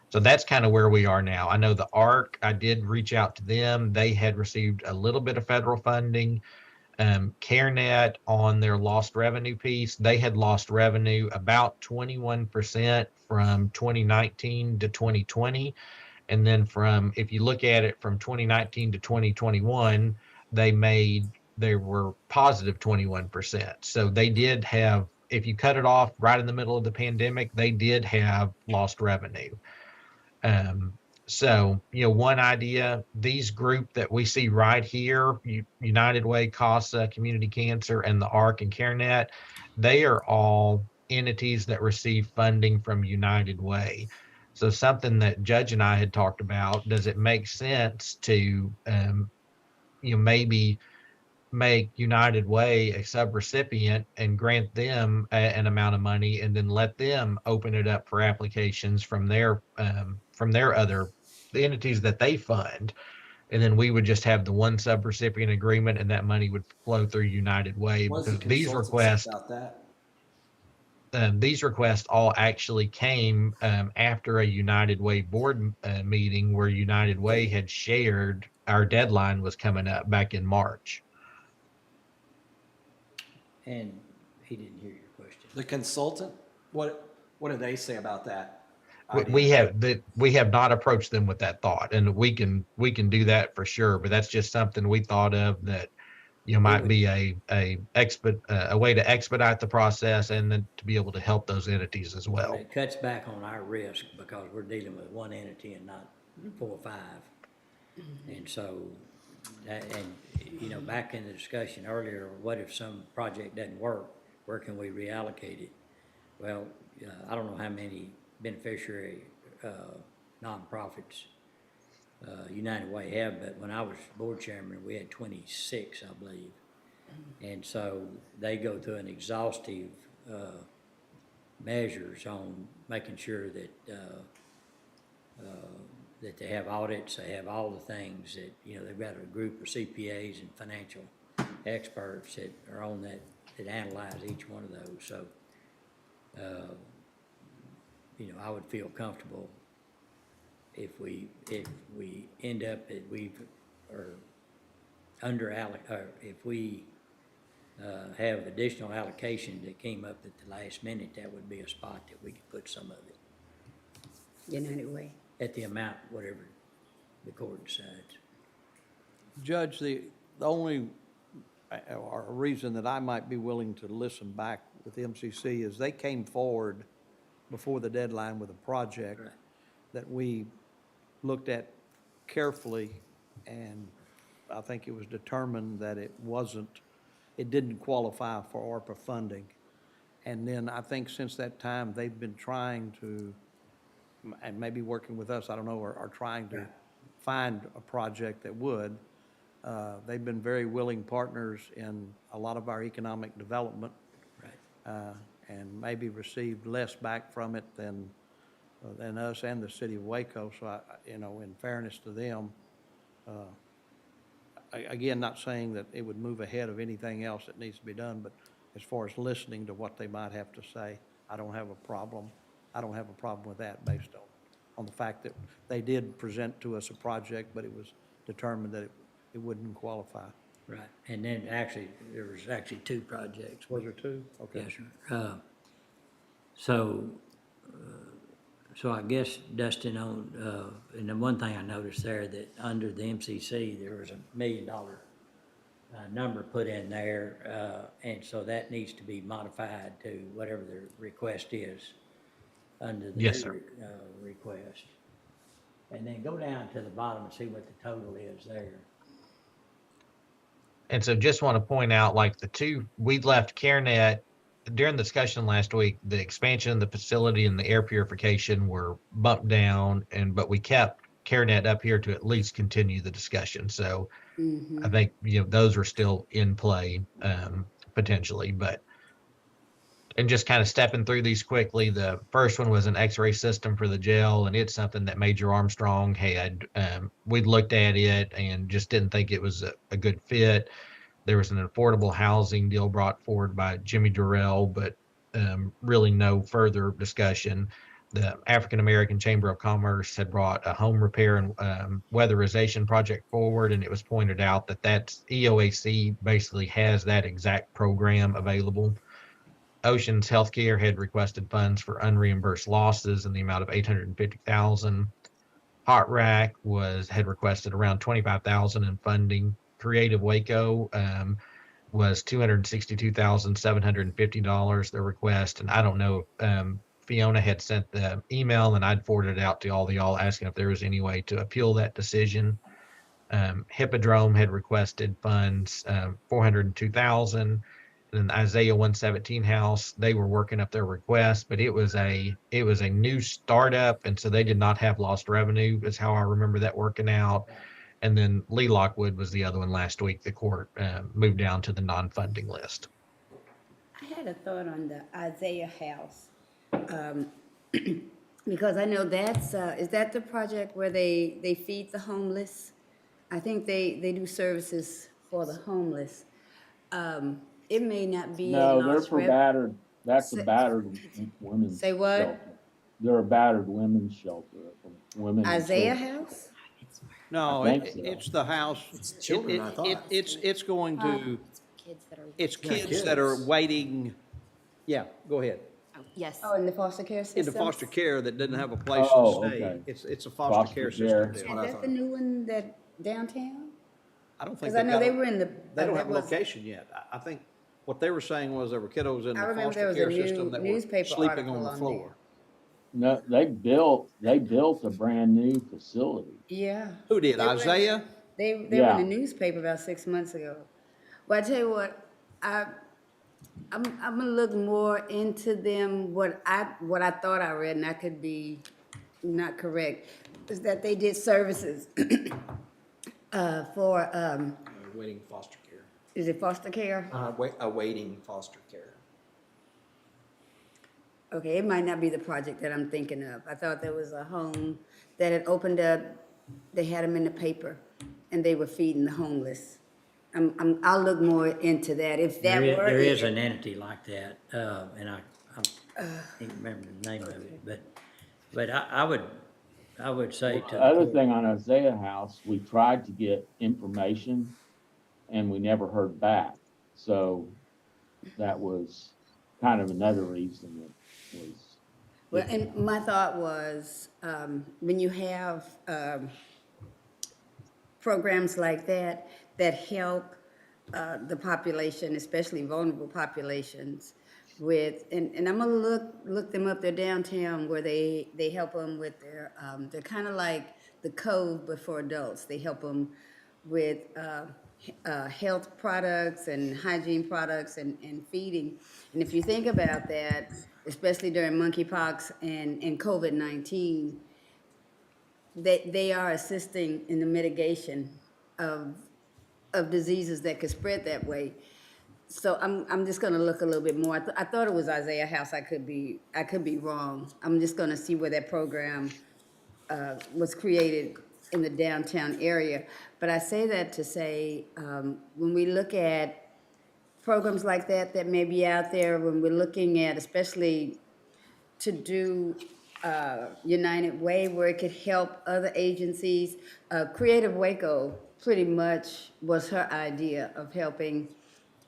So that's kind of where we are now. I know the ARC, I did reach out to them. They had received a little bit of federal funding. CareNet on their lost revenue piece, they had lost revenue about 21% from 2019 to 2020. And then if you look at it from 2019 to 2021, they were positive 21%. So they did have, if you cut it off right in the middle of the pandemic, they did have lost revenue. So, one idea, these group that we see right here, United Way, CASA, Community Cancer, and the ARC and CareNet, they are all entities that receive funding from United Way. So something that Judge and I had talked about, does it make sense to, maybe make United Way a subrecipient and grant them an amount of money, and then let them open it up for applications from their other the entities that they fund, and then we would just have the one subrecipient agreement, and that money would flow through United Way. What does Because the these consultant say requests, about that? these requests all actually came after a United Way board meeting where United Way had shared our deadline was coming up back in March. And he didn't hear your question. The consultant, what do they say about that? We have not approached them with that thought, and we can do that for sure. But that's just something we thought of that might be a way to expedite the process, and then to be able to help those entities as well. It cuts back on our risk because we're dealing with one entity and not 4 or 5. And so, back in the discussion earlier, what if some project doesn't work? Where can we reallocate it? Well, I don't know how many beneficiary nonprofits United Way have, but when I was board chairman, we had 26, I believe. And so they go through an exhaustive measures on making sure that that they have audits, they have all the things that, they've got a group of CPAs and financial experts that are on that analyze each one of those. So, I would feel comfortable if we end up that if we have additional allocation that came up at the last minute, that would be a spot that we could put some of it. United Way. At the amount, whatever the court decides. Judge, the only or a reason that I might be willing to listen back with the MCC is they came forward before the deadline with a project that we looked at carefully, and I think it was determined that it didn't qualify for ARPA funding. And then I think since that time, they've been trying to, and maybe working with us, I don't know, or trying to find a project that would. They've been very willing partners in a lot of our economic development. And maybe received less back from it than us and the city of Waco. So, in fairness to them, again, not saying that it would move ahead of anything else that needs to be done, but as far as listening to what they might have to say, I don't have a problem. I don't have a problem with that based on the fact that they did present to us a project, but it was determined that it wouldn't qualify. Right, and then there was 2 projects. Was there 2? Okay. Yes, sir. So, so I guess Dustin on, and the one thing I noticed there that under the MCC, there was $1 million number put in there, and so that needs to be modified to whatever the request is under the Yes, new, sir. request. And then go down to the bottom and see what the total is there. And so just want to point out, like we left CareNet during the discussion last week, the expansion of the facility and the air purification were bumped down, but we kept CareNet up here to at least continue the discussion. So I think, those are still in play, potentially, and just kind of stepping through these quickly. The first one was an X-ray system for the jail, and it's something that Major Armstrong had. We'd looked at it and just didn't think it was a good fit. There was an affordable housing deal brought forward by Jimmy Durrell, but really no further discussion. The African American Chamber of Commerce had brought a home repair and weatherization project forward, and it was pointed out that EOAC basically has that exact program available. Oceans Healthcare had requested funds for unreimbursed losses in the amount of $850,000. Hot Rack had requested around $25,000 in funding. Creative Waco was $262,750 their request, and I don't know. Fiona had sent the email, and I'd forwarded it out to all of y'all asking if there was any way to appeal that decision. Hippodrome had requested funds, $402,000. And Isaiah 117 House, they were working up their request, but it was a new startup, and so they did not have lost revenue, is how I remember that working out. And then Lee Lockwood was the other one last week. The court moved down to the non-funding list. I had a thought on the Isaiah House. Because I know is that the project where they feed the homeless? I think they do services for the homeless. It may not be. No, they're for battered, that's a battered women's. Say what? shelter. They're a battered women's shelter. Women. and Isaiah children. House? No, I think so. it's the house. It's children, I thought. It's going to, Kids that are. it's kids that are waiting, yeah, go ahead. Oh, yes. Oh, in the foster care system? In the foster care that didn't have a place Oh, to stay. okay. It's a foster care system Is deal. that the new one that downtown? I don't think Because I know they've they got were in the. They don't that have a was- location yet. I think what they were saying was there were kiddos in I the remember there foster was a care system new that were newspaper sleeping article on the on floor. No, they built a brand new facility. Yeah. Who did, They were- Isaiah? They were Yeah. in the newspaper about 6 months ago. Well, I tell you what, I'm gonna look more into them. What I thought I read, and I could be not correct, is that they did services for Awaiting foster care. is it foster care? Awaiting foster care. Okay, it might not be the project that I'm thinking of. I thought there was a home that had opened up. They had them in the paper, and they were feeding the homeless. I'll look more into that. If that were There is it. an entity like that, and I can't remember the name of it, but I would say The to. other thing on Isaiah House, we tried to get information and we never heard back. So that was kind of another reason that was. Well, and my thought was, when you have programs like that help the population, especially vulnerable populations, with, and I'm gonna look them up. They're downtown where they help them with their, they're kind of like the Cove but for adults. They help them with health products and hygiene products and feeding. And if you think about that, especially during monkeypox and COVID-19, they are assisting in the mitigation of diseases that could spread that way. So I'm just gonna look a little bit more. I thought it was Isaiah House. I could be wrong. I'm just gonna see where that program was created in the downtown area. But I say that to say, when we look at programs like that may be out there, when we're looking at, especially to do United Way, where it could help other agencies. Creative Waco pretty much was her idea of helping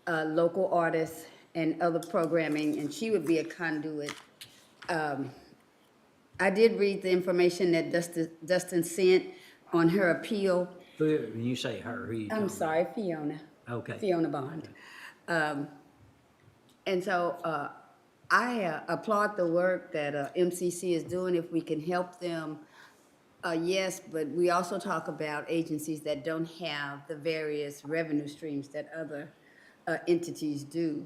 local artists and other programming, and she would be a conduit I did read the information that Dustin sent on her appeal. When you say her, who you talking I'm about? sorry, Fiona. Okay. Fiona Bond. And so I applaud the work that MCC is doing. If we can help them, yes, but we also talk about agencies that don't have the various revenue streams that other entities do.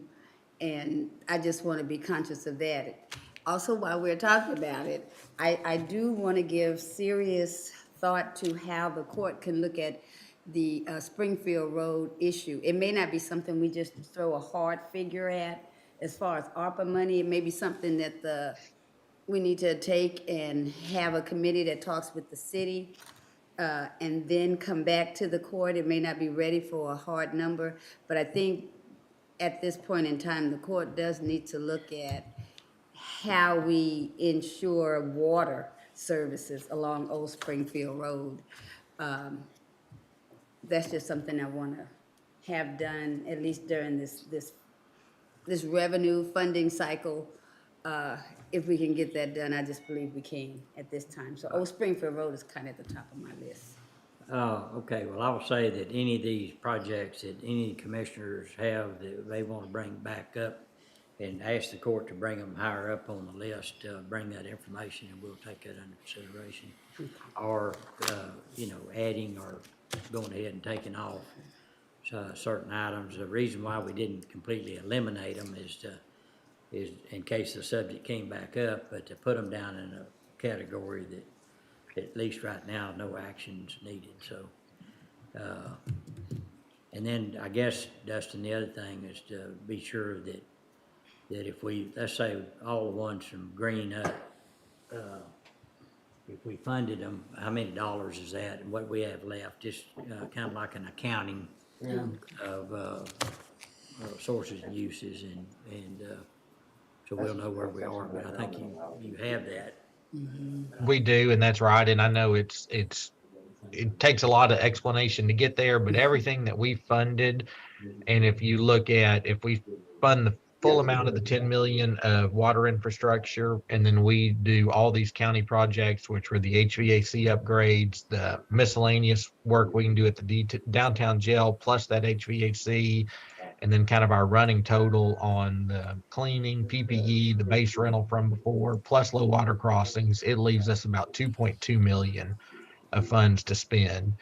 And I just want to be conscious of that. Also, while we're talking about it, I do want to give serious thought to how the court can look at the Springfield Road issue. It may not be something we just throw a hard figure at as far as ARPA money. It may be something that we need to take and have a committee that talks with the city and then come back to the court. It may not be ready for a hard number, but I think at this point in time, the court does need to look at how we ensure water services along Old Springfield Road. That's just something I want to have done, at least during this revenue funding cycle. If we can get that done, I just believe we can at this time. So Old Springfield Road is kind of at the top of my list. Okay, well, I will say that any of these projects that any commissioners have that they want to bring back up and ask the court to bring them higher up on the list, bring that information and we'll take that under consideration. Or, adding or going ahead and taking off certain items. The reason why we didn't completely eliminate them is in case the subject came back up, but to put them down in a category that at least right now, no action's needed, so. And then I guess, Dustin, the other thing is to be sure that if we, let's say all the ones from Green Up, if we funded them, how many dollars is that and what we have left? Just kind of like an accounting of sources and uses and so we'll know where we are, but I think you have that. We do, and that's right. And I know it takes a lot of explanation to get there, but everything that we funded, and if you look at, if we fund the full amount of the 10 million of water infrastructure, and then we do all these county projects, which were the HVAC upgrades, the miscellaneous work we can do at the downtown jail, plus that HVAC, and then kind of our running total on the cleaning, PPE, the base rental from before, plus low water crossings, it leaves us about 2.2 million of funds to spend.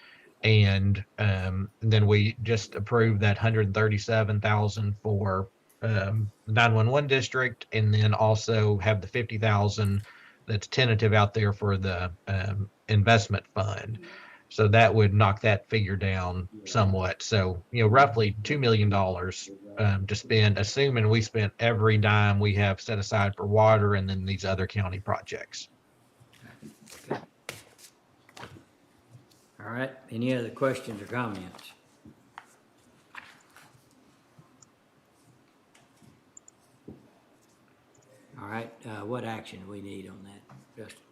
And then we just approved that 137,000 for 911 district, and then also have the 50,000 that's tentative out there for the investment fund. So that would knock that figure down somewhat. So, roughly $2 million to spend, assuming we spent every dime we have set aside for water and then these other county projects. All right, any other questions or comments? All right, what action do we need on that, Justin?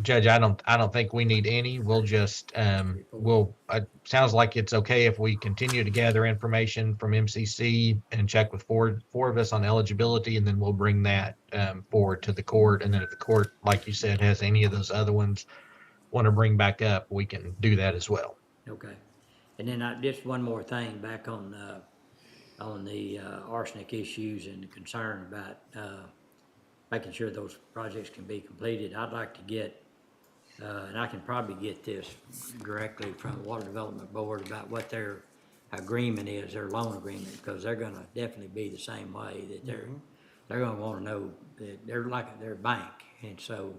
Judge, I don't think we need any. We'll just, sounds like it's okay if we continue to gather information from MCC and check with four of us on eligibility, and then we'll bring that forward to the court. And then if the court, like you said, has any of those other ones want to bring back up, we can do that as well. Okay, and then just one more thing back on the arsenic issues and the concern about making sure those projects can be completed. I'd like to get, and I can probably get this directly from the Water Development Board about what their agreement is, their loan agreement, because they're gonna definitely be the same way, that they're gonna wanna know that they're like their bank, and so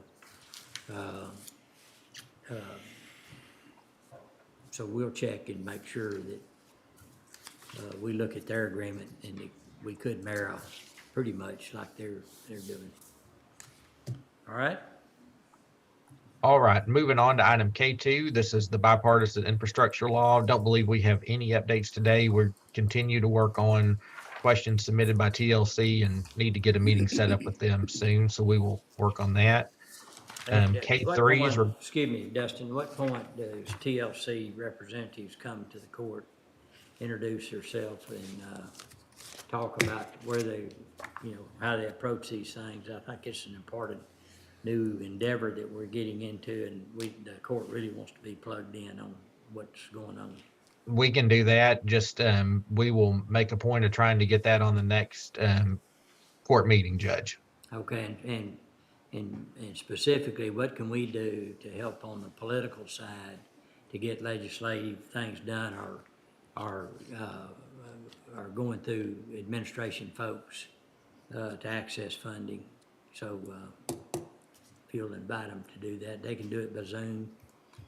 so we'll check and make sure that we look at their agreement and we could mirror pretty much like they're doing. All right. All right, moving on to item K2. This is the bipartisan infrastructure law. Don't believe we have any updates today. We continue to work on questions submitted by TLC and need to get a meeting set up with them soon. So we will work on that. K3 is. Excuse me, Dustin, what point does TLC representatives come to the court, introduce themselves and talk about where they, how they approach these things. I think it's an important new endeavor that we're getting into, and the court really wants to be plugged in on what's going on. We can do that. Just, we will make a point of trying to get that on the next, court meeting, Judge. Okay, and specifically, what can we do to help on the political side to get legislative things done, or going through administration folks to access funding? So if you'll invite them to do that, they can do it by Zoom.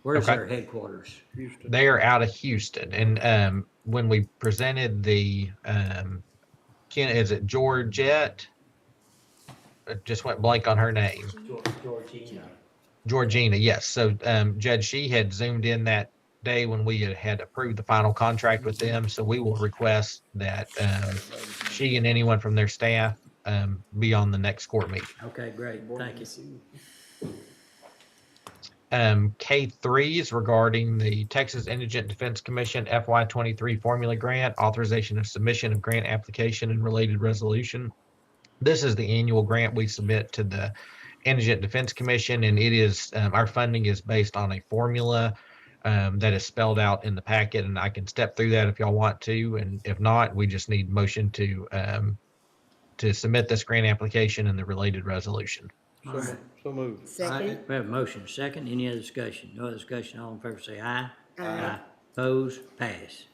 Where's Okay. their headquarters? Houston. They are out of Houston, and when we presented the, is it Georgette? It just went blank on her name. Georgina, yes. So, Judge, she had Zoomed in that day when we had approved the final contract with them. So we will request that she and anyone from their staff be on the next court meeting. Okay, great, thank you. K3 is regarding the Texas Indigent Defense Commission FY23 formula grant, authorization of submission of grant application and related resolution. This is the annual grant we submit to the Indigent Defense Commission, and it is, our funding is based on a formula that is spelled out in the packet, and I can step through that if y'all want to, and if not, we just need motion to submit this grant application and the related resolution. So moved. Second. We have a motion, second, any other discussion? No other discussion, all in favor say aye. Aye. Opposed, pass.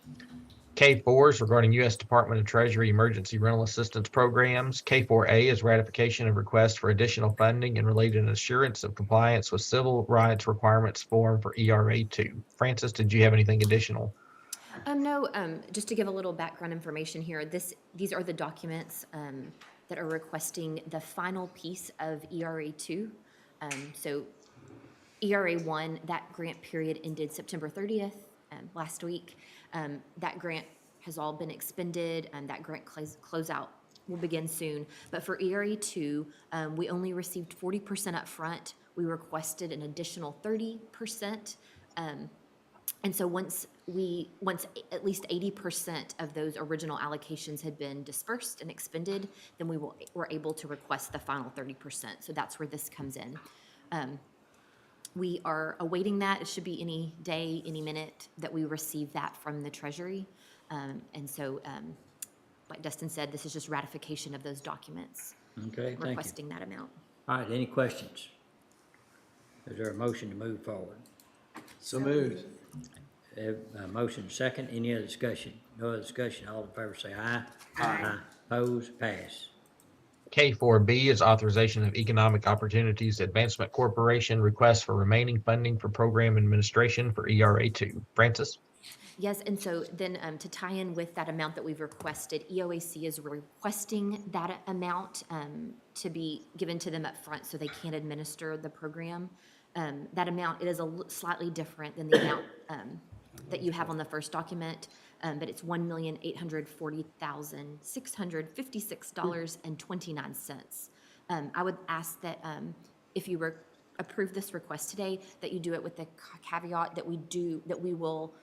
K4 is regarding U.S. Department of Treasury Emergency Rental Assistance Programs. K4A is ratification of request for additional funding and related assurance of compliance with civil rights requirements form for ERA2. Francis, did you have anything additional? No, just to give a little background information here, these are the documents that are requesting the final piece of ERA2. So ERA1, that grant period ended September 30th last week. That grant has all been expended, and that grant closeout will begin soon. But for ERA2, we only received 40% up front. We requested an additional 30%. And so once at least 80% of those original allocations had been dispersed and expended, then we're able to request the final 30%. So that's where this comes in. We are awaiting that. It should be any day, any minute that we receive that from the Treasury. And so, like Dustin said, this is just ratification of those documents. Okay, thank you. Requesting that amount. All right, any questions? Is there a motion to move forward? So moved. Have a motion second, any other discussion? No other discussion, all in favor say aye. Aye. Opposed, pass. K4B is authorization of Economic Opportunities Advancement Corporation request for remaining funding for program administration for ERA2. Francis? Yes, and so then to tie in with that amount that we've requested, EOAC is requesting that amount to be given to them up front so they can administer the program. That amount, it is slightly different than the amount that you have on the first document, but it's $1,840,656.29. I would ask that if you approve this request today, that you do it with the caveat that we will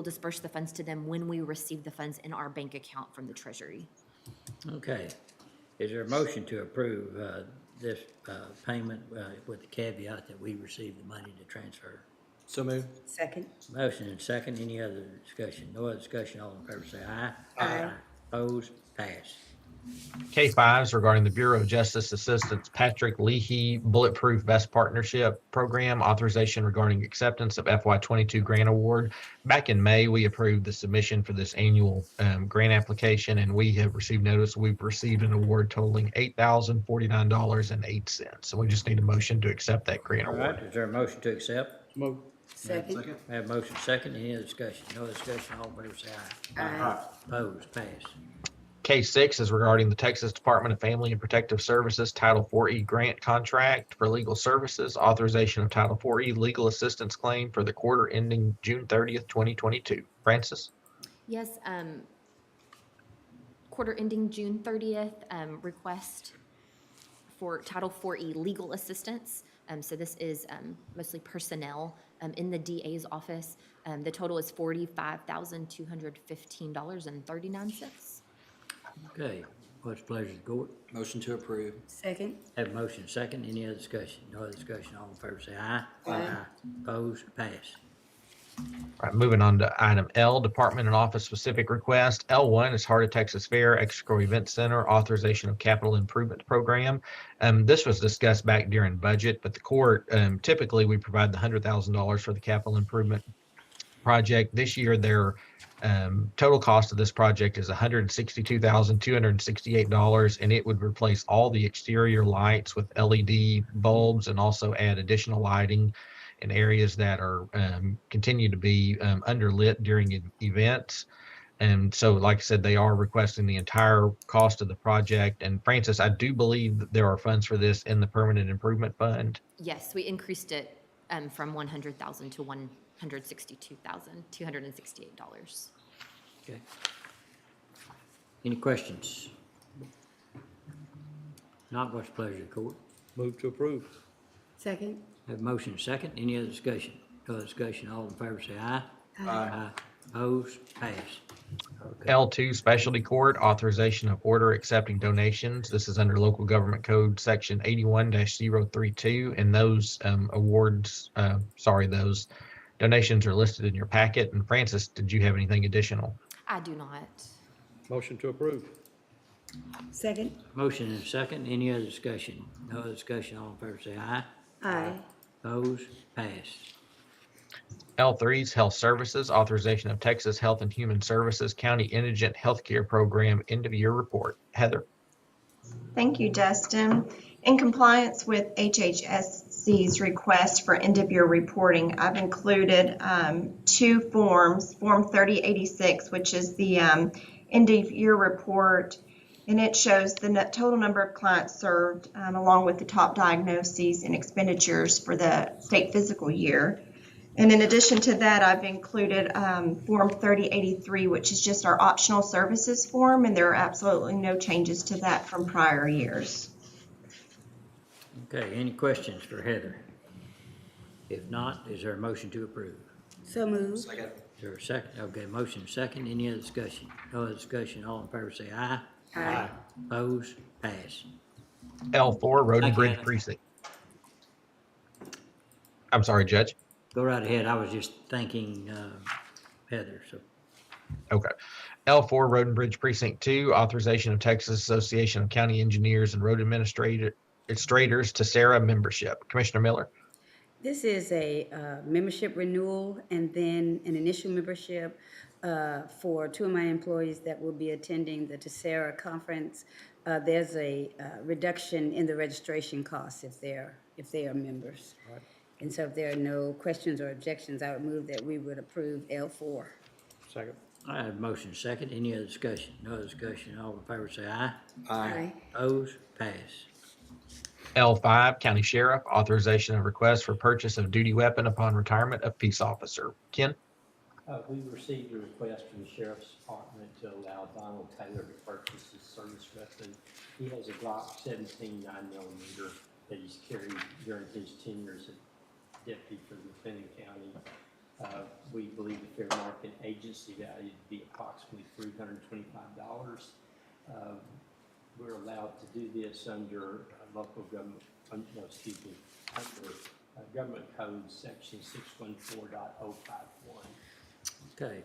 disperse the funds to them when we receive the funds in our bank account from the Treasury. Okay, is there a motion to approve this payment with the caveat that we receive the money to transfer? So moved. Second. Motion and second, any other discussion? No other discussion, all in favor say aye. Aye. Opposed, pass. K5 is regarding the Bureau of Justice Assistance Patrick Leahy Bulletproof Vest Partnership Program, authorization regarding acceptance of FY22 grant award. Back in May, we approved the submission for this annual grant application, and we have received notice we've received an award totaling $8,049.08. So we just need a motion to accept that grant All award. right, is there a motion to accept? Move. Second. We have a motion second, any other discussion? No other discussion, all in favor say aye. Aye. Opposed, pass. K6 is regarding the Texas Department of Family and Protective Services Title IV-E grant contract for legal services, authorization of Title IV-E legal assistance claim for the quarter ending June 30th, 2022. Francis? Yes, quarter ending June 30th, request for Title IV-E legal assistance. So this is mostly personnel in the DA's office. The total is $45,215.39. Okay, what's the pleasure of the court? Motion to approve. Second? Have a motion second, any other discussion? No other discussion, all in favor say aye. Aye. Opposed, pass. All right, moving on to item L, department and office specific request. L1 is Heart of Texas Fair Extra Event Center Authorization of Capital Improvement Program. This was discussed back during budget, but the court, typically we provide the $100,000 for the capital improvement project. This year, their total cost of this project is $162,268, and it would replace all the exterior lights with LED bulbs and also add additional lighting in areas that are continue to be underlit during events. And so, like I said, they are requesting the entire cost of the project. And Francis, I do believe that there are funds for this in the Permanent Improvement Fund. Yes, we increased it from 100,000 to $162,268. Okay. Any questions? Not, what's the pleasure of the court? Move to approve. Second? Have a motion second, any other discussion? No other discussion, all in favor say aye. Aye. Opposed, pass. Okay. L2 Specialty Court Authorization of Order Accepting Donations. This is under Local Government Code Section 81-032, and those those donations are listed in your packet. And Francis, did you have anything additional? I do not. Motion to approve. Second? Motion and second, any other discussion? No other discussion, all in favor say aye. Aye. Opposed, pass. L3 is Health Services Authorization of Texas Health and Human Services County Indigent Healthcare Program End of Year Report. Heather. Thank you, Justin. In compliance with HHSC's request for end-of-year reporting, I've included two forms, Form 3086, which is the end-of-year report, and it shows the total number of clients served along with the top diagnoses and expenditures for the state fiscal year. And in addition to that, I've included Form 3083, which is just our optional services form, and there are absolutely no changes to that from prior years. Okay, any questions for Heather? If not, is there a motion to approve? So moved. Second. Is there a second? Okay, motion second, any other discussion? No other discussion, all in favor say aye. Aye. Opposed, pass. L4 Road and Thank you, Bridge Heather. Precinct. I'm sorry, Judge. Go right ahead, I was just thanking Heather, so. Okay. L4 Road and Bridge Precinct 2, authorization of Texas Association of County Engineers and Road Administrators to Sarah membership. Commissioner Miller. This is a membership renewal and then an initial membership for two of my employees that will be attending the Tessera conference. There's a reduction in the registration costs if they are members. Right. And so if there are no questions or objections, I would move that we would approve L4. Second. I have a motion second, any other discussion? No other discussion, all in favor say aye. Aye. Opposed, pass. L5 County Sheriff, authorization of request for purchase of duty weapon upon retirement of peace officer. Ken. We received a request from the Sheriff's Department to allow Donald Taylor to purchase his service weapon. He has a Glock 17 9mm that he's carried during his tenure as a deputy for McLennan County. We believe the fair market agency value to be approximately $325. We're allowed to do this under local government, under Government Code Section 614.051. Okay,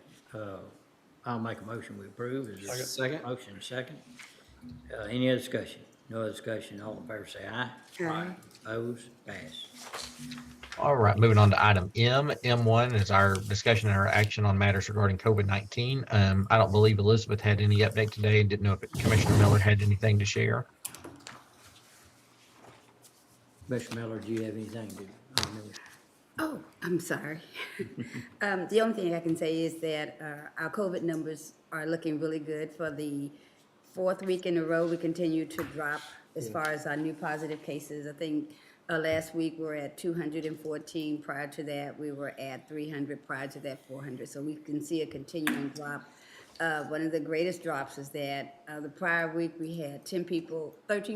I'll make a motion we approve. Is there a Second. motion second? Any other discussion? No other discussion, all in favor say aye. Aye. Opposed, pass. All right, moving on to item M. M1 is our discussion and our action on matters regarding COVID-19. I don't believe Elizabeth had any update today and didn't know if Commissioner Miller had anything to share. Commissioner Miller, do you have anything to? Oh, I'm sorry. The only thing I can say is that our COVID numbers are looking really good. For the fourth week in a row, we continue to drop as far as our new positive cases. I think last week we were at 214. Prior to that, we were at 300. Prior to that, 400. So we can see a continuing drop. One of the greatest drops is that the prior week we had 13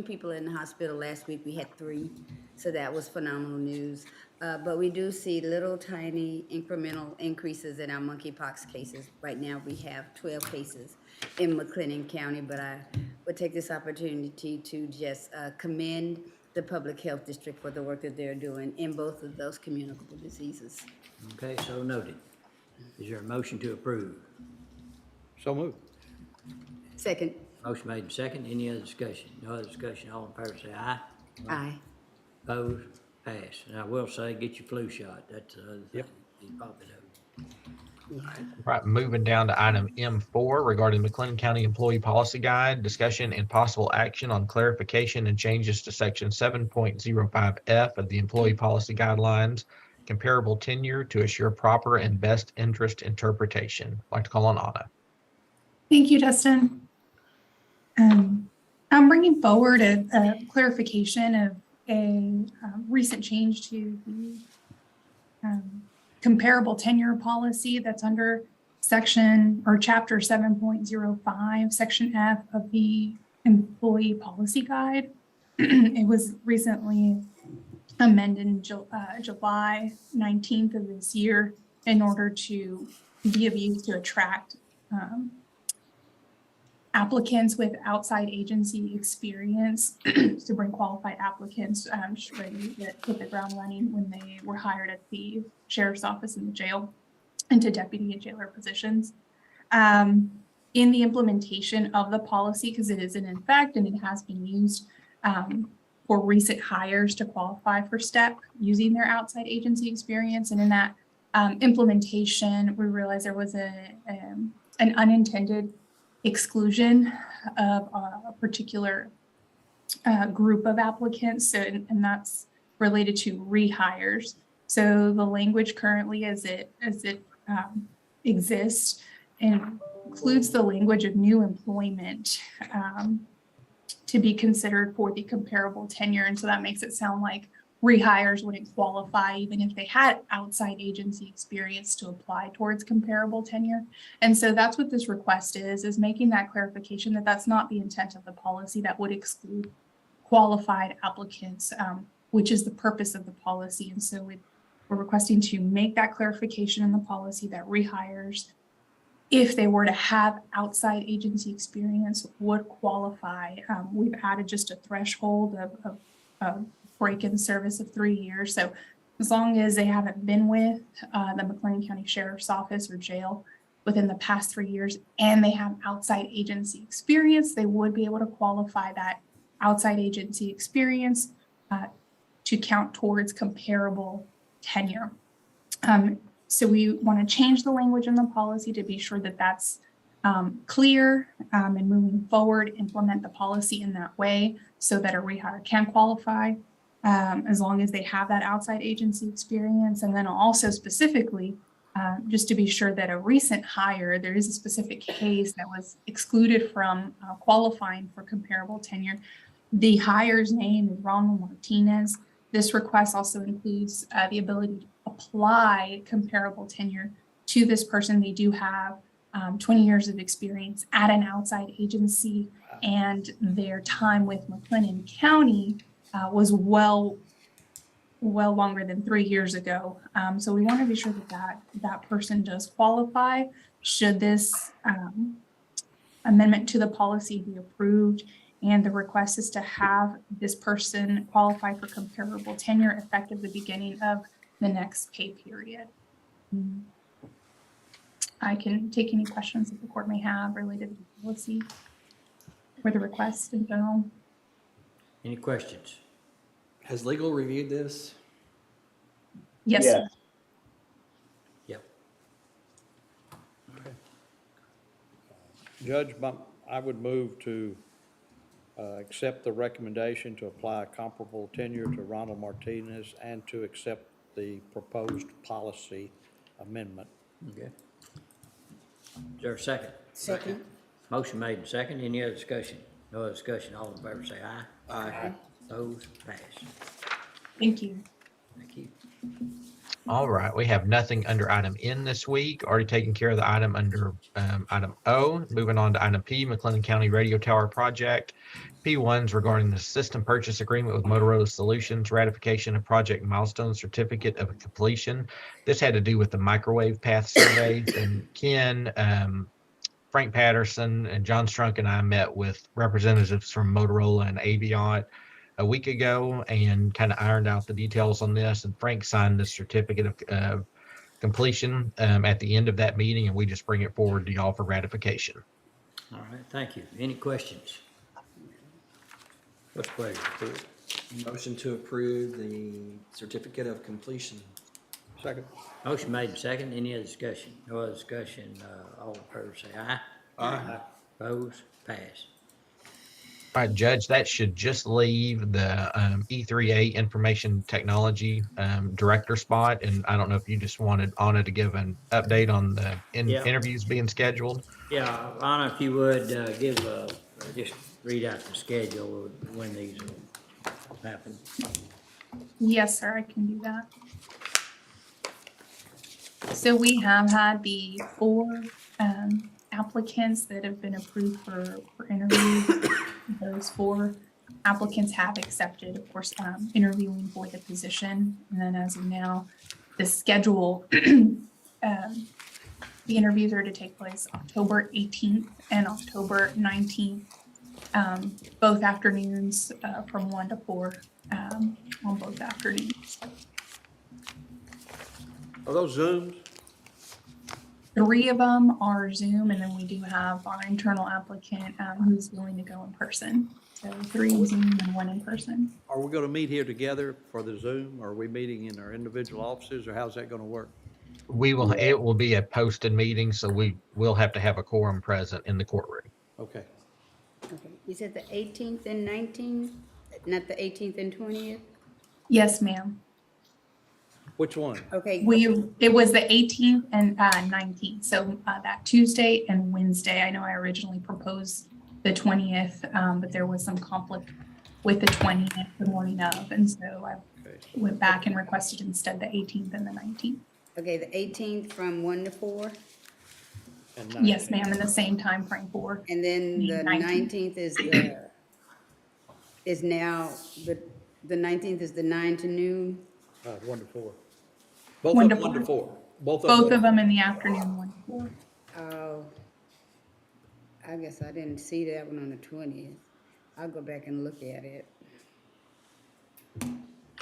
people in the hospital. Last week we had 3, so that was phenomenal news. But we do see little tiny incremental increases in our monkeypox cases. Right now we have 12 cases in McLennan County, but I would take this opportunity to just commend the Public Health District for the work that they're doing in both of those communicable diseases. Okay, so noted. Is there a motion to approve? So moved. Second. Motion made and second. Any other discussion? No other discussion. All in favor say aye. Aye. Opposed? Pass. And I will say, get your flu shot. That's the other thing. You probably know. Right, moving down to item M4 regarding McLennan County Employee Policy Guide, discussion and possible action on clarification and changes to section 7.05F of the Employee Policy Guidelines, comparable tenure to assure proper and best interest interpretation. I'd like to call on Anna. Thank you, Dustin. I'm bringing forward a clarification of a recent change to the comparable tenure policy that's under section or chapter 7.05, section F of the Employee Policy Guide. It was recently amended in July 19th of this year in order to be of use to attract applicants with outside agency experience to bring qualified applicants ready to hit the ground running when they were hired at the sheriff's office and the jail into deputy and jailer positions. In the implementation of the policy, because it is in effect and it has been used for recent hires to qualify for STEP using their outside agency experience. And in that implementation, we realized there was an unintended exclusion of a particular group of applicants, so, and that's related to rehires. So the language currently as it exists includes the language of new employment to be considered for the comparable tenure, and so that makes it sound like rehires wouldn't qualify even if they had outside agency experience to apply towards comparable tenure. And so that's what this request is making that clarification that that's not the intent of the policy, that would exclude qualified applicants, which is the purpose of the policy. And so we're requesting to make that clarification in the policy that rehires, if they were to have outside agency experience, would qualify. We've added just a threshold of break-in service of 3 years. So as long as they haven't been with the McLennan County Sheriff's Office or jail within the past 3 years, and they have outside agency experience, they would be able to qualify that outside agency experience to count towards comparable tenure. So we want to change the language in the policy to be sure that that's clear, and moving forward, implement the policy in that way so that a rehire can qualify as long as they have that outside agency experience. And then also specifically, just to be sure that a recent hire, there is a specific case that was excluded from qualifying for comparable tenure. The hire's name is Ronald Martinez. This request also includes the ability to apply comparable tenure to this person. They do have 20 years of experience at an outside agency, and their time with McLennan County was well longer than 3 years ago. So we want to be sure that person does qualify should this amendment to the policy be approved. And the request is to have this person qualify for comparable tenure effective the beginning of the next pay period. I can take any questions that the court may have related to the policy or the request in general. Any questions? Has legal reviewed this? Yes. Yeah. Yep. Judge, I would move to accept the recommendation to apply comparable tenure to Ronald Martinez and to accept the proposed policy amendment. Okay. Is there a second? Second. Motion made and second. Any other discussion? No other discussion. All in favor say aye. Aye. Opposed? Pass. Thank you. Thank you. All right, we have nothing under item N this week. Already taken care of the item under item O. Moving on to item P, McLennan County Radio Tower Project. P1's regarding the system purchase agreement with Motorola Solutions, ratification of project milestone certificate of completion. This had to do with the microwave path survey. And Ken, Frank Patterson, and John Strunk and I met with representatives from Motorola and Aviant a week ago and kind of ironed out the details on this. And Frank signed the certificate of completion at the end of that meeting, and we just bring it forward to y'all for ratification. All right, thank you. Any questions? What's the pleasure? Motion to approve the certificate of completion. Second. Motion made and second. Any other discussion? No other discussion. All in favor say aye. Aye. Opposed? Pass. All right, Judge, that should just leave the E3A Information Technology Director spot. And I don't know if you just wanted Anna to give an update on the Yeah. interviews being scheduled. Yeah, Anna, if you would, just read out the schedule of when these will happen. Yes, sir, I can do that. So we have had the 4 applicants that have been approved for interviews. Those 4 applicants have accepted, of course, interviewing for the position. And then as of now, the schedule, the interviews are to take place October 18th and October 19th, both afternoons from 1 to 4 on both afternoons. Are those Zooms? 3 of them are Zoom, and then we do have our internal applicant who's willing to go in person. So 3 Zoom and 1 in person. Are we going to meet here together for the Zoom? Or are we meeting in our individual offices, or how's that going to work? It will be a posted meeting, so we will have to have a quorum present in the courtroom. Okay. Okay, you said the 18th and 19th, not the 18th and 20th? Yes, ma'am. Which one? Okay. It was the 18th and 19th, so that Tuesday and Wednesday. I know I originally proposed the 20th, but there was some conflict with the 20th, the morning of, and so I went back and requested instead the 18th and the 19th. Okay, the 18th from 1 to 4? Yes, ma'am, in the same time frame for. And then the 19th is now, the 19th is the 9 to noon? 1 to 4. Both 1 of to them 1 to 4. Both of them in the afternoon, 1 to 4. Oh, I guess I didn't see that one on the 20th. I'll go back and look at it.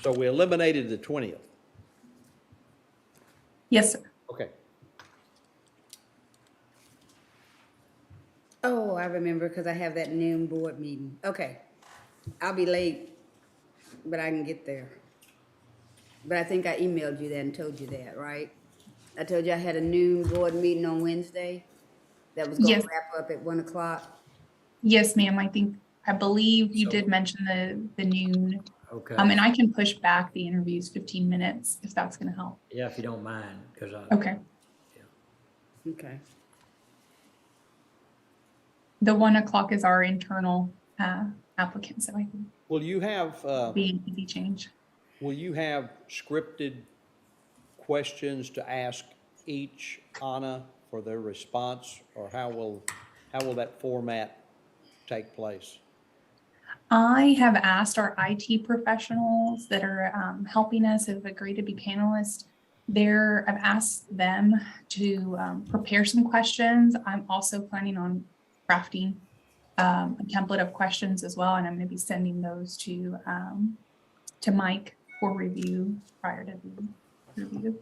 So we eliminated the 20th. Yes, sir. Okay. Oh, I remember, because I have that noon board meeting. Okay, I'll be late, but I can get there. But I think I emailed you that and told you that, right? I told you I had a noon board meeting on Wednesday that was gonna Yes. wrap up at 1 o'clock. Yes, ma'am, I believe you did mention the noon. Okay. And I can push back the interviews 15 minutes if that's gonna help. Yeah, if you don't mind, because Okay. Okay. The 1 o'clock is our internal applicant, so I can Will you have, be an easy change. will you have scripted questions to ask each Anna for their response? Or how will that format take place? I have asked our IT professionals that are helping us, have agreed to be panelists. I've asked them to prepare some questions. I'm also planning on crafting a template of questions as well, and I'm going to be sending those to Mike for review prior to the review.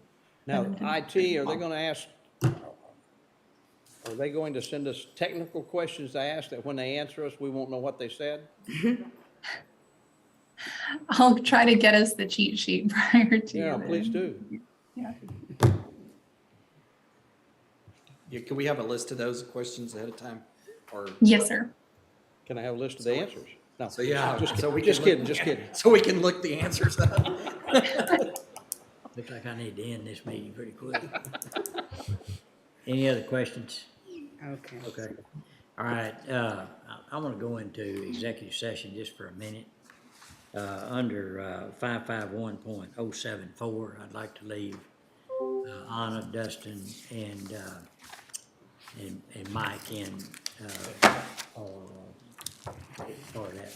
Now, IT, are they going to ask, are they going to send us technical questions to ask that when they answer us, we won't know what they said? I'll try to get us the cheat sheet prior to. Yeah, please do. Yeah. Yeah, can we have a list of those questions ahead of time? Or Yes, sir. Can I have a list of the answers? No. So yeah, Just so we just can kidding, look- just kidding. So we can look the answers up. looks like I need to end this meeting pretty quick. Any other questions? Okay. Okay. All right, I'm gonna go into executive session just for a minute. Under 551.074, I'd like to leave Anna, Dustin, and Mike in for that.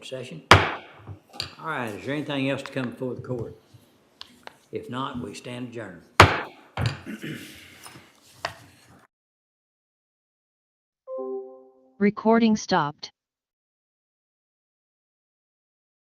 session. All right, is there anything else to come before the court? If not, we stand adjourned. Recording stopped.